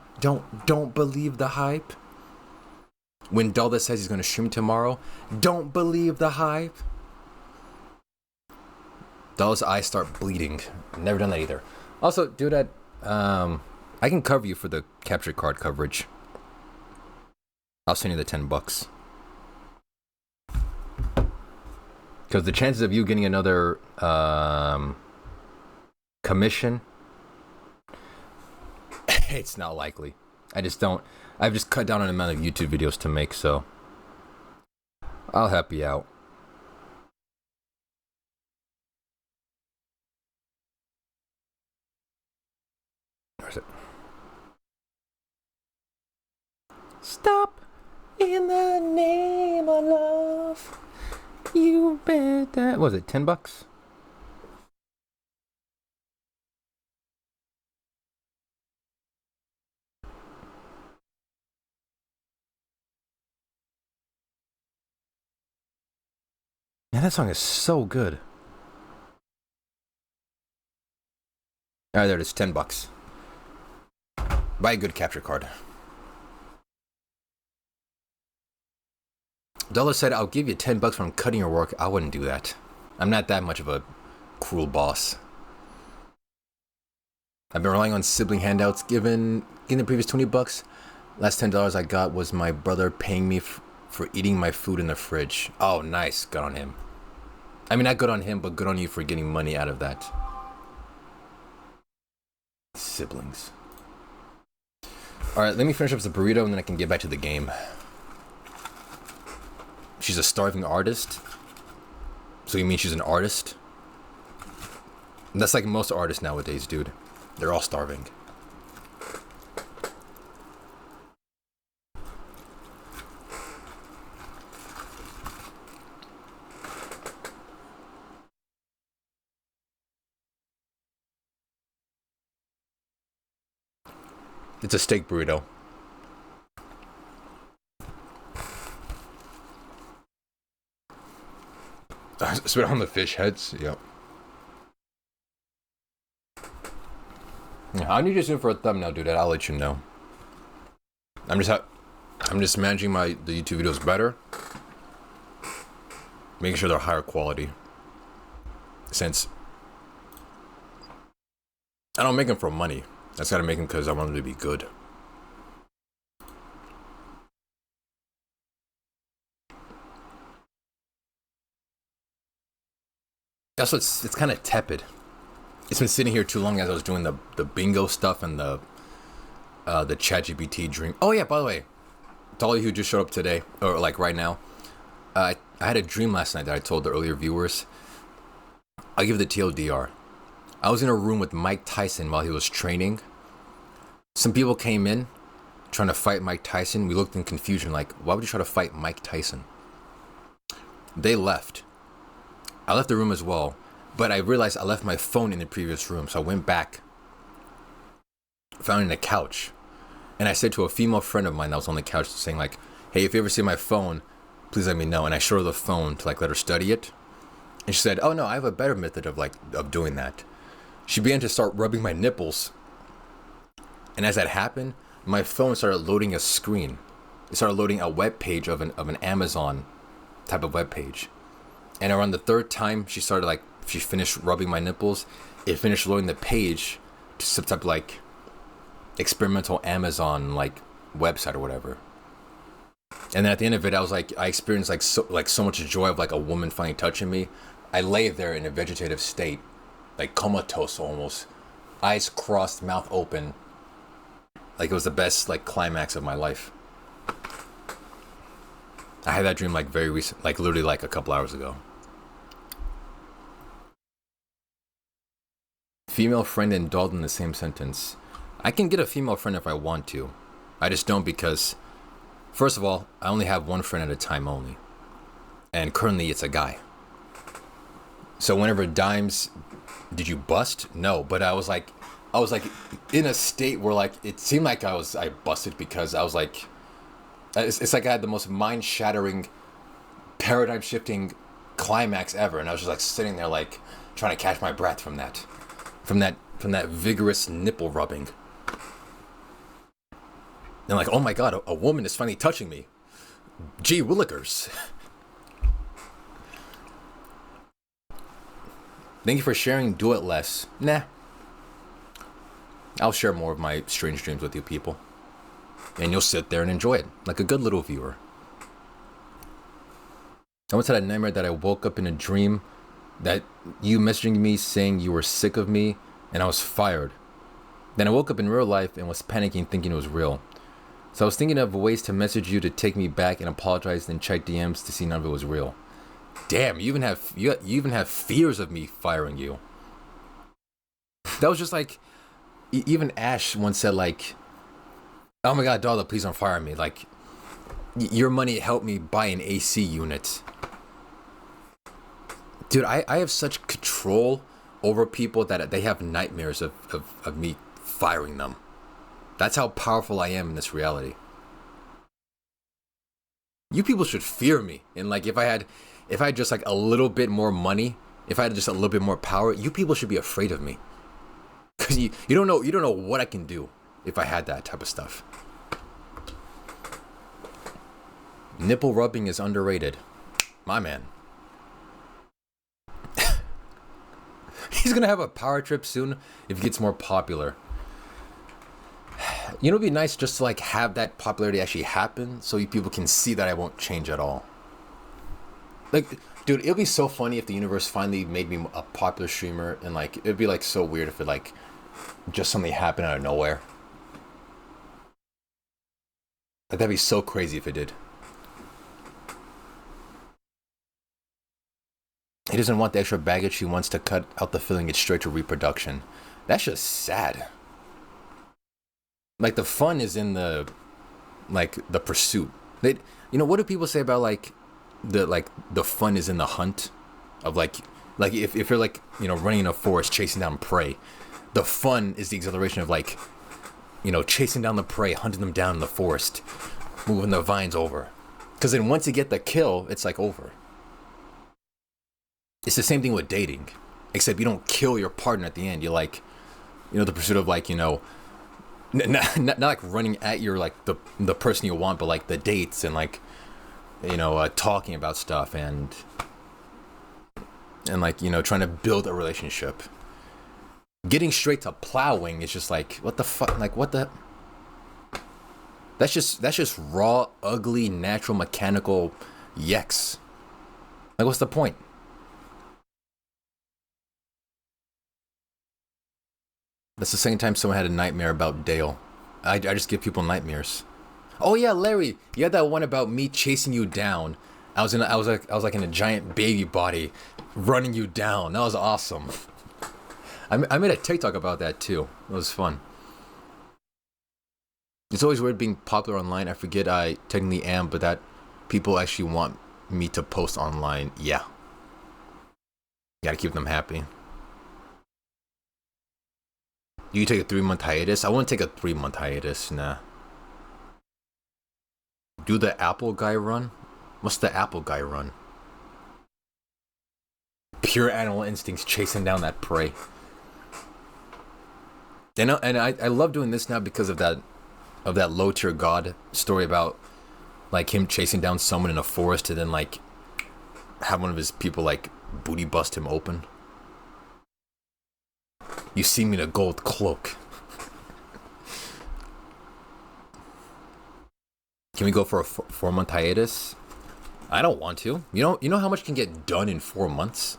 believe the hype. When Dalda says he's gonna stream tomorrow, don't believe the hype. Dalda's eyes start bleeding. Never done that either. Also, do that. I can cover you for the capture card coverage. I'll send you the $10. Because the chances of you getting another commission, it's not likely. I've just cut down on the amount of YouTube videos to make, so I'll help you out. Where's it? Stop in the name of love. You bet that. What was it, $10? Man, that song is so good. Alright, there it is, $10. Buy a good capture card. Dalda said, I'll give you $10 from cutting your work. I wouldn't do that. I'm not that much of a cruel boss. I've been relying on sibling handouts. Given the previous $20, last $10 I got was my brother paying me for eating my food in the fridge. Oh, nice. Good on him. I mean, not good on him, but good on you for getting money out of that. Siblings. Alright, let me finish up the burrito and then I can get back to the game. She's a starving artist? So you mean she's an artist? And that's like most artists nowadays, dude. They're all starving. It's a steak burrito. Spit on the fish heads. Yep. Yeah, I need you soon for a thumbnail, dude. I'll let you know. I'm just managing the YouTube videos better, making sure they're higher quality. Since I don't make them for money. I just gotta make them because I want them to be good. Also, it's kind of tepid. It's been sitting here too long as I was doing the bingo stuff and the ChatGPT dream. Oh yeah, by the way, to all of you who just showed up today or like right now, I had a dream last night that I told the earlier viewers. I'll give the TLDR. I was in a room with Mike Tyson while he was training. Some people came in trying to fight Mike Tyson. We looked in confusion like, why would you try to fight Mike Tyson? They left. I left the room as well, but I realized I left my phone in the previous room. So I went back, found it in the couch. And I said to a female friend of mine that was on the couch saying like, hey, if you ever see my phone, please let me know. And I showed her the phone to like let her study it. And she said, oh no, I have a better method of doing that. She began to start rubbing my nipples. And as that happened, my phone started loading a screen. It started loading a web page of an Amazon type of web page. And around the third time she finished rubbing my nipples, it finished loading the page to some type of like experimental Amazon like website or whatever. And then at the end of it, I experienced so much joy of like a woman finally touching me. I lay there in a vegetative state, like comatose almost, eyes crossed, mouth open. Like it was the best like climax of my life. I had that dream like very recent, like literally like a couple hours ago. Female friend and Dalda in the same sentence. I can get a female friend if I want to. I just don't because, first of all, I only have one friend at a time only. And currently it's a guy. So whenever Dimes, did you bust? No, but I was like in a state where like it seemed like I busted because I was like, it's like I had the most mind-shattering, paradigm-shifting climax ever, and I was just like sitting there like trying to catch my breath from that vigorous nipple rubbing. And like, oh my god, a woman is finally touching me. Gee willikers. Thank you for sharing. Do it less. Nah. I'll share more of my strange dreams with you people. And you'll sit there and enjoy it, like a good little viewer. I once had a nightmare that I woke up in a dream that you messaging me saying you were sick of me and I was fired. Then I woke up in real life and was panicking thinking it was real. So I was thinking of ways to message you to take me back and apologize and check DMs to see none of it was real. Damn, you even have fears of me firing you. That was just like, even Ash once said like, oh my god, Dalda, please don't fire me. Like, your money helped me buy an AC unit. Dude, I have such control over people that they have nightmares of me firing them. That's how powerful I am in this reality. You people should fear me. And like, if I had just like a little bit more money, if I had just a little bit more power, you people should be afraid of me. Cause you don't know what I can do if I had that type of stuff. Nipple rubbing is underrated. My man. He's gonna have a power trip soon if he gets more popular. You know, it'd be nice just to like have that popularity actually happen so you people can see that I won't change at all. Like, Dude, it'd be so funny if the universe finally made me a popular streamer, and like it'd be like so weird if it like just something happened out of nowhere. Like that'd be so crazy if it did. He doesn't want the extra baggage. He wants to cut out the filling. Get straight to reproduction. That's just sad. Like the fun is in the pursuit. They, what do people say about like the fun is in the hunt of like if you're like running in a forest chasing down prey, the fun is the exhilaration of like chasing down the prey, hunting them down in the forest, moving the vines over, because then once you get the kill, it's like over. It's the same thing with dating, except you don't kill your partner at the end. You like the pursuit of like not like running at your like the person you want, but like the dates and like talking about stuff and like trying to build a relationship. Getting straight to plowing is just like what the fuck, like what the. That's just raw, ugly, natural, mechanical yeks. Like what's the point? That's the second time someone had a nightmare about Dale. I just give people nightmares. Oh yeah, Larry, you had that one about me chasing you down. I was like in a giant baby body, running you down. That was awesome. I made a TikTok about that too. It was fun. It's always weird being popular online. I forget I technically am, but that people actually want me to post online. Yeah. Gotta keep them happy. You take a 3-month hiatus? I wouldn't take a 3-month hiatus, nah. Do the Apple guy run? What's the Apple guy run? Pure animal instincts chasing down that prey. And I love doing this now because of that low tier god story about like him chasing down someone in a forest and then like have one of his people like booty bust him open. You see me in a gold cloak. Can we go for a 4-month hiatus? I don't want to. You know how much can get done in 4 months?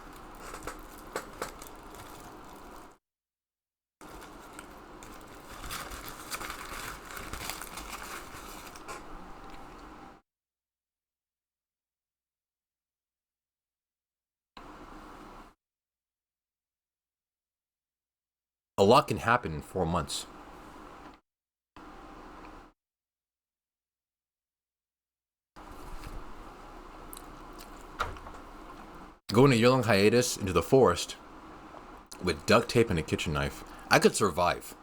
A lot can happen in 4 months. Going a year-long hiatus into the forest with duct tape and a kitchen knife. I could survive,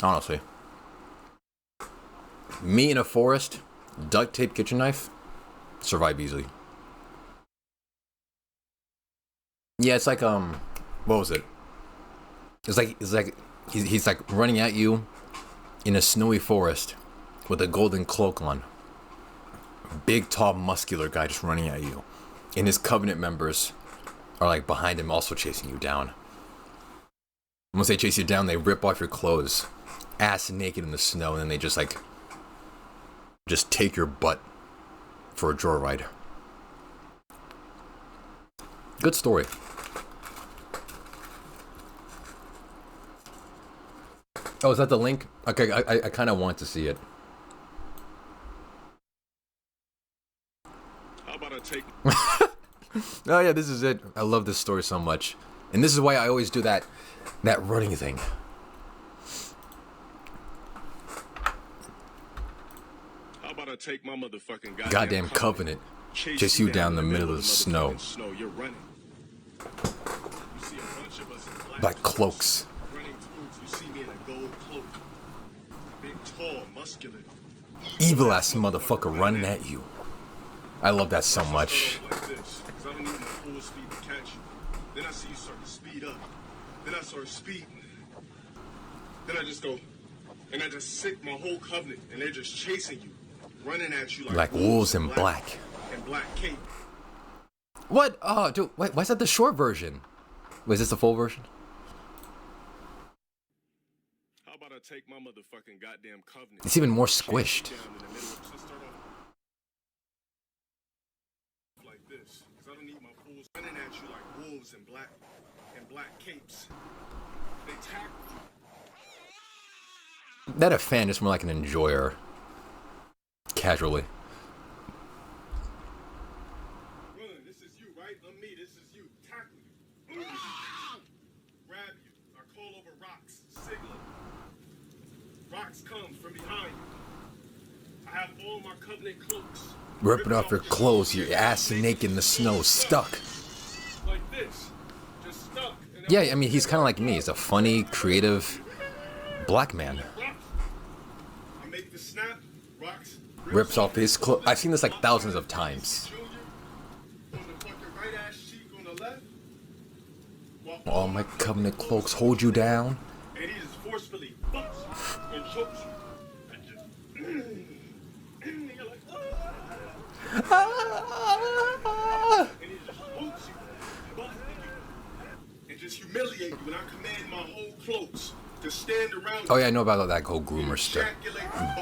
honestly. Me in a forest, duct tape, kitchen knife, survive easily. Yeah, it's like what was it? It's like he's like running at you in a snowy forest with a golden cloak on. Big, tall, muscular guy just running at you. And his covenant members are like behind him also chasing you down. Once they chase you down, they rip off your clothes, ass naked in the snow, and then they just take your butt for a joyride. Good story. Oh, is that the link? Okay, I kind of want to see it. How about I take... Oh yeah, this is it. I love this story so much. And this is why I always do that running thing. How about I take my motherfucking goddamn covenant, chase you down the middle of the snow. You're running. You see a bunch of us in black cloaks. Running towards you, see me in a gold cloak. Big, tall, muscular. Evil ass motherfucker running at you. I love that so much. Like this, 'cause I don't need my full speed to catch you. Then I see you start to speed up. Then I start speeding. Then I just go, and I just sick my whole covenant, and they're just chasing you, running at you like wolves in black. And black cape. What? Oh, dude, wait, why is that the short version? Was this the full version? How about I take my motherfucking goddamn covenant? It's even more squished. Like this, 'cause I don't need my full at you like wolves in black capes. They tackle you. Not a fan, just more like an enjoyer. Casually. Run, this is you, right? I'm me, this is you. Tackle you. Grab you. I call over rocks. Signal. Rocks come from behind you. I have all my covenant cloaks. Ripping off your clothes, your ass naked in the snow, stuck. Like this. Just stuck. Yeah, I mean, he's kind of like me. He's a funny, creative black man. I make the snap. Rocks. Rips off his clothes. I've seen this like thousands of times. All my covenant cloaks hold you down. And he just forcefully bumps and chokes you. And just, and you're like, ah! And he just boots you, busts you, and just humiliate you. And I command my whole cloaks to stand around. Oh yeah, I know about that whole groomer stuff.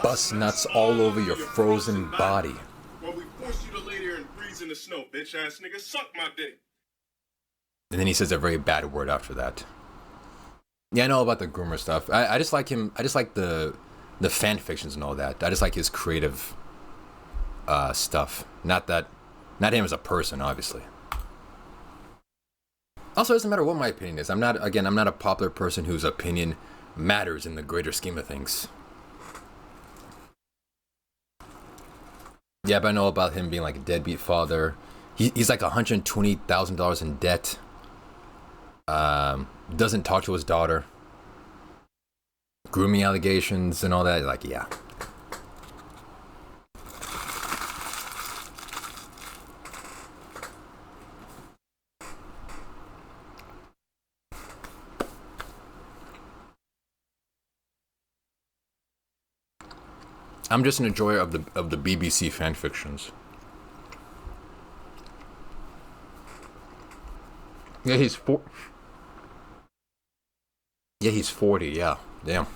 Bust nuts all over your frozen body. While we force you to lay there and freeze in the snow, bitch ass nigga, suck my dick. And then he says a very bad word after that. Yeah, I know about the groomer stuff. I just like him. I just like the fan fictions and all that. I just like his creative stuff. Not him as a person, obviously. Also, it doesn't matter what my opinion is. I'm not a popular person whose opinion matters in the greater scheme of things. Yeah, but I know about him being like a deadbeat father. He's like $120,000 in debt. Doesn't talk to his daughter. Grooming allegations and all that. Like, yeah. I'm just an enjoyer of the BBC fan fictions. Yeah, he's 40. Yeah, damn.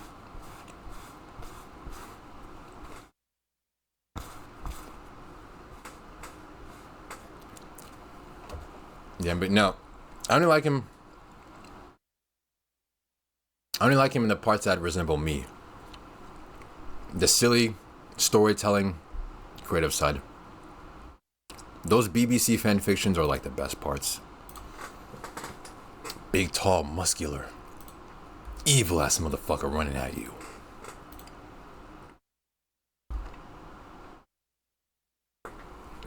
Yeah, but no, I only like him. I only like him in the parts that resemble me. The silly storytelling, creative side. Those BBC fan fictions are like the best parts. Big, tall, muscular, evil ass motherfucker running at you.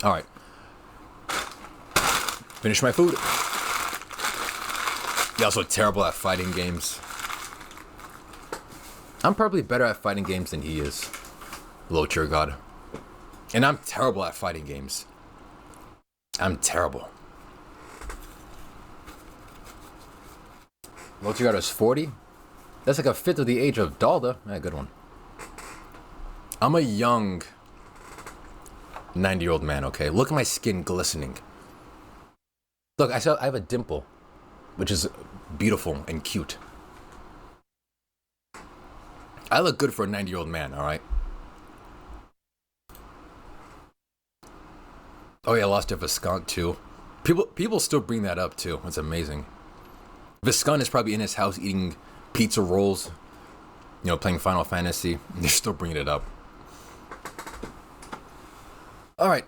All right. Finish my food. You're also terrible at fighting games. I'm probably better at fighting games than he is. Low tier god. And I'm terrible at fighting games. I'm terrible. Low tier god is 40? That's like a fifth of the age of Dalda. Yeah, good one. I'm a young 90-year-old man, okay? Look at my skin glistening. Look, I have a dimple, which is beautiful and cute. I look good for a 90-year-old man, alright? Oh yeah, I lost to Viscount too. People still bring that up too. It's amazing. Viscount is probably in his house eating pizza rolls, you know, playing Final Fantasy. They're still bringing it up. Alright,